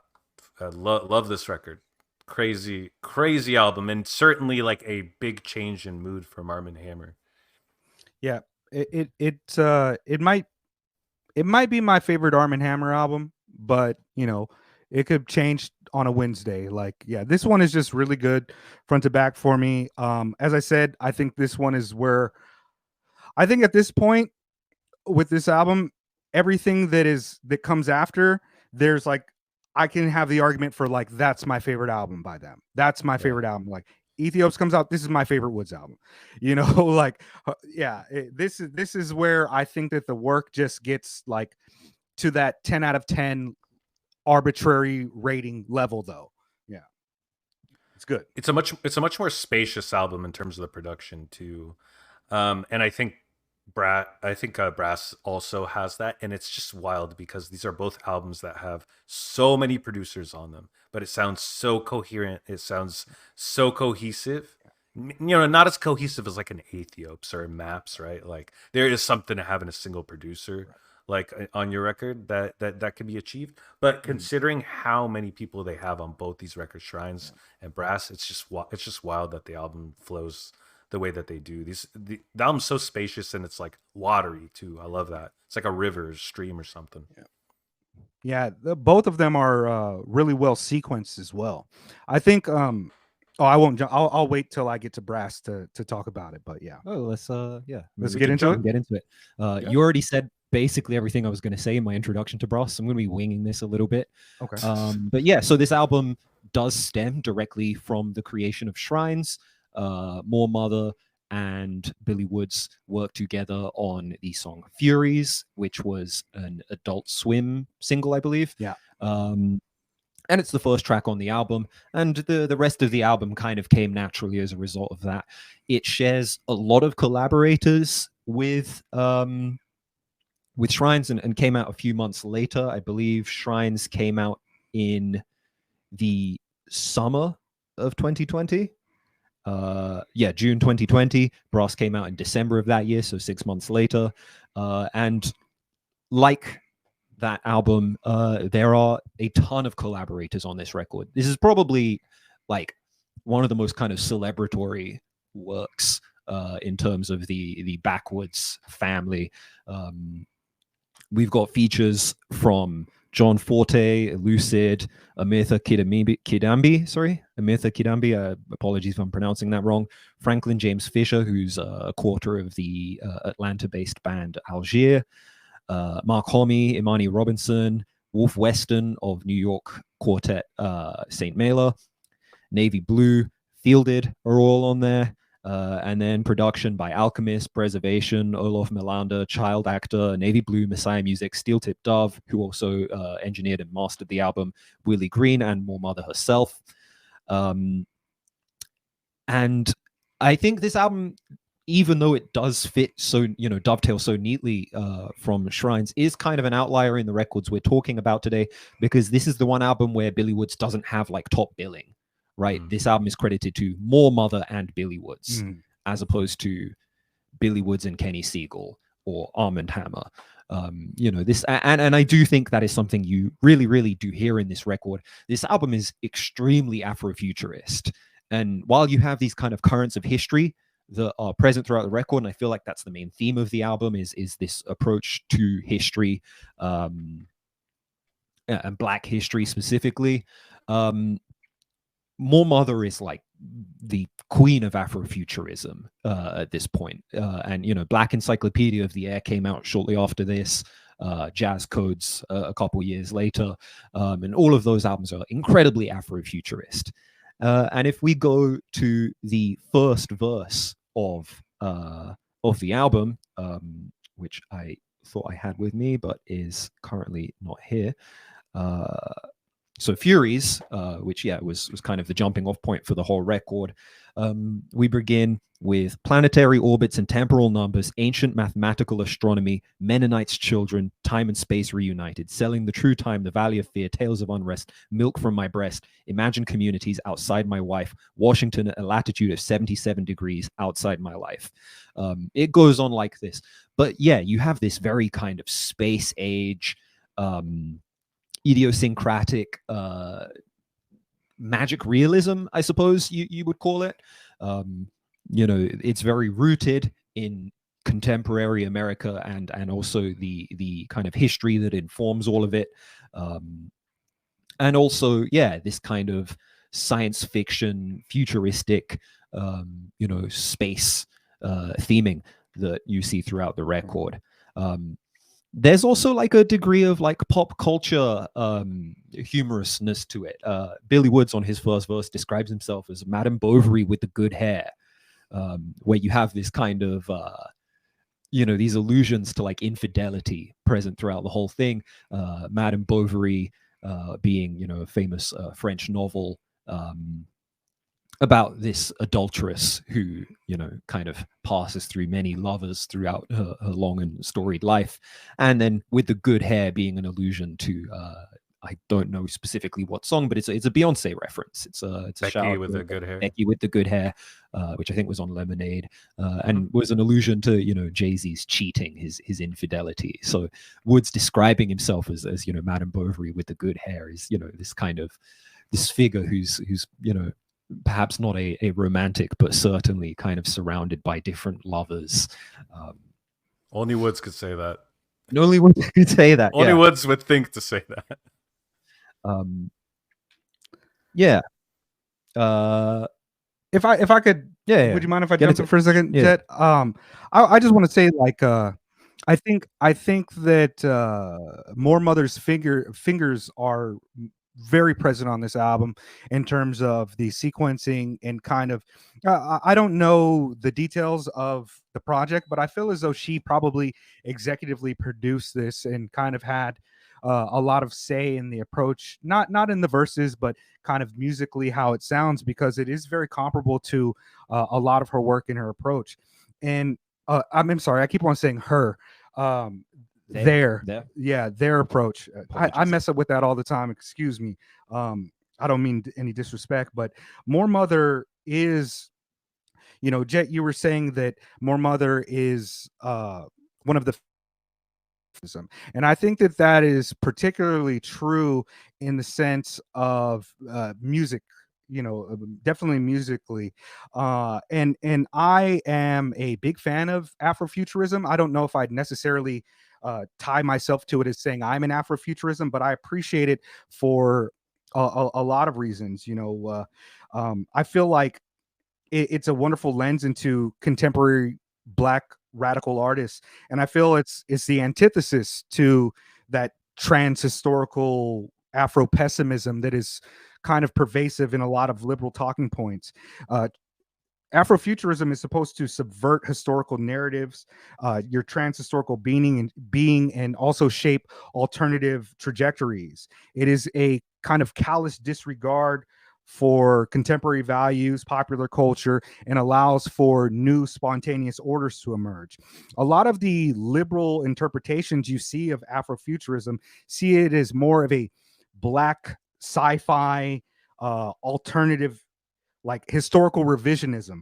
I love this record. Crazy album, and certainly like a big change in mood from Armand Hammer. Yeah, it might be my favorite Armand Hammer album, but it could change on a Wednesday. Like, yeah, this one is just really good front to back for me. As I said, I think this one is where I think at this point with this album, everything that comes after, there's like I can have the argument for like that's my favorite album by them. That's my favorite album. Like Aethiopes comes out, this is my favorite Woods album. Like this is where I think that the work just gets like to that 10 out of 10 arbitrary rating level though. Yeah. It's good. It's a much more spacious album in terms of the production too. And I think Brass also has that, and it's just wild because these are both albums that have so many producers on them, but it sounds so coherent. It sounds so cohesive. Not as cohesive as like an Aethiopes or a Maps, right? Like there is something to having a single producer, like on your record that can be achieved. But considering how many people they have on both these record, Shrines and Brass, it's just wild that the album flows the way that they do. The album's so spacious, and it's like watery too. I love that. It's like a river, or stream, or something. Yeah, both of them are really well sequenced as well. I think. I won't. I'll wait till I get to Brass to talk about it. But yeah. Oh, let's get into it. Get into it. You already said basically everything I was going to say in my introduction to Brass. I'm going to be winging this a little bit. Okay. But yeah, so this album does stem directly from the creation of Shrines. More Mother and Billy Woods worked together on the song Furies, which was an Adult Swim single, I believe. Yeah. And it's the first track on the album, and the rest of the album kind of came naturally as a result of that. It shares a lot of collaborators with Shrines and came out a few months later. I believe Shrines came out in the summer of 2020. June 2020. Brass came out in December of that year, so 6 months later. And like that album, there are a ton of collaborators on this record. This is probably like one of the most kind of celebratory works in terms of the Backwoods family. We've got features from John Forte, Lucid, Amirtha Kidambi. Apologies if I'm pronouncing that wrong. Franklin James Fisher, who's a quarter of the Atlanta-based band Algier. Mark Homme, Imani Robinson, Wolf Weston of New York quartet St. Mela, Navy Blue, Fielded are all on there. And then production by Alchemist, Preservation, Olaf Melander, Child Actor, Navy Blue, Messiah Music, Steel Tip Dove, who also engineered and mastered the album, Willie Green, and More Mother herself. And I think this album, even though it does fit so, dovetail so neatly from Shrines, is kind of an outlier in the records we're talking about today, because this is the one album where Billy Woods doesn't have like top billing, right? This album is credited to More Mother and Billy Woods, as opposed to Billy Woods and Kenny Siegel or Armand Hammer. This, and I do think that is something you really, really do hear in this record. This album is extremely Afrofuturist. And while you have these kind of currents of history that are present throughout the record, and I feel like that's the main theme of the album, is this approach to history, and Black history specifically. More Mother is like the queen of Afrofuturism at this point. And, Black Encyclopedia of the Air came out shortly after this, Jazz Codes a couple years later. And all of those albums are incredibly Afrofuturist. And if we go to the first verse of the album, which I thought I had with me, but is currently not here. So Furies, which was kind of the jumping off point for the whole record. We begin with planetary orbits and temporal numbers, ancient mathematical astronomy, Mennonites' children, time and space reunited, selling the true time, the valley of fear, tales of unrest, milk from my breast, imagined communities outside my wife, Washington at a latitude of 77 degrees outside my life. It goes on like this. But yeah, you have this very kind of space age, idiosyncratic magic realism, I suppose you would call it. It's very rooted in contemporary America and also the kind of history that informs all of it. And also, this kind of science fiction, futuristic, space theming that you see throughout the record. There's also like a degree of like pop culture humorousness to it. Billy Woods on his first verse describes himself as Madame Bovary with the good hair, where you have this kind of, these allusions to like infidelity present throughout the whole thing. Madame Bovary being, a famous French novel about this adulteress who, kind of passes through many lovers throughout her long and storied life. And then with the good hair being an allusion to, I don't know specifically what song, but it's a Beyonce reference. It's a Becky with the good hair. Becky with the good hair, which I think was on Lemonade, and was an allusion to, Jay-Z's cheating, his infidelity. So Woods describing himself as Madame Bovary with the good hair is, this figure who's perhaps not a romantic, but certainly kind of surrounded by different lovers. Only Woods could say that. Only Woods could say that. Only Woods would think to say that. If I could, would you mind if I jump in for a second, Jet? I just want to say, like, I think that More Mother's fingers are very present on this album in terms of the sequencing and kind of I don't know the details of the project, but I feel as though she probably executively produced this and kind of had a lot of say in the approach, not in the verses, but kind of musically how it sounds, because it is very comparable to a lot of her work in her approach. And I'm sorry, I keep on saying her. Their approach. I mess up with that all the time. Excuse me. I don't mean any disrespect, but More Mother is, Jet, you were saying that More Mother is one of the, and I think that is particularly true in the sense of music. Definitely musically, and I am a big fan of Afrofuturism. I don't know if I'd necessarily tie myself to it as saying I'm an Afrofuturism, but I appreciate it for a lot of reasons. I feel like it's a wonderful lens into contemporary Black radical artists, and I feel it's the antithesis to that trans historical Afro pessimism that is kind of pervasive in a lot of liberal talking points. Afrofuturism is supposed to subvert historical narratives, your trans-historical being, and also shape alternative trajectories. It is a kind of callous disregard for contemporary values, popular culture, and allows for new spontaneous orders to emerge. A lot of the liberal interpretations you see of Afrofuturism see it as more of a Black sci-fi alternative, like historical revisionism,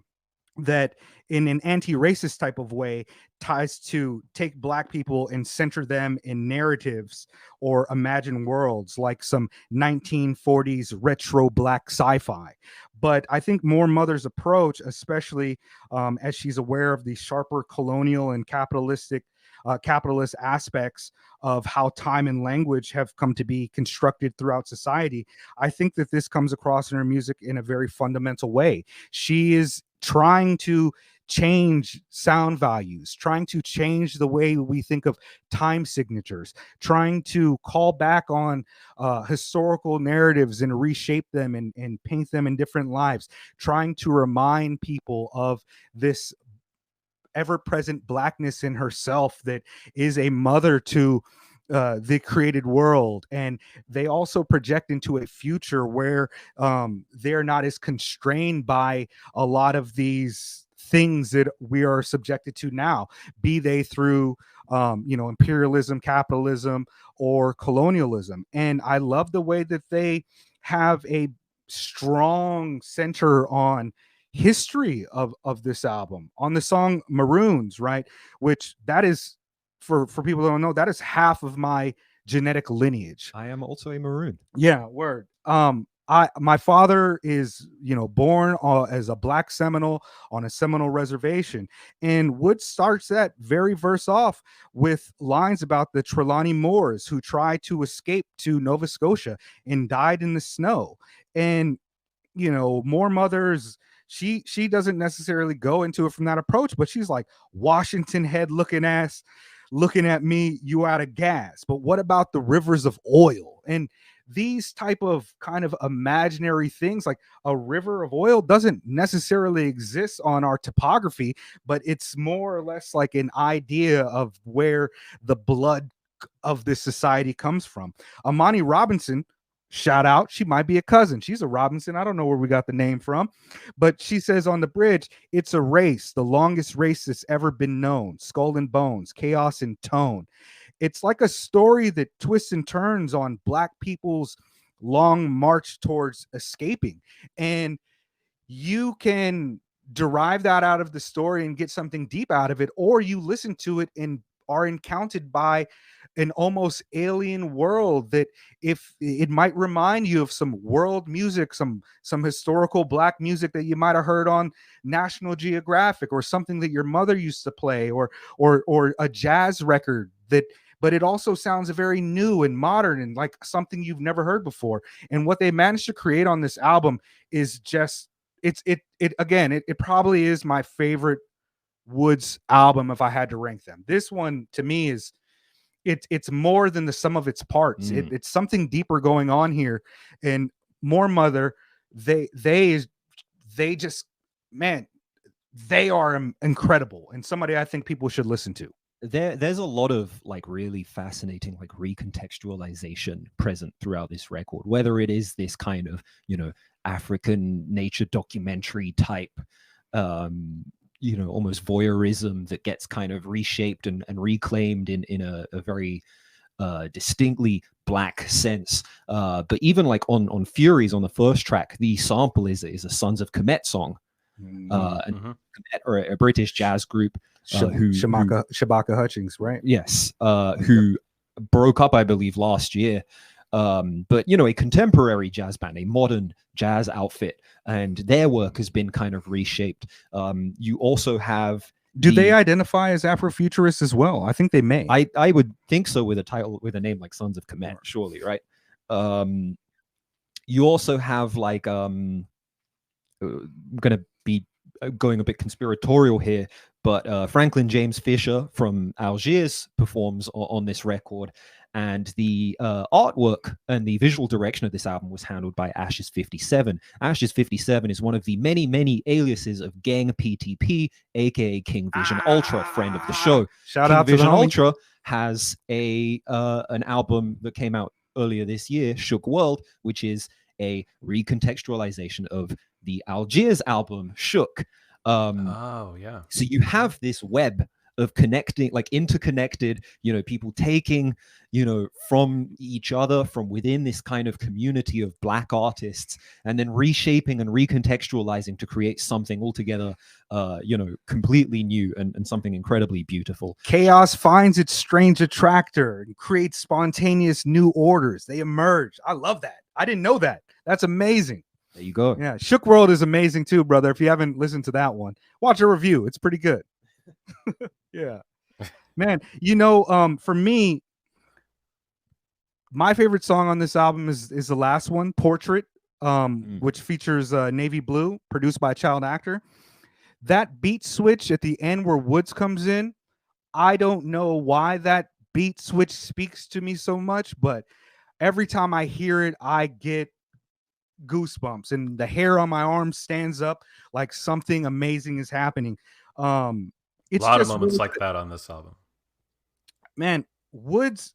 that in an anti-racist type of way ties to take Black people and center them in narratives or imagine worlds like some 1940s retro Black sci-fi. But I think More Mother's approach, especially as she's aware of the sharper colonial and capitalist aspects of how time and language have come to be constructed throughout society, I think that this comes across in her music in a very fundamental way. She is trying to change sound values, trying to change the way we think of time signatures, trying to call back on historical narratives and reshape them and paint them in different lives, trying to remind people of this ever-present blackness in herself that is a mother to the created world. And they also project into a future where they're not as constrained by a lot of these things that we are subjected to now, be they through imperialism, capitalism, or colonialism. And I love the way that they have a strong center on history of this album, on the song Maroons, right? Which that is, for people who don't know, that is half of my genetic lineage. I am also a maroon. Yeah, word. My father is, born as a black Seminole on a Seminole reservation, and Wood starts that very verse off with lines about the Trelawney Moors who tried to escape to Nova Scotia and died in the snow. And Moor Mothers, she doesn't necessarily go into it from that approach, but she's like, Washington head looking at me, you out of gas. But what about the rivers of oil? And these type of kind of imaginary things, like a river of oil doesn't necessarily exist on our topography, but it's more or less like an idea of where the blood of this society comes from. Amani Robinson, shout out, she might be a cousin. She's a Robinson. I don't know where we got the name from, but she says on the bridge, it's a race, the longest race that's ever been known. Skull and bones, chaos and tone. It's like a story that twists and turns on Black people's long march towards escaping. And you can derive that out of the story and get something deep out of it, or you listen to it and are encountered by an almost alien world that, if it might remind you of some world music, some historical Black music that you might have heard on National Geographic, or something that your mother used to play, or a jazz record that, but it also sounds very new and modern and like something you've never heard before. And what they managed to create on this album is just, it probably is my favorite Woods album if I had to rank them. This one to me is, it's more than the sum of its parts. It's something deeper going on here. And Moor Mother, they just, man, they are incredible, and somebody I think people should listen to. There's a lot of like really fascinating like recontextualization present throughout this record, whether it is this kind of African nature documentary type almost voyeurism that gets kind of reshaped and reclaimed in a very distinctly Black sense. But even like on Furies, on the first track, the sample is a Sons of Kemet song. Kemet are a British jazz group Shabaka Hutchings, right? Yes, who broke up, I believe, last year. But a contemporary jazz band, a modern jazz outfit, and their work has been kind of reshaped. You also have, do they identify as Afrofuturists as well? I think they may. I would think so, with a name like Sons of Kemet, surely, right? You also have like I'm gonna be going a bit conspiratorial here, but Franklin James Fisher from Algiers performs on this record, and the artwork and the visual direction of this album was handled by Ashes 57. Ashes 57 is one of the many, many aliases of Gang PTP, aka King Vision Ultra, friend of the show. Shout King out to Vision the homie. Ultra has an album that came out earlier this year, Shook World, which is a recontextualization of the Algiers album Shook. Oh yeah. So you have this web of connecting, like interconnected, people taking, from each other, from within this kind of community of Black artists, and then reshaping and recontextualizing to create something altogether, completely new and something incredibly beautiful. Chaos finds its strange attractor and creates spontaneous new orders. They emerge. I love that. I didn't know that. That's amazing. There you go. Yeah, Shook World is amazing too, brother. If you haven't listened to that one, watch a review. It's pretty good. Yeah, man. For me, my favorite song on this album is the last one, Portrait, which features Navy Blue, produced by Child Actor. That beat switch at the end where Woods comes in, I don't know why that beat switch speaks to me so much, but every time I hear it, I get goosebumps and the hair on my arm stands up like something amazing is happening. A It's lot of just moments really like that on this album. man, Woods.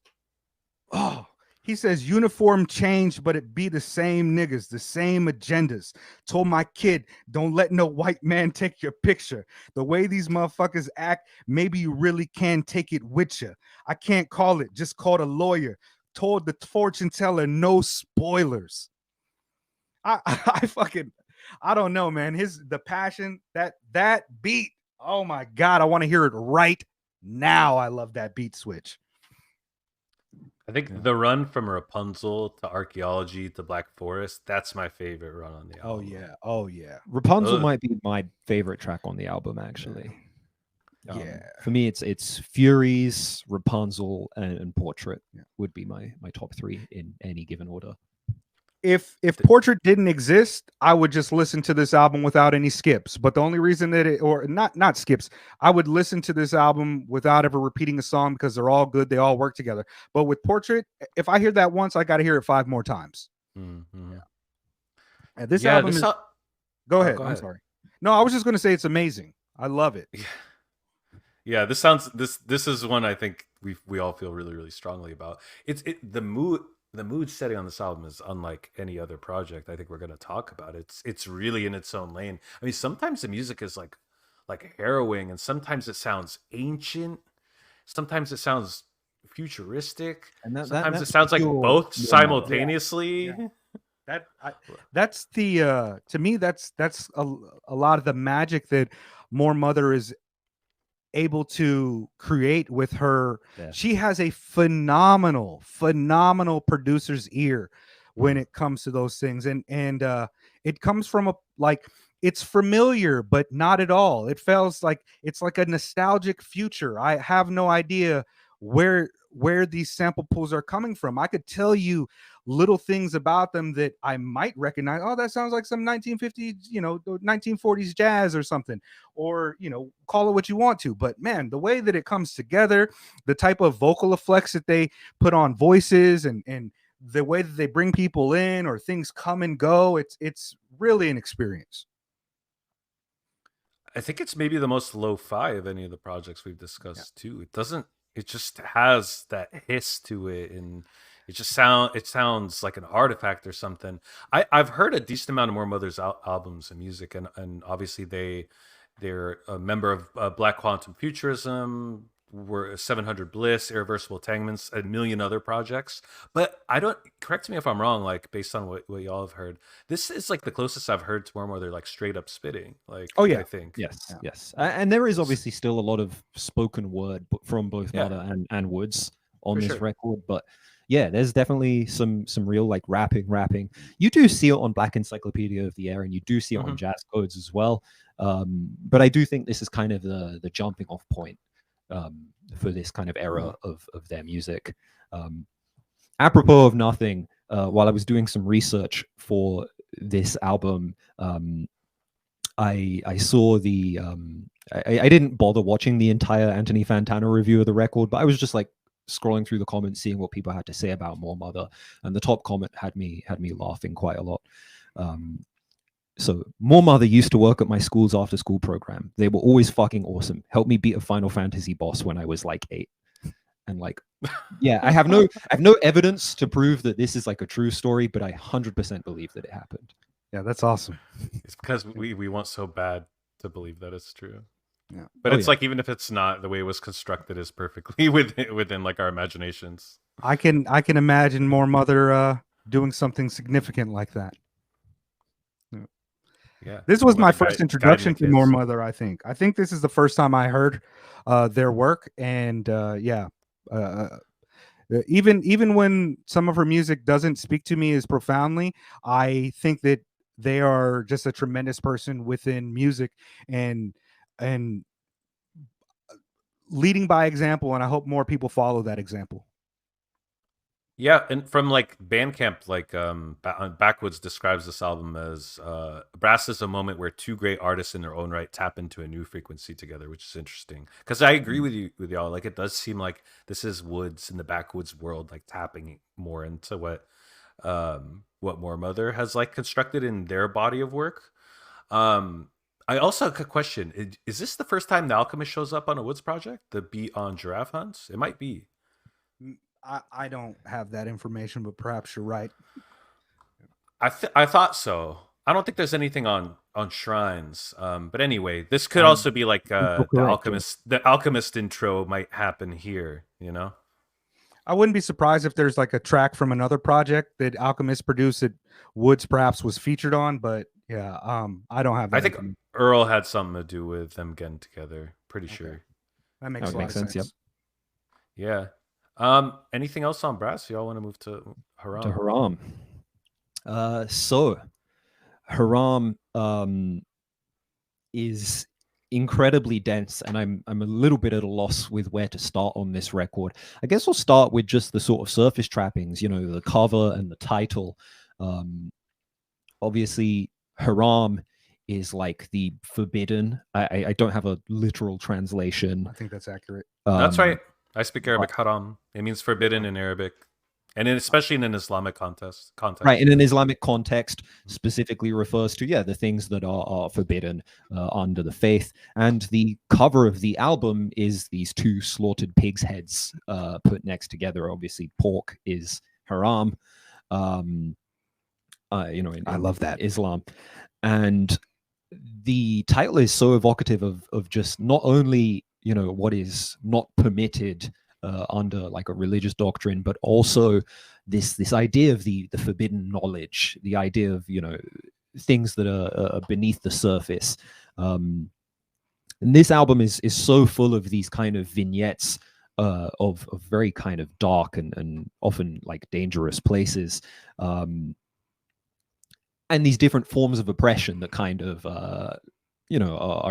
Oh, he says uniform changed, but it be the same niggas, the same agendas. Told my kid, don't let no white man take your picture. The way these motherfuckers act, maybe you really can take it with you. I can't call it, just called a lawyer. Told the fortune teller no spoilers. I fucking I don't know, man. The passion, that beat. Oh my god, I want to hear it right now. I love that beat switch. I think the run from Rapunzel to Archaeology to Black Forest, that's my favorite run on the Oh album. yeah. Oh yeah. Rapunzel Ugh. might be my favorite track on the album, actually. Yeah. For me, it's Furies, Rapunzel, and Portrait Yeah. would be my top three in any given order. If Portrait didn't exist, I would just listen to this album without any skips. But the only reason that it, or not skips, I would listen to this album without ever repeating a song because they're all good. They all work together. But with Portrait, if I hear that once, I got to hear it 5 more times. Mm-hmm. And this album is. Go ahead. Go I'm ahead. sorry. No, I was just going to say it's amazing. I love it. Yeah, this is one I think we all feel really, really strongly about. The mood setting on this album is unlike any other project I think we're going to talk about. It's really in its own lane. I mean, sometimes the music is like harrowing, and sometimes it sounds ancient, sometimes it sounds futuristic, And sometimes it sounds like both simultaneously. Yeah. That's the to me that's a lot of the magic that More Mother is able to create with her. Yeah. She has a phenomenal producer's ear when it comes to those things, and it comes from it's familiar but not at all. It feels like it's like a nostalgic future. I have no idea where these sample pools are coming from. I could tell you little things about them that I might recognize. Oh, that sounds like some 1950s, 1940s jazz or something, or, call it what you want to. But man, the way that it comes together, the type of vocal effects that they put on voices, and the way that they bring people in or things come and go, it's really an experience. I think it's maybe the most lo-fi of any of the projects we've discussed too. It just has that hiss to it, and it sounds like an artifact or something. I've heard a decent amount of More Mother's albums and music, and obviously they're a member of Black Quantum Futurism, were 700 Bliss, Irreversible Entanglements, a million other projects. But I don't, correct me if I'm wrong, like based on what y'all have heard, this is like the closest I've heard to More Mother like straight up spitting. Like, oh yeah, I think yes, and there is obviously still a lot of spoken word from both Mother and Woods on this record, but yeah, there's definitely some real like rapping. You do see it on Black Encyclopedia of the Air, and you do see it on Jazz Codes as well. But I do think this is kind of the jumping off point for this kind of era of their music. Apropos of nothing, while I was doing some research for this album, I saw the I didn't bother watching the entire Anthony Fantana review of the record, but I was just like scrolling through the comments, seeing what people had to say about More Mother, and the top comment had me laughing quite a lot. So More Mother used to work at my school's after school program. They were always fucking awesome. Helped me beat a Final Fantasy boss when I was like 8. And like, yeah, I have no evidence to prove that this is like a true story, but I 100% believe that it happened. Yeah, that's awesome. It's because we want so bad to believe that it's true. Yeah. But it's like, even if it's not, the way it was constructed is perfectly within like our imaginations. I can imagine More Mother doing something significant like that. Yeah, this was my first introduction to More Mother. I think this is the first time I heard their work, and even when some of her music doesn't speak to me as profoundly, I think that they are just a tremendous person within music, and leading by example, and I hope more people follow that example. Yeah, and from like Bandcamp, like Backwoods describes this album as Brass is a moment where two great artists in their own right tap into a new frequency together, which is interesting. Because I agree with y'all. Like, it does seem like this is Woods in the Backwoods world, like tapping more into what More Mother has like constructed in their body of work. I also have a question. Is this the first time the alchemist shows up on a Woods project? The beat on giraffe hunts? It might be. I don't have that information, but perhaps you're right. I thought so. I don't think there's anything on shrines. But anyway, this could Um, also be like the correct, yeah. alchemist intro might happen here. You know. I wouldn't be surprised if there's like a track from another project that Alchemist produced that Woods perhaps was featured on, but yeah, I don't have that I think information. Earl had something to do with them getting together. Pretty Okay. sure. That makes That a would lot make of sense, sense. Yeah. Anything else on brass? Y'all want to move to Haram? To Haram. So Haram is incredibly dense, and I'm a little bit at a loss with where to start on this record. I guess I'll start with just the sort of surface trappings, the cover and the title. Obviously, Haram is like the forbidden. I don't have a literal translation. I think that's accurate. That's right. I speak Arabic. Haram. It means forbidden in Arabic, and especially in an Islamic context. Right, in an Islamic context, specifically refers to the things that are forbidden under the faith. And the cover of the album is these two slaughtered pigs' heads put next together. Obviously, pork is haram. In I love that. Islam, and the title is so evocative of just not only what is not permitted under like a religious doctrine, but also this idea of the forbidden knowledge, the idea of things that are beneath the surface. And this album is so full of these kind of vignettes of very kind of dark and often like dangerous places. And these different forms of oppression that kind of are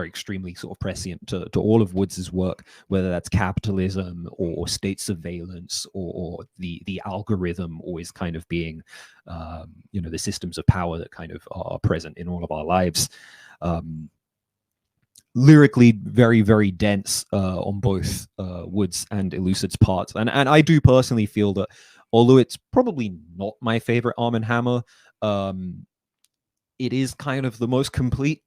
extremely sort of prescient to all of Woods's work, whether that's capitalism or state surveillance or the algorithm always kind of being the systems of power that kind of are present in all of our lives. Lyrically very, very dense on both Woods and Elucid's parts, and I do personally feel that although it's probably not my favorite Armand Hammer, it is kind of the most complete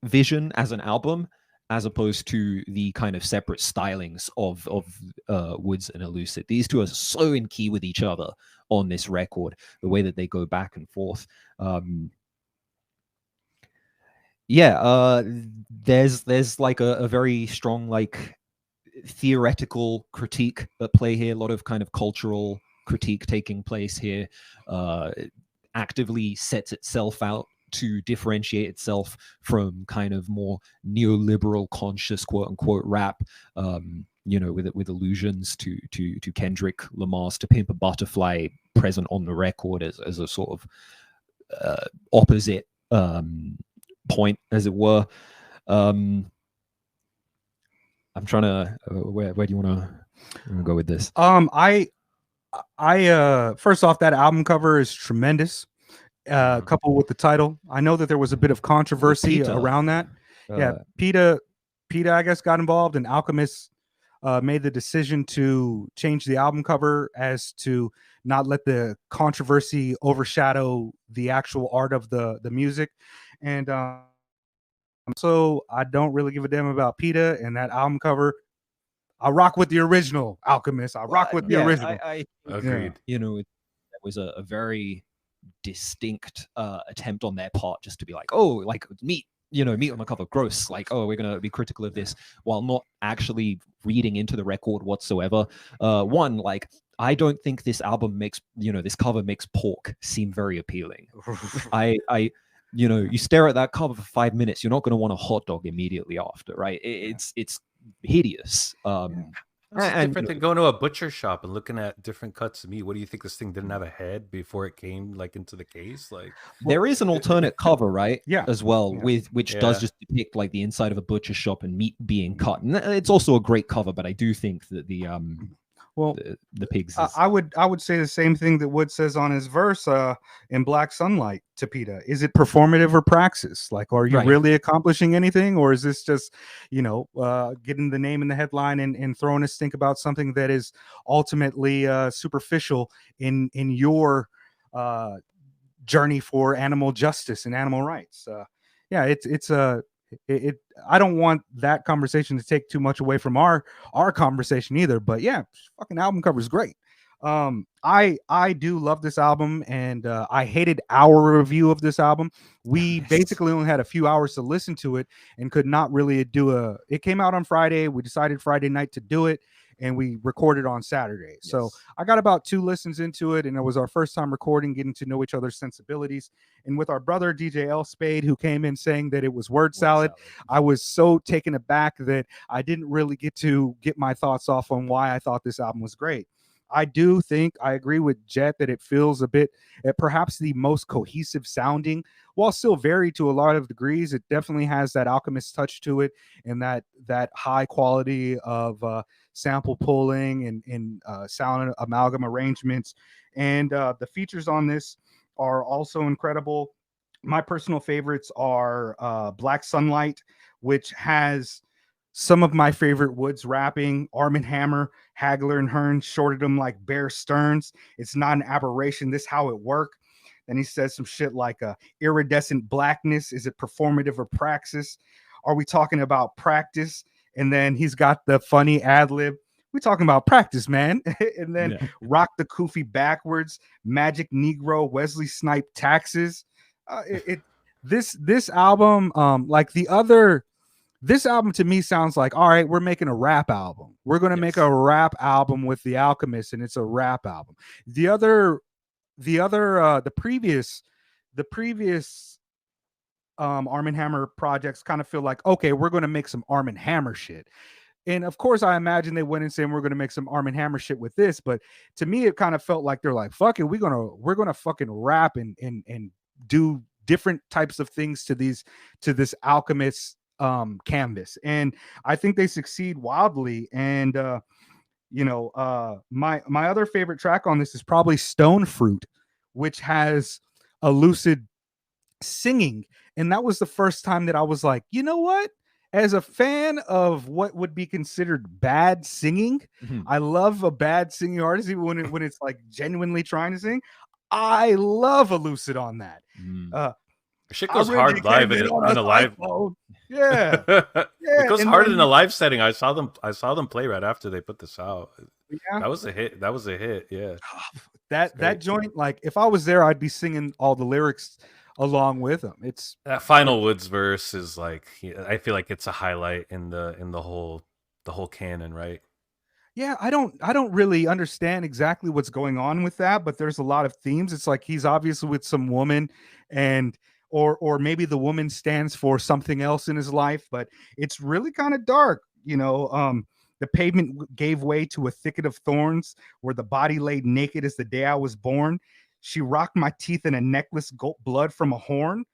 vision as an album, as opposed to the kind of separate stylings of Woods and Elucid. These two are so in key with each other on this record, the way that they go back and forth. There's like a very strong like theoretical critique at play here, a lot of kind of cultural critique taking place here. Actively sets itself out to differentiate itself from kind of more neoliberal conscious quote unquote rap, with allusions to Kendrick Lamar's To Pimp a Butterfly present on the record as a sort of opposite point, as it were. I'm trying to where do you want to go with this? I first off, that album cover is tremendous. Coupled with the title, I know that there was a bit of controversy around that. PETA, I guess, got involved, and Alchemist made the decision to change the album cover as to not let the controversy overshadow the actual art of the music. And so I don't really give a damn about PETA and that album cover. I rock with the original Alchemist. I rock with the original. I agreed. It was a very distinct attempt on their part just to be like, oh, like meat on the cover, gross, like, oh, we're gonna be critical of this, while not actually reading into the record whatsoever. One, like, I don't think this album makes this cover makes pork seem very appealing. You stare at that cover for 5 minutes, you're not going to want a hot dog immediately after, right? It's hideous. That's different than going to a butcher shop and looking at different cuts of meat. What do you think, this thing didn't have a head before it came like into the case? Like, there is an alternate cover, right? Yeah, as well, with which does just depict like the inside of a butcher shop and meat being cut, and it's also a great cover. But I do think that the pigs. I would say the same thing that Wood says on his verse in Black Sunlight to PETA. Is it performative or praxis? Like, are you really accomplishing anything, or is this just getting the name in the headline and throwing us think about something that is ultimately superficial in your journey for animal justice and animal rights? It's I don't want that conversation to take too much away from our conversation either. But yeah, fucking album cover is great. I do love this album, and I hated our review of this album. We basically only had a few hours to listen to it and could not really do a. It came out on Friday. We decided Friday night to do it, and we recorded on Saturday. So I got about 2 listens into it, and it was our first time recording, getting to know each other's sensibilities. And with our brother DJ L Spade, who came in saying that it was word salad, I was so taken aback that I didn't really get to get my thoughts off on why I thought this album was great. I do think I agree with Jet that it feels a bit, perhaps the most cohesive sounding, while still varied to a lot of degrees. It definitely has that Alchemist touch to it, and that high quality of sample pulling and sound amalgam arrangements. And the features on this are also incredible. My personal favorites are Black Sunlight, which has some of my favorite Woods rapping. Armand Hammer, Hagler, and Hearn shorted him like Bear Stearns. It's not an aberration. This how it worked. Then he says some shit like iridescent blackness. Is it performative or praxis? Are we talking about practice? And then he's got the funny ad lib. We're talking about practice, man. And then rock the Koofy backwards. Magic Negro, Wesley Snipe taxes. This album, like the other. This album to me sounds like, all right, we're making a rap album. We're going to make a rap album with The Alchemist, and it's a rap album. The previous Armand Hammer projects kind of feel like, okay, we're going to make some Armand Hammer shit. And of course, I imagine they went and said we're going to make some Armand Hammer shit with this. But to me, it kind of felt like they're like, fuck it, we're gonna fucking rap and do different types of things to this Alchemist canvas. And I think they succeed wildly. And my other favorite track on this is probably Stone Fruit, which has a lucid singing. And that was the first time that I was like, you know what? As a fan of what would be considered bad singing, I love a bad singing artist, even when it's like genuinely trying to sing. I love a lucid on that. Shit goes hard live in a live. Yeah, it goes hard in a live setting. I saw them play right after they put this out. Yeah, that was a hit. Yeah, that joint. Like if I was there, I'd be singing all the lyrics along with them. It's that final Woods verse is like, I feel like it's a highlight in the whole canon, right? Yeah, I don't really understand exactly what's going on with that, but there's a lot of themes. It's like he's obviously with some woman, and or maybe the woman stands for something else in his life, but it's really kind of dark. The pavement gave way to a thicket of thorns where the body laid naked as the day I was born. She rocked my teeth in a necklace, gulped blood from a horn.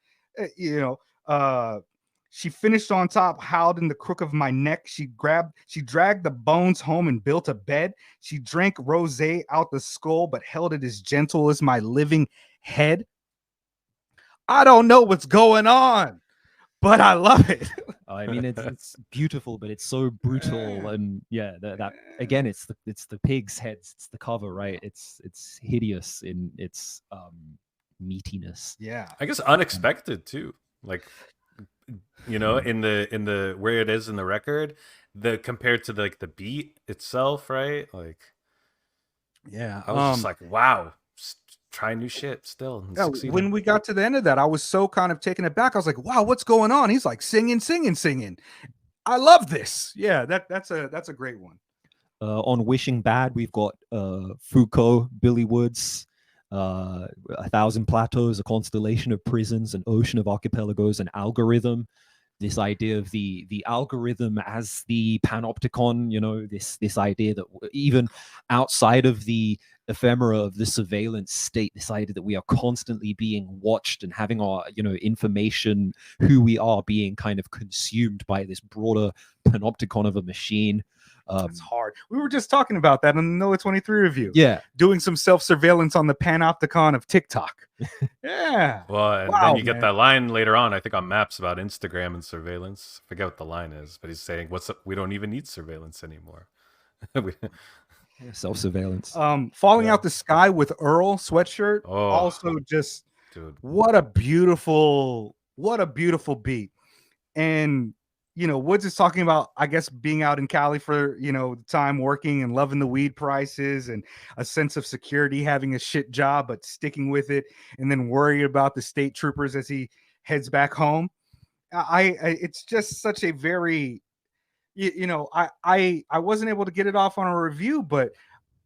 She finished on top, howled in the crook of my neck. She dragged the bones home and built a bed. She drank rosé out the skull, but held it as gentle as my living head. I don't know what's going on, but I love it. I mean, it's beautiful, but it's so brutal, and that again, it's the pig's heads. It's the cover, right? It's hideous in its meatiness. Yeah, I guess unexpected too. Like, in the where it is in the record, compared to the beat itself, right? Like, yeah, I was just like, wow. Try new shit still. Yeah, when we got to the end of that, I was so kind of taken aback. I was like, wow, what's going on? He's like singing. I love this. Yeah, that's a great one. On Wishing Bad, we've got Foucault, Billy Woods, 1,000 Plateaus, A Constellation of Prisons, An Ocean of Archipelagos, An Algorithm. This idea of the algorithm as the panopticon, this idea that even outside of the ephemera of the surveillance state, this idea that we are constantly being watched and having our, information, who we are, being kind of consumed by this broader panopticon of a machine. It's hard. We were just talking about that in the NOAA 23 review. Yeah. Doing some self-surveillance on the panopticon of TikTok. Yeah. Well, and then you get that line later on, I think on Maps, about Instagram and surveillance. I forget what the line is, but he's saying, "What's up? We don't even need surveillance anymore." Self-surveillance. Falling Out the Sky with Earl Sweatshirt. Also just, dude, what a beautiful beat. and Woods is talking about, I guess, being out in Cali for time working and loving the weed prices and a sense of security, having a shit job but sticking with it, and then worried about the state troopers as he heads back home. It's just such a very, I wasn't able to get it off on a review, but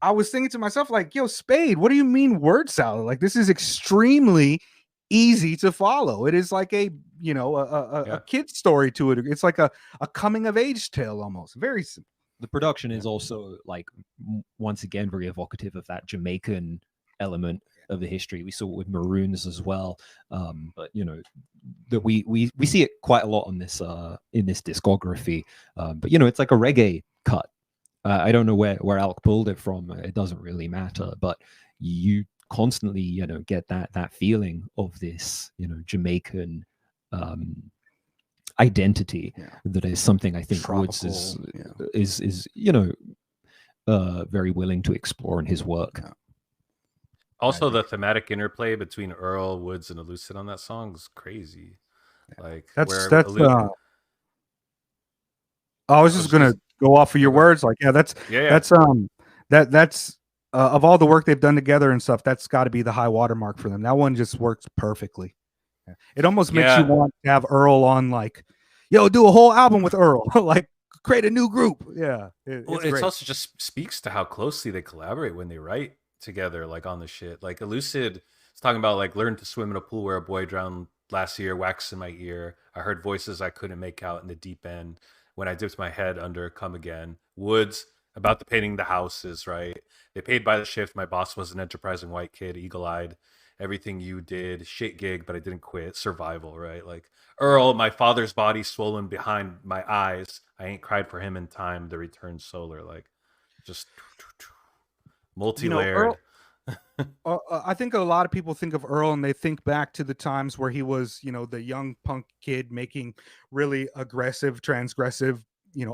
I was thinking to myself, like, yo, Spade, what do you mean word salad? Like, this is extremely easy to follow. It is like a kid's story to it. It's like a coming of age tale almost. Very simple. The production is also like once again very evocative of that Jamaican element of the history. We saw it with Maroons as well, but that we see it quite a lot on this in this discography. But it's like a reggae cut. I don't know where Alk pulled it from. It doesn't really matter, but you constantly get that feeling of this Jamaican identity that is something I think Tropical, Woods is very willing to explore in his work. Yeah. Also, the thematic interplay between Earl, Woods, and Elucid on that song is crazy. Like that's I was just gonna go off of your words. Like, that's of all the work they've done together and stuff, that's got to be the high watermark for them. That one just works perfectly. It almost makes you want to have Earl on, like, yo, do a whole album with Earl, like create a new group. Yeah, it's also just speaks to how closely they collaborate when they write together, like on the shit. Like Elucid is talking about like learn to swim in a pool where a boy drowned last year, wax in my ear. I heard voices I couldn't make out in the deep end. When I dipped my head under, come again. Woods, about the painting the houses, right? They paid by the shift. My boss was an enterprising white kid, eagle-eyed. Everything you did, shit gig, but I didn't quit. Survival, right? Like Earl, my father's body swollen behind my eyes. I ain't cried for him in time. The return solar, like just multi-layered. I think a lot of people think of Earl and they think back to the times where he was, the young punk kid making really aggressive, transgressive,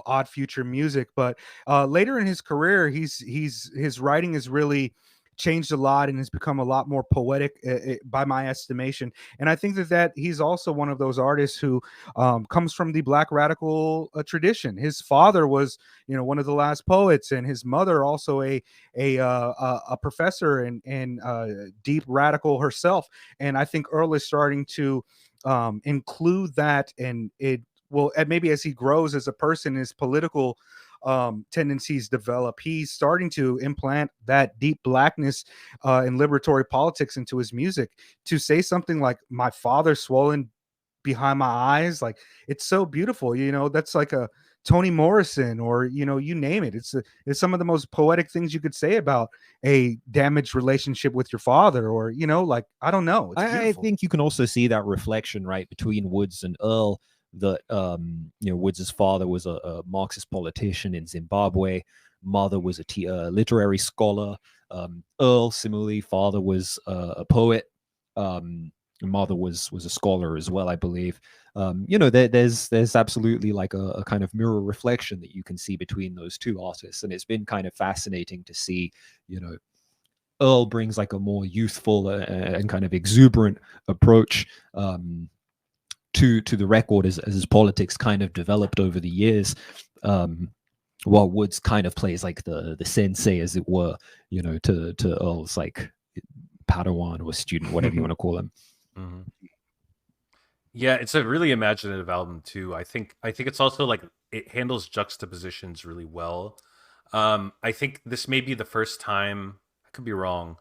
odd future music. But later in his career, his writing has really changed a lot and has become a lot more poetic by my estimation. And I think that he's also one of those artists who comes from the Black radical tradition. His father was, one of the last poets, and his mother also a professor and deep radical herself. And I think Earl is starting to include that, and it will, maybe as he grows as a person, his political tendencies develop, he's starting to implant that deep blackness and liberatory politics into his music. To say something like my father swollen behind my eyes, like, it's so beautiful. That's like a Toni Morrison, or you name it. It's some of the most poetic things you could say about a damaged relationship with your father, or like, I don't know. I think you can also see that reflection right between Woods and Earl, that Woods' father was a Marxist politician in Zimbabwe. Mother was a literary scholar. Earl, similarly, father was a poet. Mother was a scholar as well, I believe. There's absolutely like a kind of mirror reflection that you can see between those two artists, and it's been kind of fascinating to see. Earl brings like a more youthful and kind of exuberant approach to the record as his politics kind of developed over the years, while Woods kind of plays like the sensei, as it were, to Earl's like Padawan or student, whatever you want to call him. Mm-hmm. Yeah, it's a really imaginative album too. I think it's also like it handles juxtapositions really well. I think this may be the first time, I could be wrong,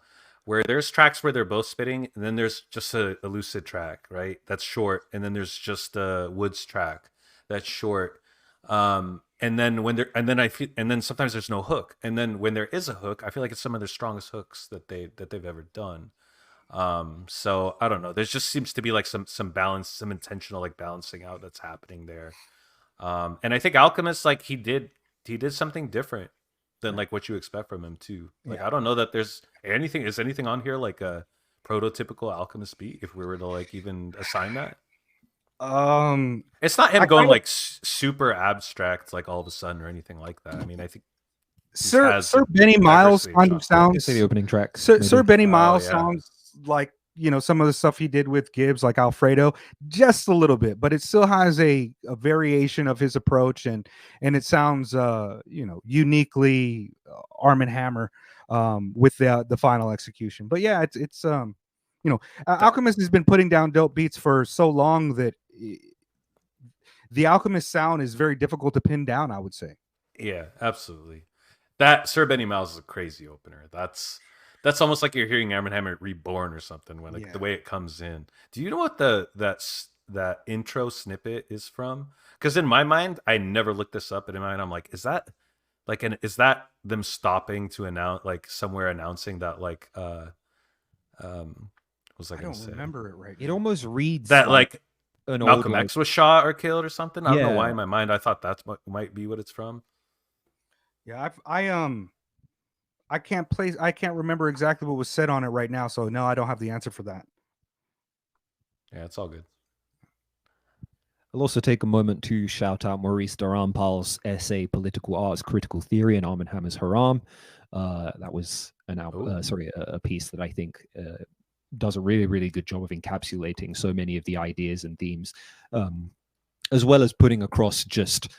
where there's tracks where they're both spitting, and then there's just a Elucid track, right? That's short, and then there's just a Woods track that's short. And then and then sometimes there's no hook, and then when there is a hook, I feel like it's some of their strongest hooks that they've ever done. So I don't know. There just seems to be like some balance, some intentional like balancing out that's happening there. And I think Alchemist, like he did something different than like what you expect from him too. Like, I don't know that there's anything on here like a prototypical Alchemist beat, if we were to like even assign that. It's not him going like super abstract like all of a sudden or anything like that. I mean, I think Sir Benny Miles kind of sounds the opening track. Sir Benny Miles sounds like some of the stuff he did with Gibbs, like Alfredo, just a little bit, but it still has a variation of his approach, and it sounds uniquely Armand Hammer with the final execution. But yeah, it's Alchemist has been putting down dope beats for so long that the Alchemist sound is very difficult to pin down, I would say. Yeah, absolutely. That Sir Benny Miles is a crazy opener. That's almost like you're hearing Armand Hammer reborn or something when the way it comes in. Do you know what that intro snippet is from? Because in my mind, I never looked this up, but in my mind, I'm like, is that them stopping to announce, like somewhere announcing that, like what was I don't remember it right. It almost reads that like an Malcolm old, X was shot or killed or something. I don't know why Yeah. in my mind I thought that's what might be what it's from. Yeah, I can't remember exactly what was said on it right now, so no, I don't have the answer for that. Yeah, it's all good. I'll also take a moment to shout out Maurice Darampal's essay "Political Arts, Critical Theory" and Armand Hammer's Haram. That was a piece that I think does a really, really good job of encapsulating so many of the ideas and themes, as well as putting across just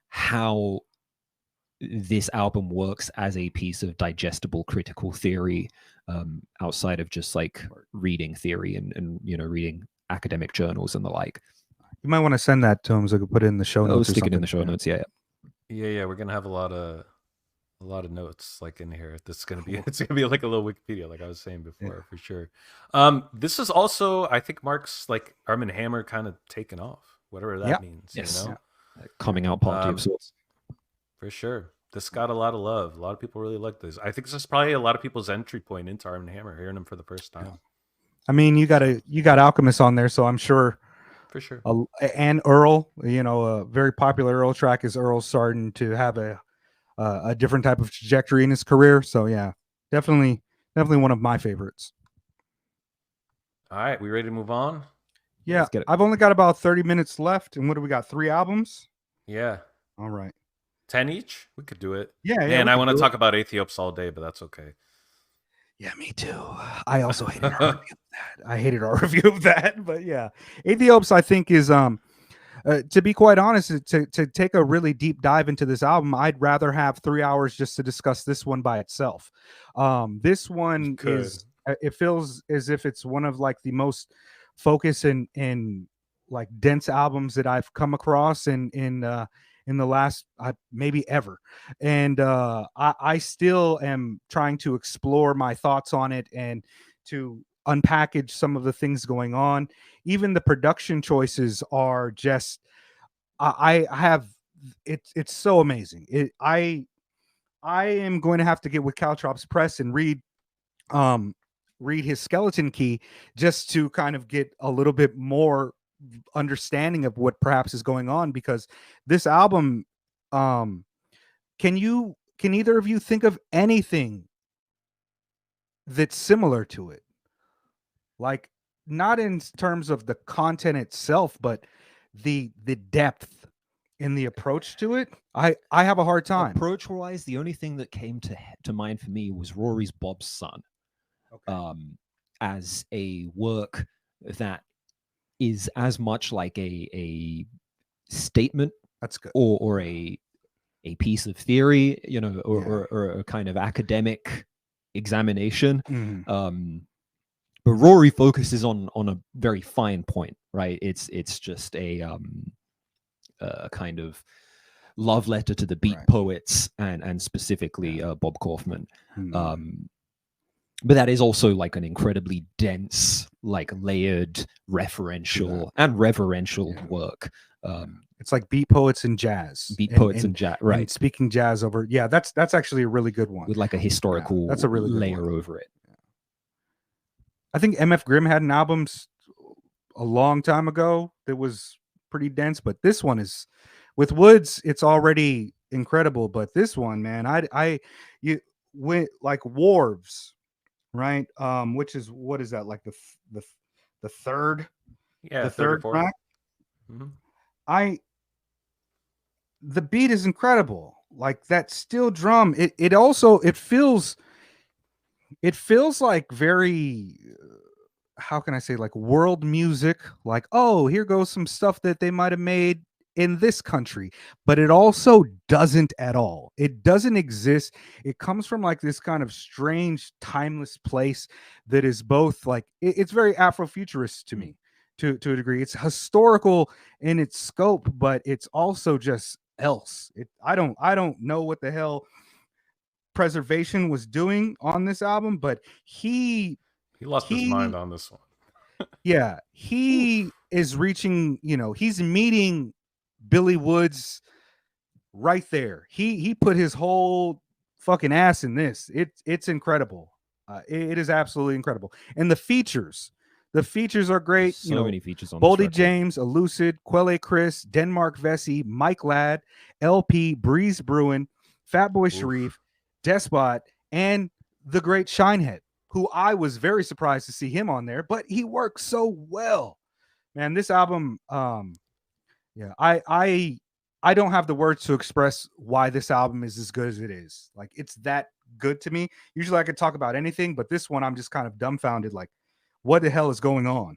how this album works as a piece of digestible critical theory, outside of just like reading theory and reading academic journals and the like. You might want to send that to him so I could put it in the show notes. Stick it in the show notes. Yeah. We're gonna have a lot of notes like in here. It's gonna be like a little Wikipedia, like I was saying before, for sure. This is also, I think, Mark's like Armand Hammer kind of taking off, whatever that means. Yes. You know, Coming out party of sorts. For sure. This got a lot of love. A lot of people really like this. I think this is probably a lot of people's entry point into Armand Hammer, hearing him for the first time. Yeah. I mean, you got Alchemist on there, so I'm sure. For sure. And Earl, a very popular Earl track is Earl starting to have a different type of trajectory in his career. So yeah, definitely one of my favorites. All right, we ready to move on? Yeah, I've only got about 30 minutes left, and what do we got? 3 albums? Yeah. All right. 10 each? We could do it. Yeah. And I want to talk about Aethiopes all day, but that's okay. Yeah, me too. I also hated our review of that. I hated our review of that, but yeah, Aethiopes, I think, is to be quite honest, to take a really deep dive into this album, I'd rather have 3 hours just to discuss this one by itself. This one it feels as if it's one of like the most focused and like dense albums that I've come across in the last maybe ever. And I still am trying to explore my thoughts on it and to unpackage some of the things going on. Even the production choices are just, I have, it's so amazing. I am going to have to get with Caltrops Press and read his Skeleton Key just to kind of get a little bit more understanding of what perhaps is going on, because this album, can either of you think of anything that's similar to it? Like, not in terms of the content itself, but the depth in the approach to it. I have a hard time. Approach wise, the only thing that came to mind for me was Rory's Bob's Son. Okay. As a work that is as much like a statement, that's good, or a piece of theory, or a kind of academic examination. Mm-hmm. But Rory focuses on a very fine point, right? It's just a kind of love letter to the beat poets and specifically Bob Kaufman. Mm-hmm. But that is also like an incredibly dense, like layered, referential and reverential work. It's like beat poets and jazz. And jazz, right? And speaking jazz over, that's actually a really good one with like a historical that's a really good layer one over it. I think MF Grimm had an album a long time ago that was pretty dense, but this one is, with Woods, it's already incredible. But this one, man, you went like Wharves, right? Which is, what is that, like the third? Yeah, the third track. Mm-hmm. The beat is incredible. Like that steel drum. It also feels like very how can I say, like world music, like, oh, here goes some stuff that they might have made in this country, but it also doesn't at all. It doesn't exist. It comes from like this kind of strange, timeless place that is both like it's very Afrofuturist to me, to a degree. It's historical in its scope, but it's also just else. I don't know what the hell Preservation was doing on this album, but He lost his mind he on this one. yeah, Oof. he is reaching, he's meeting Billy Woods right there. He put his whole fucking ass in this. It's incredible. It is absolutely incredible. And the features are There's great. so many features on this Boldy record. James, Elucid, Quelle Chris, Denmark Vesey, Mike Ladd, LP, Breeze Bruin, Fatboy Oof. Sharif, Despot, and the great Shinehead, who I was very surprised to see him on there, but he works so well. Man, this album, yeah, I don't have the words to express why this album is as good as it is. Like it's that good to me. Usually I could talk about anything, but this one I'm just kind of dumbfounded. Like, what the hell is going on?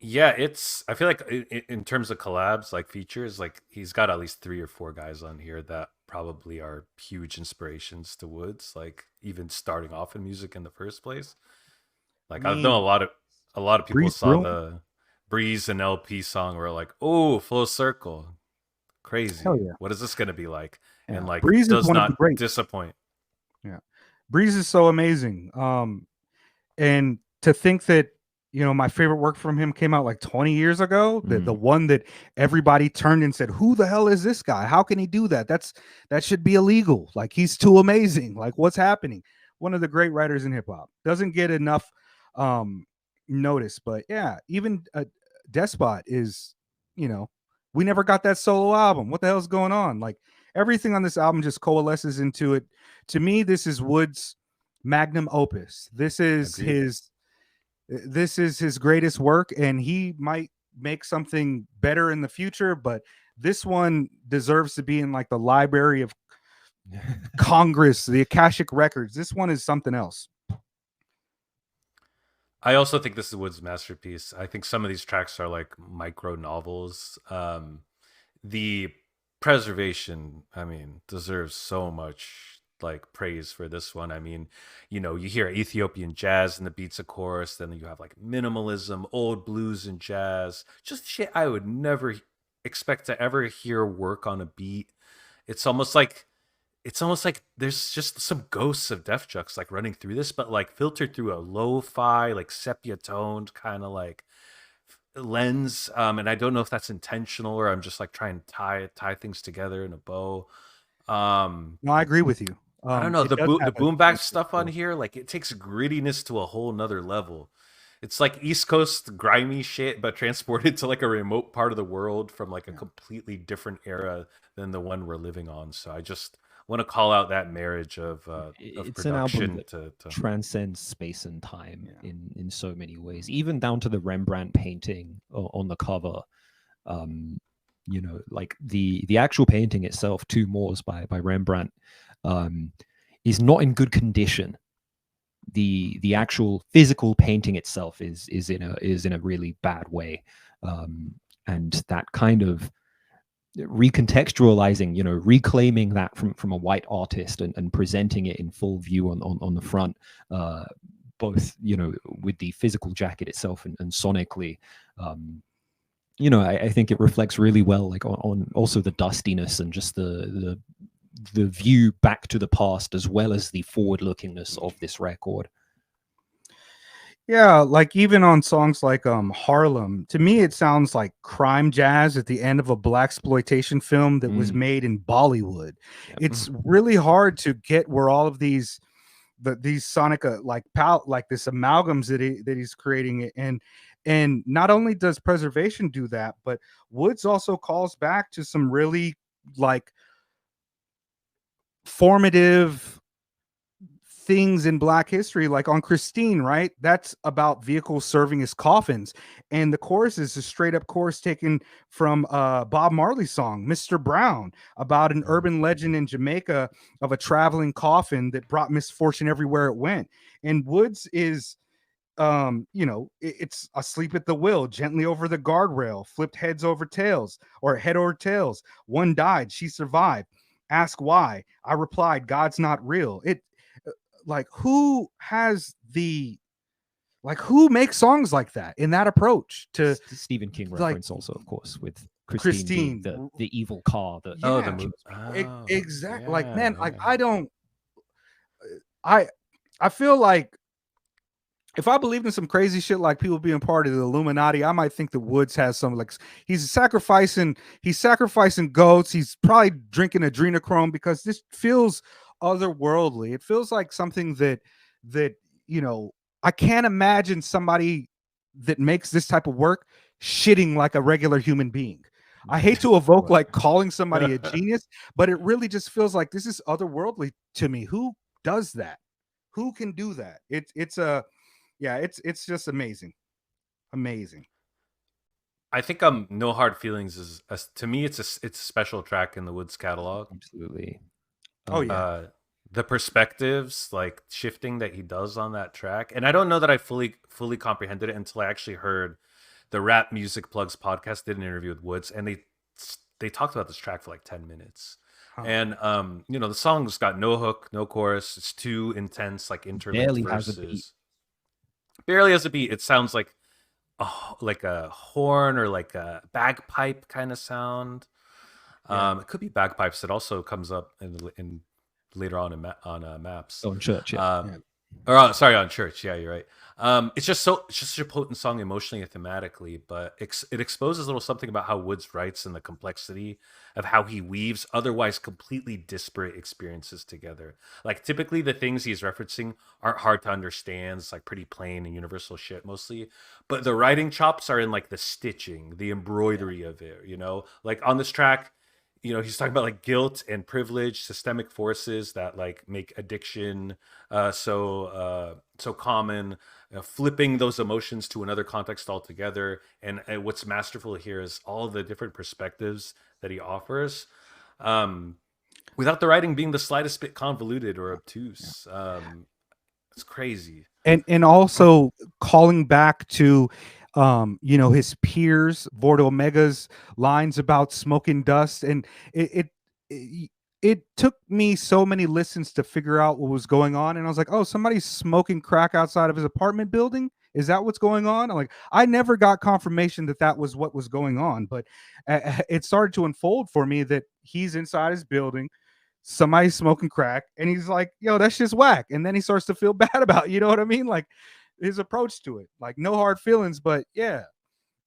Yeah, it's. I feel like in terms of collabs, like features, like he's got at least 3 or 4 guys on here that probably are huge inspirations to Woods. Like even starting off in music in the first place. I Like I know mean, a lot of people Breeze saw Bruin, the Breeze and LP song, were like, "Oh, full circle, hell crazy. yeah, What is this gonna be like?" yeah. And like Breeze is does one of the not greats. disappoint. Yeah, Breeze is so amazing. And to think that my favorite work from him came out like 20 years ago, the Mm. one that everybody turned and said, who the hell is this guy? How can he do that? That should be illegal. Like he's too amazing. Like what's happening? One of the great writers in hip hop. Doesn't get enough um notice, but yeah, even Despot is, we never got that solo album. What the hell's going on? Like everything on this album just coalesces into it. To me, this is Wood's magnum opus. Agreed. This is his greatest work, and he might make something better in the future, but this one deserves to be in like the Library of Congress, the Akashic Records. This one is something else. I also think this is Wood's masterpiece. I think some of these tracks are like micro novels. The preservation, I mean, deserves so much like praise for this one. I mean, you hear Ethiopian jazz in the beats, of course. Then you have like minimalism, old blues and jazz, just shit I would never expect to ever hear work on a beat. It's almost like there's just some ghosts of Def Jux like running through this, but like filtered through a lo-fi, like sepia toned kind of like lens. And I don't know if that's intentional or I'm just like trying to tie things together in a bow. Um, No, I agree with you. I don't know, It does the have a boom bap sense of stuff on feel. here, like it takes grittiness to a whole nother level. It's like East Coast grimy shit, but transported to like a remote part of the world from like a Yeah. completely different era than the one we're living on. So I just want to call out that marriage of It's an album production that to transcends space and time Yeah. in so many ways, even down to the Rembrandt painting on the cover. Um, like the actual painting itself, Two Moors by Rembrandt, um, is not in good condition. The actual physical painting itself is in a really bad way, and that kind of recontextualizing, reclaiming that from a white artist and presenting it in full view on the front, uh, both with the physical jacket itself and sonically. um, I think it reflects really well, like on also the dustiness and just the view back to the past as well as the forward lookingness of this record. Yeah, like even on songs like Harlem, to me it sounds like crime jazz at the end of a black exploitation film that was Mm, made in Bollywood. yeah. It's really hard to get where all of these sonic like like this amalgams that he's creating, and not only does Preservation do that, but Woods also calls back to some really like formative things in Black history, like on Christine, right? That's about vehicles serving as coffins, and the chorus is a straight up chorus taken from Bob Marley's song "Mr. Brown," about an urban legend in Jamaica of a traveling coffin that brought misfortune everywhere it went. And Woods is it's asleep at the wheel, gently over the guardrail, flipped heads over tails, or head over tails. One died, she survived. Ask why. I replied, God's not real. It like who has the who makes songs like that in that approach to Stephen King like reference also, of course, with Christine being the evil car that yeah, the movie. exactly. Like, man, like yeah. I don't I feel like if I believed in some crazy shit like people being part of the Illuminati, I might think that Woods has some like he's sacrificing goats. He's probably drinking adrenochrome because this feels otherworldly. It feels like something that I can't imagine somebody that makes this type of work shitting like a regular human being. I hate to evoke like calling somebody a genius, but it really just feels like this is otherworldly to me. Who does that? Who can do that? It's just amazing. Amazing. I think No Hard Feelings is to me it's a special track in the Woods catalog. absolutely. Oh yeah. The perspectives like shifting that he does on that track, and I don't know that I fully comprehended it until I actually heard the Rap Music Plugs podcast did an interview with Woods, and they talked about this track for like 10 minutes. And the song's got no hook, no chorus. It's too intense, like interlinked verses. Barely has a beat. It sounds like a horn or like a bagpipe kind of sound. It could be bagpipes. It also comes up in later on maps. On Church, Or sorry, on Church. Yeah, you're right. It's just such a potent song emotionally and thematically, but it exposes a little something about how Woods writes and the complexity of how he weaves otherwise completely disparate experiences together. Like typically the things he's referencing aren't hard to understand. It's like pretty plain and universal shit mostly, but the writing chops are in like the stitching, the embroidery of it, like on this track. He's talking about like guilt and privilege, systemic forces that like make addiction so common, flipping those emotions to another context altogether. And what's masterful here is all the different perspectives that he offers, without the writing being the slightest bit convoluted or obtuse. It's crazy. And also calling back to his peers, Vordo Omega's lines about smoking dust, and it took me so many listens to figure out what was going on, and I was like, oh, somebody's smoking crack outside of his apartment building. Is that what's going on? I never got confirmation that was what was going on, but it started to unfold for me that he's inside his building, somebody's smoking crack, and he's like, yo, that's just whack. And then he starts to feel bad about it, you know what I mean? Like his approach to it, like no hard feelings, but yeah.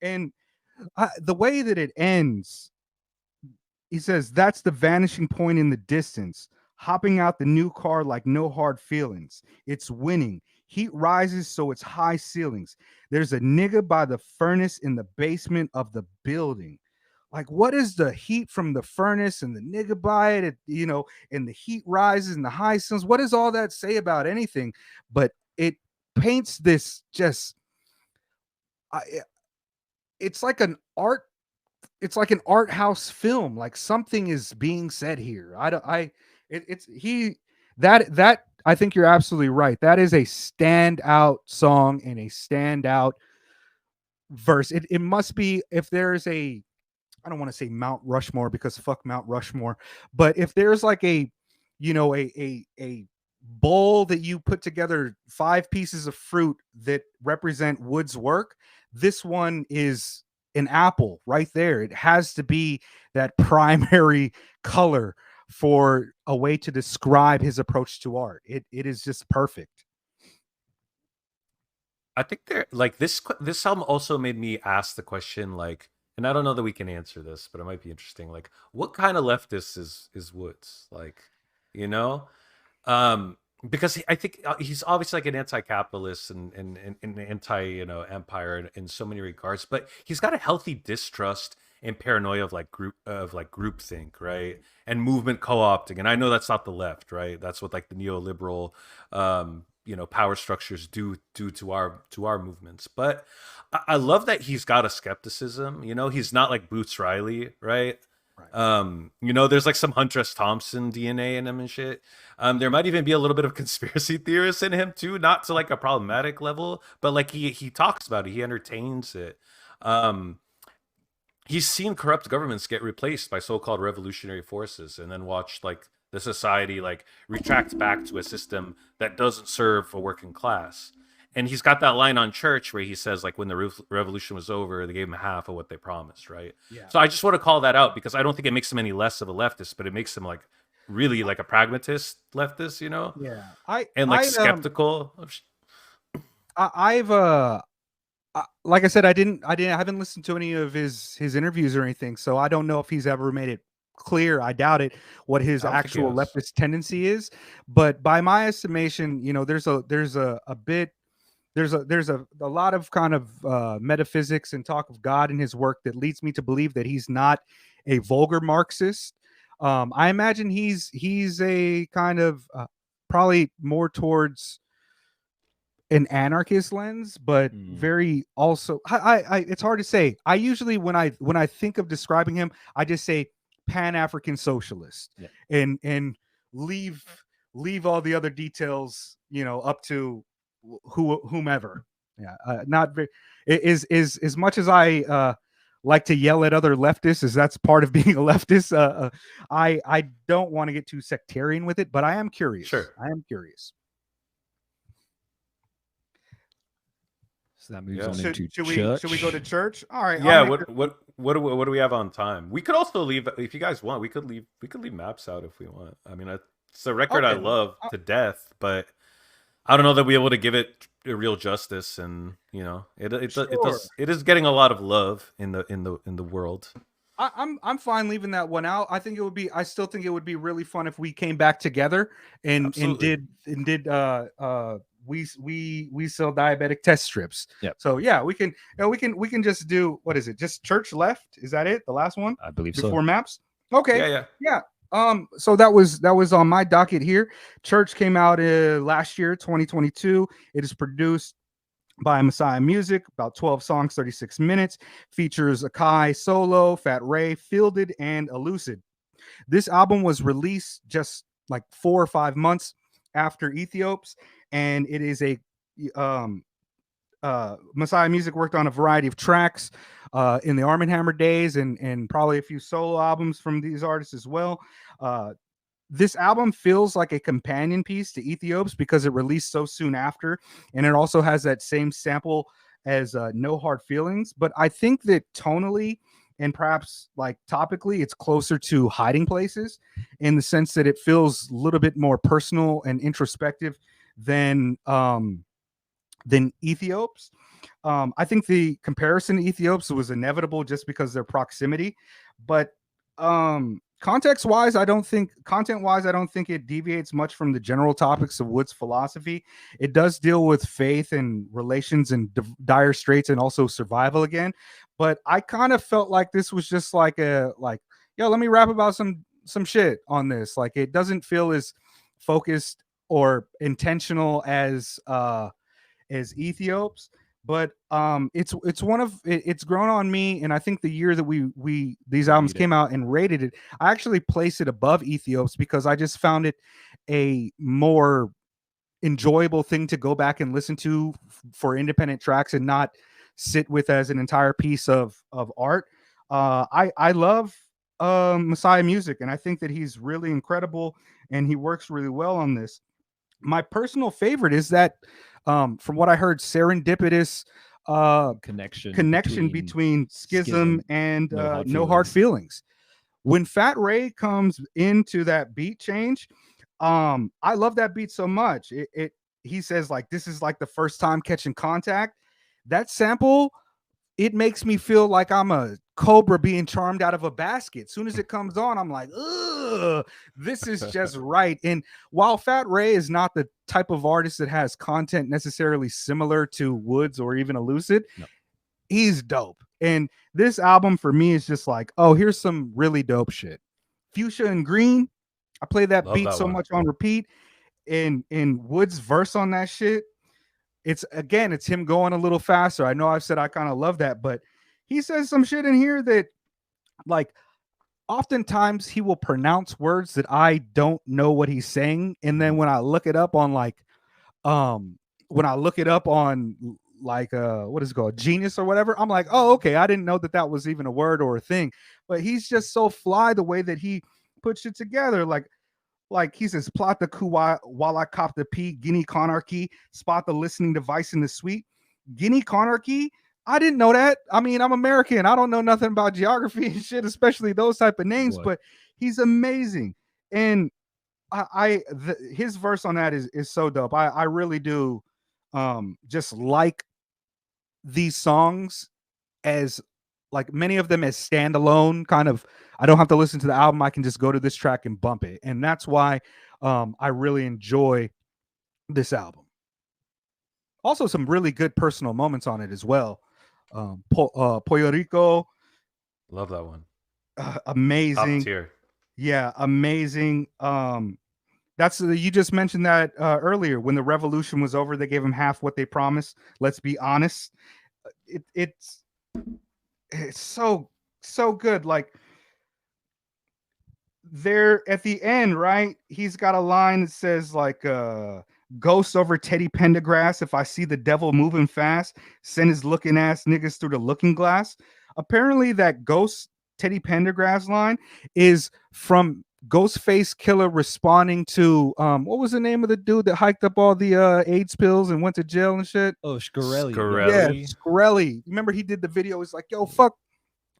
And the way that it ends, he says, that's the vanishing point in the distance, hopping out the new car like no hard feelings. It's winning. Heat rises, so it's high ceilings. There's a nigga by the furnace in the basement of the building. Like, what is the heat from the furnace and the nigga by it, and the heat rises and the high ceilings? What does all that say about anything? But it paints this just, it's like an art house film. Like something is being said here. I think you're absolutely right. That is a standout song and a standout verse. It must be, if there's I don't want to say Mount Rushmore because fuck Mount Rushmore, but if there's like a bowl that you put together 5 pieces of fruit that represent Wood's work, this one is an apple right there. It has to be that primary color for a way to describe his approach to art. It is just perfect. I think this album also made me ask the question, like, and I don't know that we can answer this, but it might be interesting. Like, what kind of leftist is Woods? Like, you know, because I think he's obviously like an anti-capitalist and anti empire in so many regards, but he's got a healthy distrust and paranoia of like groupthink, right? And movement co-opting. And I know that's not the left, right? That's what like the neoliberal power structures do to our movements. But I love that he's got a skepticism. He's not like Boots Riley, right? There's like some Hunter S. Thompson DNA in him and shit. There might even be a little bit of conspiracy theorists in him too, not to like a problematic level, but like he talks about it, he entertains it. He's seen corrupt governments get replaced by so-called revolutionary forces, and then watched like the society like retract back to a system that doesn't serve a working class. And he's got that line on church where he says like when the revolution was over, they gave him half of what they promised, right? Yeah. So I just want to call that out because I don't think it makes him any less of a leftist, but it makes him like really like a pragmatist leftist, Yeah. Skeptical. I've like I said, I haven't listened to any of his interviews or anything, so I don't know if he's ever made it clear. I doubt it, what his actual leftist tendency is. But by my estimation, there's a lot of kind of metaphysics and talk of God in his work that leads me to believe that he's not a vulgar Marxist. I imagine he's a kind of probably more towards an anarchist lens, but very also I it's hard to say. I usually when I think of describing him, I just say Pan-African socialist, and leave all the other details, up to whomever. Not very is as much as I like to yell at other leftists, as that's part of being a leftist. I don't want to get too sectarian with it, but I am curious. Sure. I am curious. So that moves on into church. Should we go to church? All right. Yeah. What do we have on time? We could also leave if you guys want. We could leave maps out if we want. I mean, it's a record I love to death, but I don't know that we'll be able to give it a real justice. And it is getting a lot of love in the world. I'm fine leaving that one out. I still think it would be really fun if we came back together and did we sell diabetic test strips. Yeah. So yeah, we can just do, what is it? Just church left? Is that it? The last one? I believe so. Before maps? Okay. Yeah. So that was on my docket here. Church came out last year, 2022. It is produced by Messiah Music, about 12 songs, 36 minutes. Features Akai solo, Fat Ray, Fielded, and Elucid. This album was released just like 4 or 5 months after Aethiopes, and it is a Messiah Music worked on a variety of tracks in the Armand Hammer days, and probably a few solo albums from these artists as well. This album feels like a companion piece to Aethiopes because it released so soon after, and it also has that same sample as No Hard Feelings. But I think that tonally and perhaps like topically, it's closer to Hiding Places in the sense that it feels a little bit more personal and introspective than Aethiopes. I think the comparison to Aethiopes was inevitable just because of their proximity, but content-wise, I don't think it deviates much from the general topics of Wood's philosophy. It does deal with faith and relations and dire straits and also survival again. But I kind of felt like this was just like yo, let me rap about some shit on this. Like, it doesn't feel as focused or intentional as Aethiopes. But it's grown on me, and I think the year that these albums came out and rated it, I actually placed it above Aethiopes because I just found it a more enjoyable thing to go back and listen to for independent tracks and not sit with as an entire piece of art. I love Messiah Music, and I think that he's really incredible and he works really well on this. My personal favorite is that from what I heard, serendipitous connection between Schism and No Hard Feelings. When Fat Ray comes into that beat change, I love that beat so much. He says like, this is like the first time catching contact. That sample, it makes me feel like I'm a cobra being charmed out of a basket. As soon as it comes on, I'm like, ugh, this is just right. And while Fat Ray is not the type of artist that has content necessarily similar to Woods or even Elucid, no, he's dope. And this album for me is just like, oh, here's some really dope shit. Fuchsia and Green, I play that Love beat that so one. much on repeat. In Wood's verse on that shit, it's him going a little faster. I know I've said I kind of love that, but he says some shit in here that, like, oftentimes he will pronounce words that I don't know what he's saying, and then when I look it up on um what is it called, Genius or whatever, I'm like, oh, okay, I didn't know that was even a word or a thing. But he's just so fly the way that he puts it together. Like he says, plot the coup while I cop the P, Guinea Conarchy, spot the listening device in the suite. Guinea Conarchy? I didn't know that. I mean, I'm American. I don't know nothing about geography and shit, especially those type of names, but he's amazing. And his verse on that is so dope. I really do just like these songs as, like, many of them as standalone kind of. I don't have to listen to the album. I can just go to this track and bump it. And that's why I really enjoy this album. Also, some really good personal moments on it as well. Puerto Rico. Love that one. Amazing. Top tier. Yeah, amazing. That's you just mentioned that earlier. When the revolution was over, they gave him half what they promised. Let's be honest. It's so good. Like, there at the end, right? He's got a line that says like ghosts over Teddy Pendergrass. If I see the devil moving fast, send his looking ass niggas through the looking glass. Apparently that ghost Teddy Pendergrass line is from Ghostface Killer responding to what was the name of the dude that hiked up all the AIDS pills and went to jail and shit? Oh, Shkreli. Yeah, Shkreli. Remember he did the video? It's like, yo, fuck.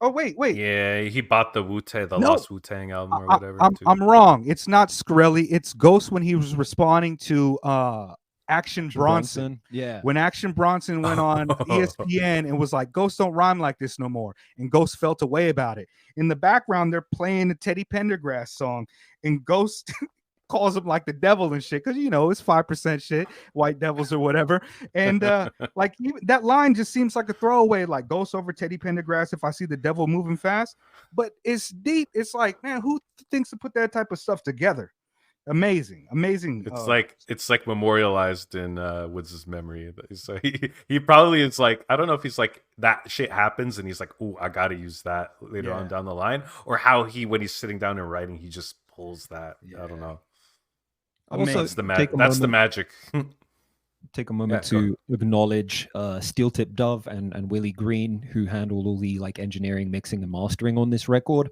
Oh, wait. Yeah, he bought the Wu-Tang, the No. Lost Wu-Tang album or whatever. I'm wrong. It's not Shkreli. It's Ghost when he was responding to Action Bronson. Yeah. When Action Bronson went on ESPN and was like, Ghost don't rhyme like this no more. And Ghost felt away about it. In the background, they're playing the Teddy Pendergrass song. And Ghost calls him like the devil and shit. Because, you know, it's 5% shit, white devils or whatever. And like that line just seems like a throwaway, like Ghost over Teddy Pendergrass if I see the devil moving fast. But it's deep. It's like, man, who thinks to put that type of stuff together? Amazing. It's like memorialized in Woods' memory. So he probably is like, I don't know if he's like that shit happens and he's like, oh, I gotta use that later on down the line, or how when he's sitting down and writing, he just pulls that. I don't know. That's the magic. Take a moment to acknowledge Steel Tip Dove and Willie Green, who handled all the like engineering, mixing, and mastering on this record.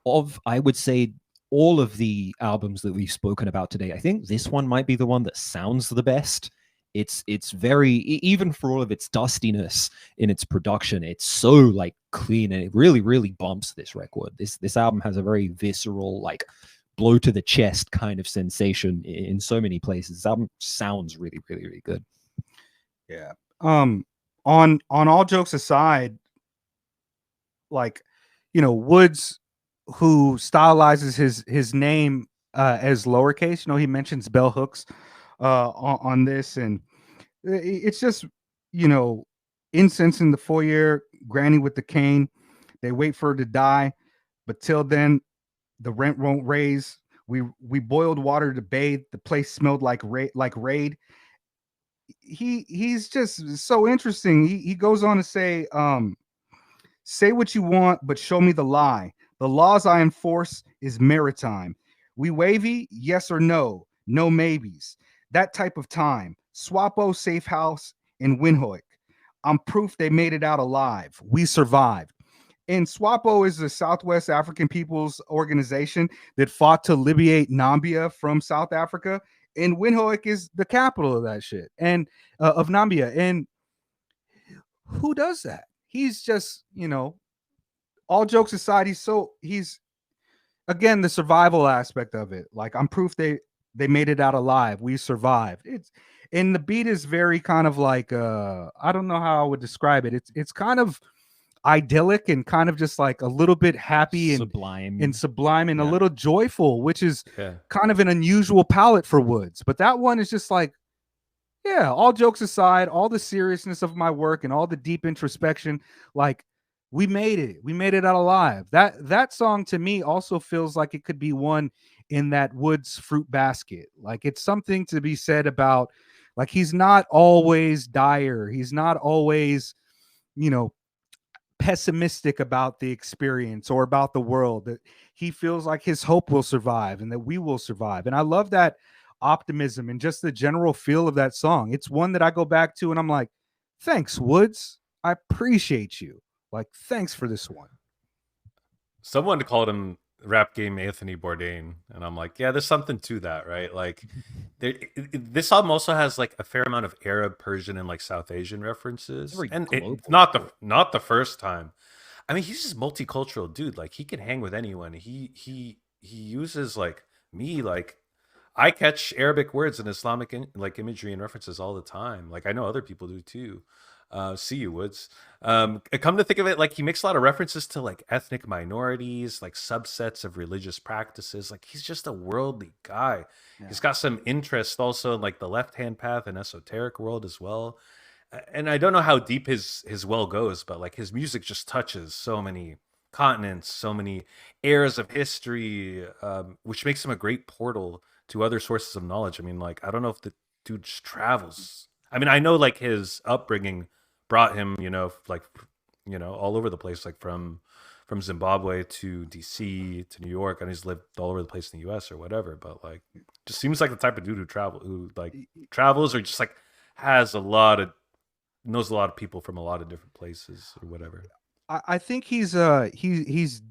I would say, all of the albums that we've spoken about today, I think this one might be the one that sounds the best. It's very, even for all of its dustiness in its production, it's so like clean, and it really, really bumps this record. This album has a very visceral, like blow to the chest kind of sensation in so many places. This album sounds really, really, really good. Yeah. On all jokes aside, like, you know, Woods, who stylizes his name as lowercase, you know, he mentions bell hooks on this, and it's just, you know, incense in the foyer, granny with the cane, they wait for her to die, but till then the rent won't raise. We boiled water to bathe. The place smelled like raid. He's just so interesting. He goes on to say, say what you want, but show me the lie. The laws I enforce is maritime. We wavy, yes or no, no maybes. That type of time. Swapo safe house in Windhoek. I'm proof they made it out alive. We survived. And SWAPO is the Southwest African People's Organization that fought to liberate Nambia from South Africa. And Windhoek is the capital of that shit, and of Nambia. And who does that? He's just, you know, all jokes aside, he's again the survival aspect of it. Like, I'm proof they made it out alive. We survived. And the beat is very kind of like I don't know how I would describe it. It's kind of idyllic and kind of just like a little bit happy and sublime and a little joyful, which is kind of an unusual palette for Woods. But that one is just like, yeah, all jokes aside, all the seriousness of my work and all the deep introspection, like, We made it. We made it out alive. That song to me also feels like it could be one in that Woods fruit basket. Like it's something to be said about like he's not always dire. He's not always, you know, pessimistic about the experience or about the world. That he feels like his hope will survive and that we will survive. And I love that optimism and just the general feel of that song. It's one that I go back to and I'm like, thanks, Woods. I appreciate you. Like, thanks for this one. Someone called him rap game Anthony Bourdain, and I'm like, yeah, there's something to that, right? Like, this album also has like a fair amount of Arab, Persian, and like South Asian references, Very and global. not the first time. I mean, he's just multicultural dude. Like, he can hang with anyone. He uses like me, like I catch Arabic words and Islamic like imagery and references all the time. Like I know other people do too. See you, Woods. Come to think of it, like he makes a lot of references to like ethnic minorities, like subsets of religious practices. Like he's just a worldly guy. Yeah. He's got some interest also in like the left hand path and esoteric world as well. And I don't know how deep his well goes, but like his music just touches so many continents, so many eras of history, which makes him a great portal to other sources of knowledge. I mean, like I don't know if the dude just travels. I mean, I know like his upbringing brought him, like all over the place, like from Zimbabwe to DC to New York, and he's lived all over the place in the US or whatever. But like, just seems like the type of dude who like travels or just like has knows a lot of people from a lot of different places or whatever. I think he's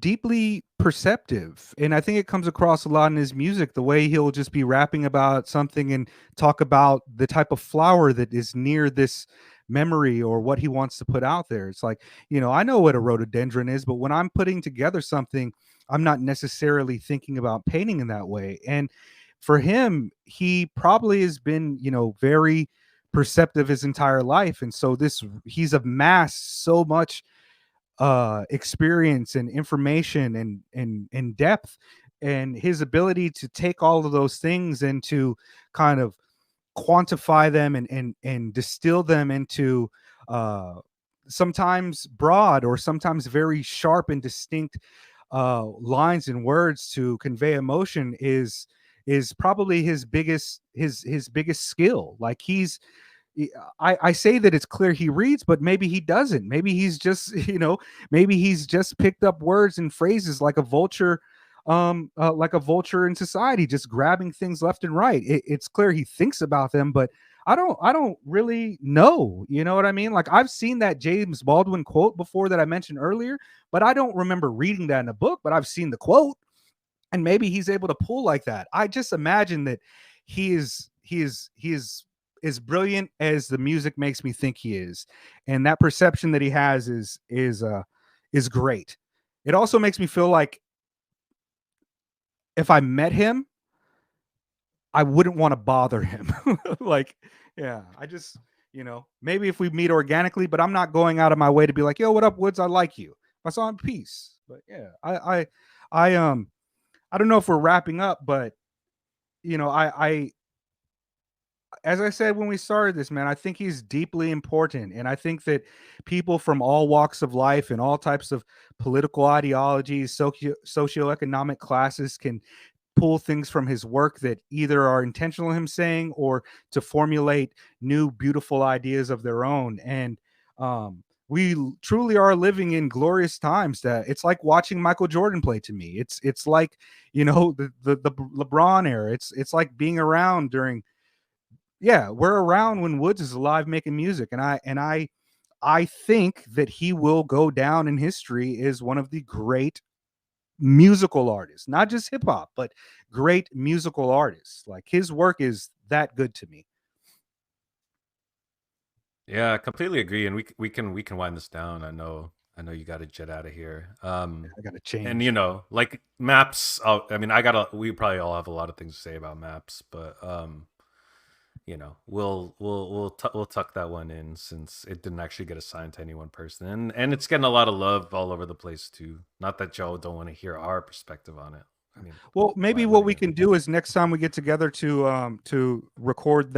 deeply perceptive, and I think it comes across a lot in his music. The way he'll just be rapping about something and talk about the type of flower that is near this memory or what he wants to put out there. It's like, I know what a rhododendron is, but when I'm putting together something, I'm not necessarily thinking about painting in that way. And for him, he probably has been, very perceptive his entire life, and so he's amassed so much experience and information and depth, and his ability to take all of those things and to kind of quantify them and distill them into sometimes broad or sometimes very sharp and distinct lines and words to convey emotion is probably his biggest skill. Like I say that it's clear he reads, but maybe he doesn't. Maybe he's just, maybe he's just picked up words and phrases like a vulture, like a vulture in society, just grabbing things left and right. It's clear he thinks about them, but I don't really know. You know what I mean? Like I've seen that James Baldwin quote before that I mentioned earlier, but I don't remember reading that in a book. But I've seen the quote, and maybe he's able to pull like that. I just imagine that he is as brilliant as the music makes me think he is, and that perception that he has is great. It also makes me feel like if I met him, I wouldn't want to bother him. Like, yeah, I just, maybe if we meet organically, but I'm not going out of my way to be like, yo, what up, Woods? I like you. If I saw him, peace. But yeah, I don't know if we're wrapping up, but I as I said when we started this, man, I think he's deeply important. And I think that people from all walks of life and all types of political ideologies, socioeconomic classes can pull things from his work that either are intentional him saying or to formulate new, beautiful ideas of their own. And we truly are living in glorious times. That it's like watching Michael Jordan play to me. It's like, the LeBron era. It's like being around during, yeah, we're around when Woods is alive making music, and I think that he will go down in history as one of the great musical artists, not just hip hop, but great musical artists. Like his work is that good to me. Yeah, I completely agree, and we can wind this down. I know you got to jet out of here. I got to And change. like maps. I mean, I gotta. We probably all have a lot of things to say about maps, but we'll tuck that one in since it didn't actually get assigned to any one person, and it's getting a lot of love all over the place too. Not that Joe don't want to hear our perspective on it. I mean, Well, maybe why what wouldn't we you? can do is next time we get together to record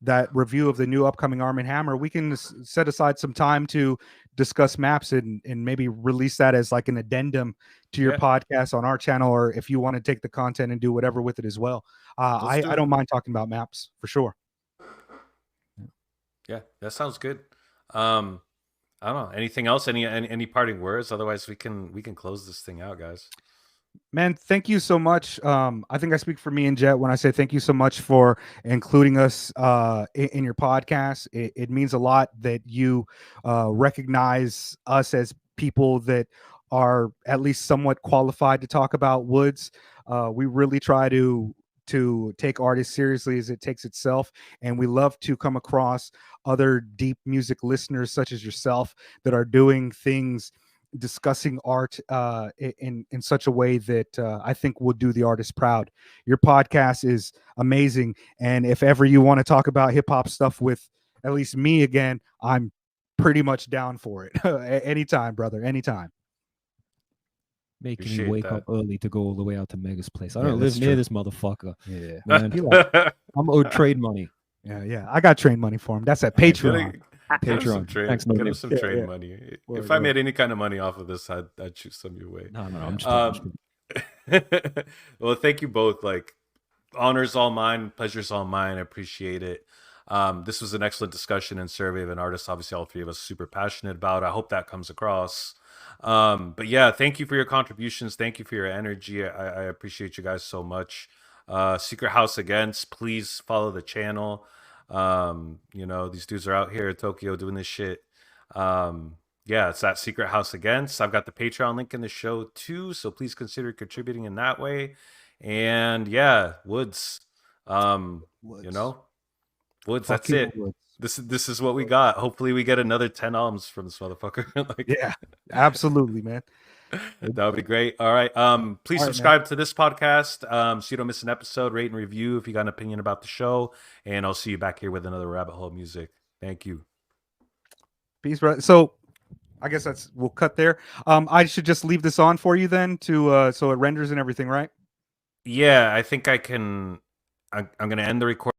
that review of the new upcoming Armand Hammer, we can set aside some time to discuss maps and maybe release that as like an addendum to your Yeah, podcast on our channel, or if you want to take the content and do whatever with it as well. let's do I it. don't mind talking about maps for sure. Yeah, that sounds good. I don't know. Anything else? Any parting words? Otherwise, we can close this thing out, guys. Man, thank you so much. I think I speak for me and Jet when I say thank you so much for including us in your podcast. It means a lot that you recognize us as people that are at least somewhat qualified to talk about woods. We really try to take artists seriously as it takes itself, and we love to come across other deep music listeners such as yourself that are doing things, discussing art in such a way that I think will do the artist proud. Your podcast is amazing, and if ever you want to talk about hip hop stuff with at least me again, I'm pretty much down for it. Anytime, brother. Anytime. Making me Appreciate wake that. up early to go all the way out to Mega's place. I Yeah, don't that's live near true. this motherfucker. Yeah, Man, He like- I'm owed trade money. yeah. I got train money for him. That's at Patreon. Get him some Patreon. trade, Thanks, get no him name. some Yeah, trade yeah. money. Word, If I word. made any kind of money off of this, I'd shoot some your way. No, I'm just Well, thank you both. Like, honors all mine, pleasure's all mine. I appreciate it. This was an excellent discussion and survey of an artist. Obviously, all three of us super passionate about. I hope that comes across. But yeah, thank you for your contributions. Thank you for your energy. I appreciate you guys so much. Secret House Against, please follow the channel. These dudes are out here in Tokyo doing this shit. Yeah, it's that Secret House Against. I've got the Patreon link in the show too, so please consider contributing in that way. And yeah, Woods. Woods, that's Fucking it. Woods. This is what we got. Hopefully we get another 10 albums from this motherfucker. Like, Yeah, absolutely, man. that would be great. All right. Please All right, subscribe to this podcast so you don't miss an episode. Rate and review if you got an opinion about the show. And I'll see you back here with another Rabbit Hole Music. Thank you. Peace, bro. So I guess we'll cut there. I should just leave this on for you then to so it renders and everything, right? Yeah, I think I can. I'm going to end the recording.